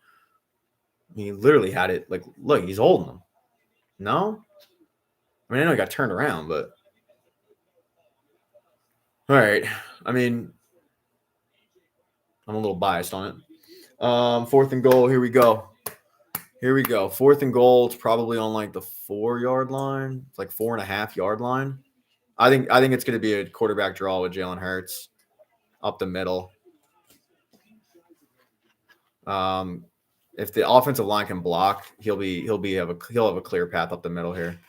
He literally had it like, look, he's holding him. No? I mean, I know he got turned around, but all right. I mean, I'm a little biased on it. 4th and goal. Here we go. 4th and goal. It's probably on like the 4-yard line. It's like 4.5-yard line. I think it's going to be a quarterback draw with Jalen Hurts up the middle. If the offensive line can block, he'll have a clear path up the middle here.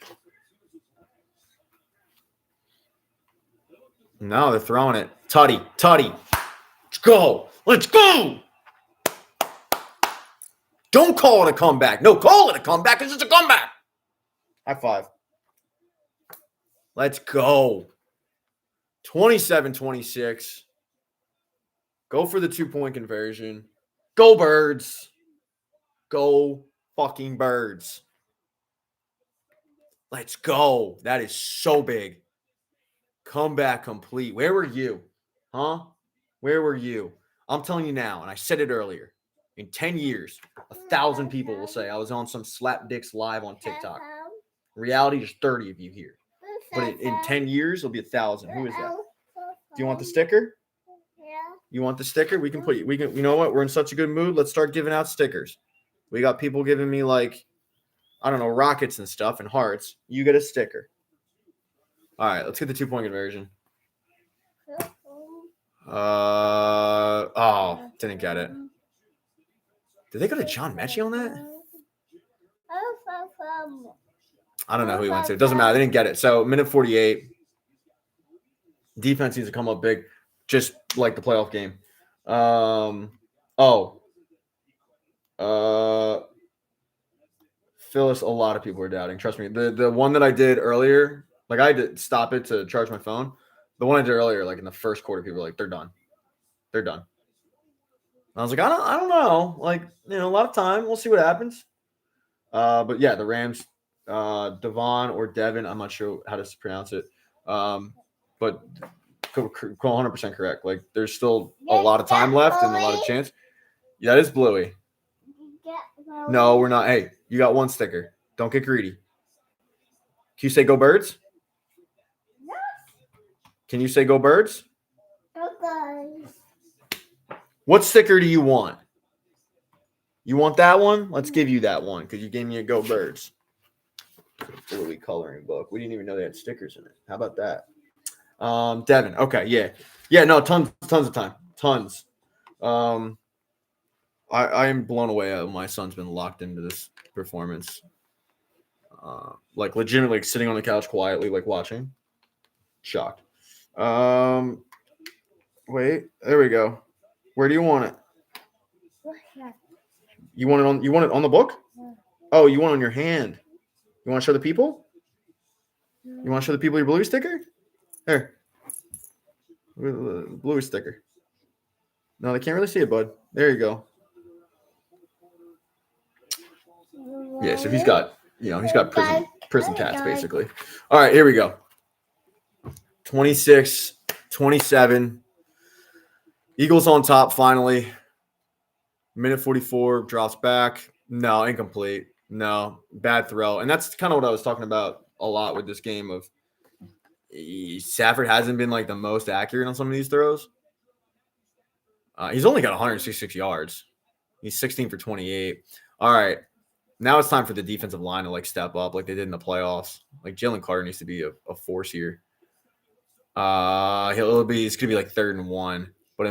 No, they're throwing it. Tutty. Let's go. Don't call it a comeback. No, call it a comeback because it's a comeback. High five. Let's go. 27-26. Go for the 2-point conversion. Go Birds. Go fucking Birds. Let's go. That is so big. Comeback complete. Where were you? Huh? Where were you? I'm telling you now, and I said it earlier. In 10 years, 1,000 people will say I was on some slap dicks live on TikTok. In reality, just 30 of you here. But in 10 years, it'll be 1,000. Who is that? Do you want the sticker? Yeah. You want the sticker? We can put you. We can. You know what? We're in such a good mood. Let's start giving out stickers. We got people giving me like, I don't know, rockets and stuff and hearts. You get a sticker. All right, let's get the 2-point conversion. Didn't get it. Did they go to John Mechie on that? I don't know who he went to. It doesn't matter. They didn't get it. So minute 48. Defense needs to come up big, just like the playoff game. Phyllis, a lot of people are doubting. Trust me. The one that I did earlier, like I had to stop it to charge my phone. The one I did earlier, like in the first quarter, people were like, they're done. They're done. And I was like, I don't know. Like, a lot of time. We'll see what happens. But yeah, the Rams, Devon or Devin, I'm not sure how to pronounce it. But 100% correct. Like, there's still a lot of time left and a lot of chance. Yeah, that is Bluey. No, we're not. Hey, you got one sticker. Don't get greedy. Can you say go Birds? Can you say go Birds? What sticker do you want? You want that one? Let's give you that one because you gave me a go Birds. Bluey coloring book. We didn't even know they had stickers in it. How about that? Devin. Okay, yeah. Yeah, no, tons of time. Tons. I am blown away. My son's been locked into this performance. Like legitimately sitting on the couch quietly, like watching. Shocked. Wait, there we go. Where do you want it? You want it on the book? Oh, you want it on your hand. You want to show the people? You want to show the people your Bluey sticker? Here. Bluey sticker. No, they can't really see it, bud. There you go. Yeah, so he's got prison cats, basically. All right, here we go. 26-27. Eagles on top finally. Minute 44, drops back. No, incomplete. No, bad throw. And that's kind of what I was talking about a lot with this game of Stafford hasn't been like the most accurate on some of these throws. He's only got 166 yards. He's 16 for 28. All right. Now it's time for the defensive line to like step up like they did in the playoffs. Like Jalen Carter needs to be a force here. It's gonna be like 3rd and 1. But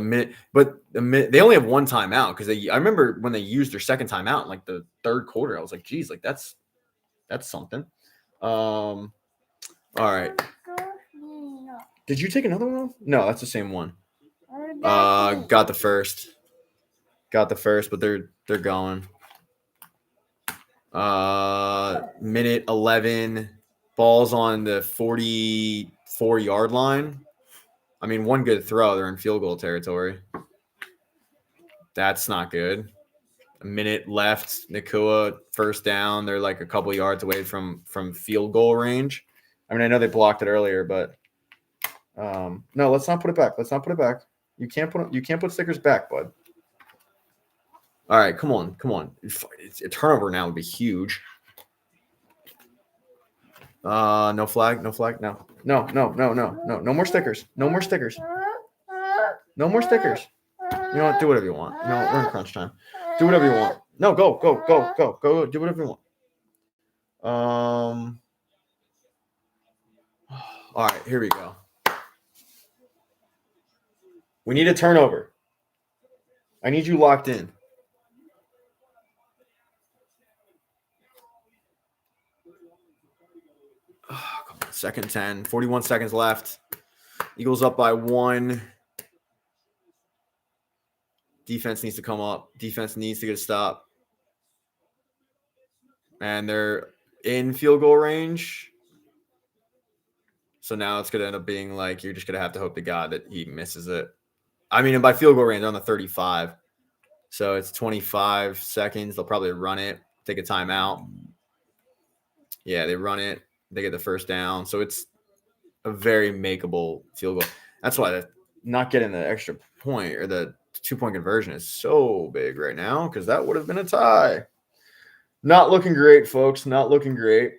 they only have one timeout because I remember when they used their second timeout in like the 3rd quarter. I was like, geez, like that's something. All right. Did you take another one off? No, that's the same one. Got the first, but they're going. Minute 11, ball's on the 44-yard line. I mean, one good throw, they're in field goal territory. That's not good. A minute left, Nakua, first down. They're like a couple yards away from field goal range. I mean, I know they blocked it earlier, but no, let's not put it back. You can't put stickers back, bud. All right, come on. A turnover now would be huge. No flag. No more stickers. You know what? Do whatever you want. We're in crunch time. Do whatever you want. No, go. Do whatever you want. All right, here we go. We need a turnover. I need you locked in. Oh, come on. 2nd 10. 41 seconds left. Eagles up by 1. Defense needs to come up. Defense needs to get a stop. And they're in field goal range. So now it's going to end up being like you're just going to have to hope to God that he misses it. I mean, and by field goal range, they're on the 35. So it's 25 seconds. They'll probably run it, take a timeout. Yeah, they run it. They get the first down. So it's a very makeable field goal. That's why not getting the extra point or the 2-point conversion is so big right now because that would have been a tie. Not looking great, folks. Not looking great.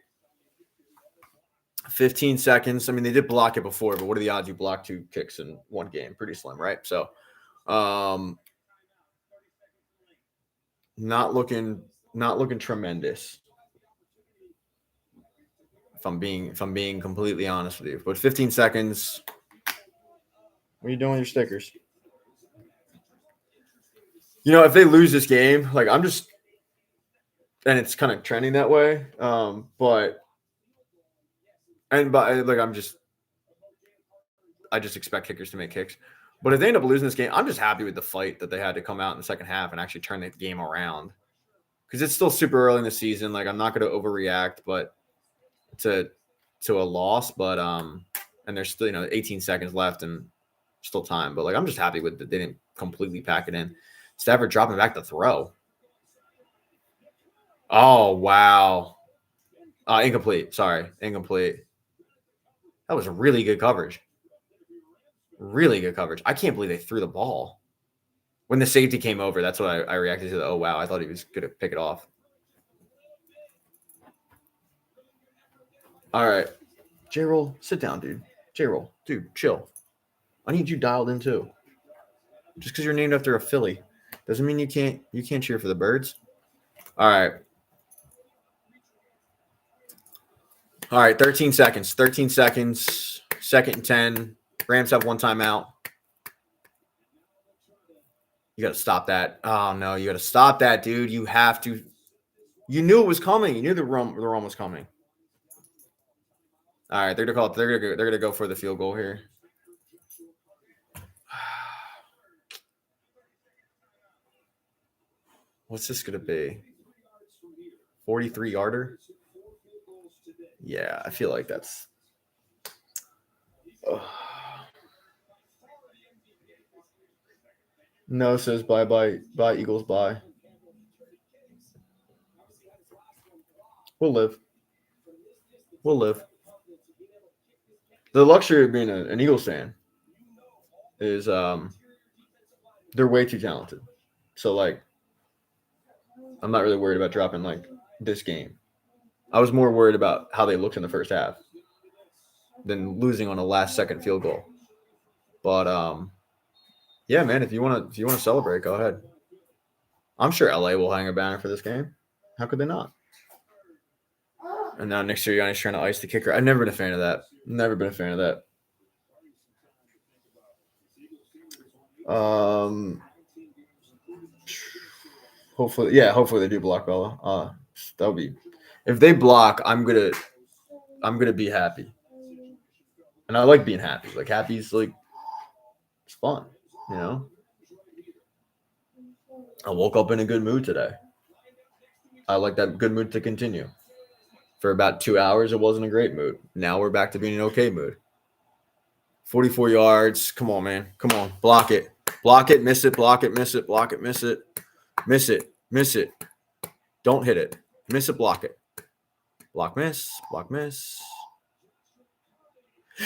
15 seconds. I mean, they did block it before, but what are the odds you block 2 kicks in one game? Pretty slim, right? So, not looking tremendous. If I'm being completely honest with you, but 15 seconds. What are you doing with your stickers? You know, if they lose this game, like and it's kind of trending that way. I just expect kickers to make kicks. But if they end up losing this game, I'm just happy with the fight that they had to come out in the second half and actually turn the game around. Because it's still super early in the season. Like, I'm not going to overreact, but to a loss. But and there's still 18 seconds left and still time. But like, I'm just happy with that they didn't completely pack it in. Stafford dropping back to throw. Oh wow, incomplete. Sorry, incomplete. That was really good coverage. Really good coverage. I can't believe they threw the ball. When the safety came over, that's what I reacted to. Oh, wow. I thought he was going to pick it off. All right. J-Roll, sit down, dude. J-Roll, dude, chill. I need you dialed in, too. Just because you're named after a Philly doesn't mean you can't cheer for the Birds. All right. All right, 13 seconds. 13 seconds. 2nd and 10. Rams have 1 timeout. You got to stop that. Oh, no. You got to stop that, dude. You have to. You knew it was coming. You knew the run was coming. All right. They're going to go for the field goal here. What's this going to be? 43-yarder? Yeah, I feel like that's. No says bye, Eagles, bye. We'll live. The luxury of being an Eagles fan is they're way too talented. So, like, I'm not really worried about dropping, like, this game. I was more worried about how they looked in the first half than losing on a last-second field goal. But, yeah, man, if you want to celebrate, go ahead. I'm sure LA will hang a banner for this game. How could they not? And now next year, Yanni's trying to ice the kicker. I've never been a fan of that. Hopefully they do block Bella. That would be. If they block, I'm gonna be happy. And I like being happy. Like, happy's like it's fun, you know. I woke up in a good mood today. I like that good mood to continue. For about 2 hours, it wasn't a great mood. Now we're back to being an okay mood. 44 yards. Come on, man. Come on. Block it. Block it. Miss it. Block it. Miss it. Block it. Miss it. Miss it. Miss it. Don't hit it. Miss it. Block it. Block, miss. Block, miss.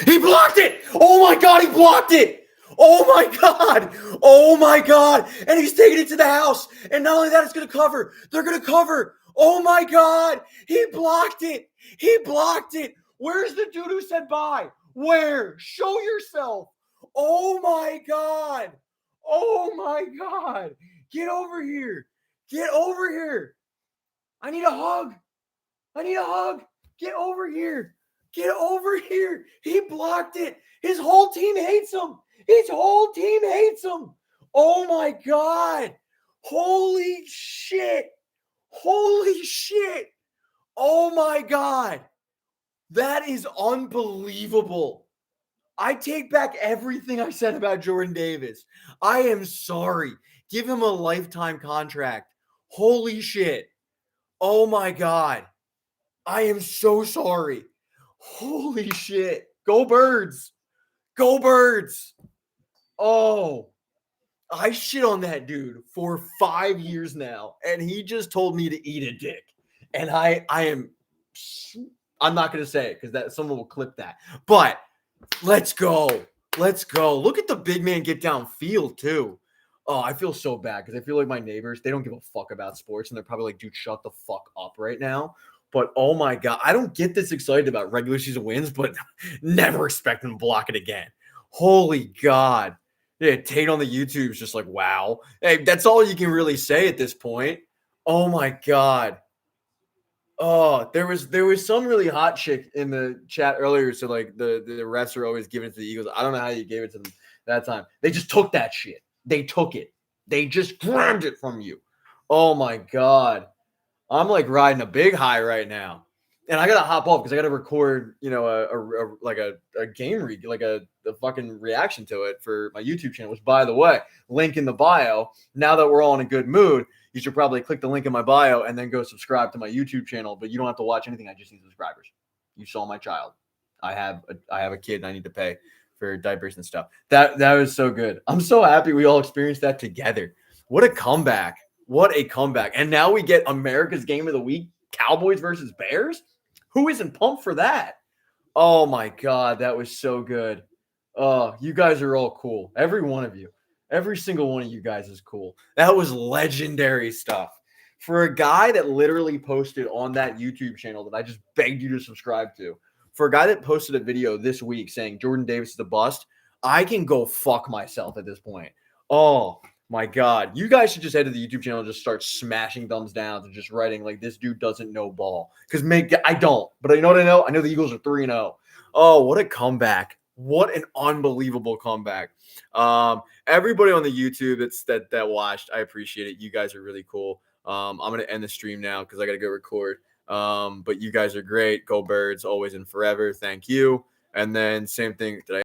He blocked it. Oh, my God. He blocked it. Oh, my God. Oh, my God. And he's taking it to the house. And not only that, it's going to cover. They're going to cover. Oh, my God. He blocked it. He blocked it. Where's the dude who said bye? Where? Show yourself. Oh, my God. Oh, my God. Get over here. Get over here. I need a hug. I need a hug. Get over here. Get over here. He blocked it. His whole team hates him. His whole team hates him. Oh, my God. Holy shit. Holy shit. Oh, my God. That is unbelievable. I take back everything I said about Jordan Davis. I am sorry. Give him a lifetime contract. Holy shit. Oh, my God. I am so sorry. Holy shit. Go Birds. Go Birds. Oh, I shit on that dude for 5 years now, and he just told me to eat a dick. And I'm not going to say it because that someone will clip that. But let's go. Let's go. Look at the big man get downfield, too. Oh, I feel so bad because I feel like my neighbors, they don't give a fuck about sports, and they're probably like, dude, shut the fuck up right now. But oh my God, I don't get this excited about regular season wins, but never expect them to block it again. Holy God. Yeah, Tate on the YouTube is just like, wow. Hey, that's all you can really say at this point. Oh my God. Oh, there was some really hot chick in the chat earlier. So like the refs are always giving it to the Eagles. I don't know how you gave it to them that time. They just took that shit. They took it. They just grabbed it from you. Oh my God. I'm like riding a big high right now. And I gotta hop off because I gotta record, a game read, like a fucking reaction to it for my YouTube channel. Which, by the way, link in the bio. Now that we're all in a good mood, you should probably click the link in my bio and then go subscribe to my YouTube channel. But you don't have to watch anything. I just need subscribers. You saw my child. I have a kid and I need to pay for diapers and stuff. That was so good. I'm so happy we all experienced that together. What a comeback. What a comeback. And now we get America's Game of the Week, Cowboys versus Bears. Who isn't pumped for that? Oh, my God. That was so good. Oh, you guys are all cool. Every one of you. Every single one of you guys is cool. That was legendary stuff. For a guy that literally posted on that YouTube channel that I just begged you to subscribe to, for a guy that posted a video this week saying Jordan Davis is a bust, I can go fuck myself at this point. Oh, my God. You guys should just head to the YouTube channel and just start smashing thumbs down and just writing like this dude doesn't know ball. Because I don't. But you know what I know? I know the Eagles are 3-0. Oh, what a comeback. What an unbelievable comeback. Everybody on the YouTube that watched, I appreciate it. You guys are really cool. I'm going to end the stream now because I got to go record. But you guys are great. Go Birds, always and forever. Thank you. And then same thing. Did I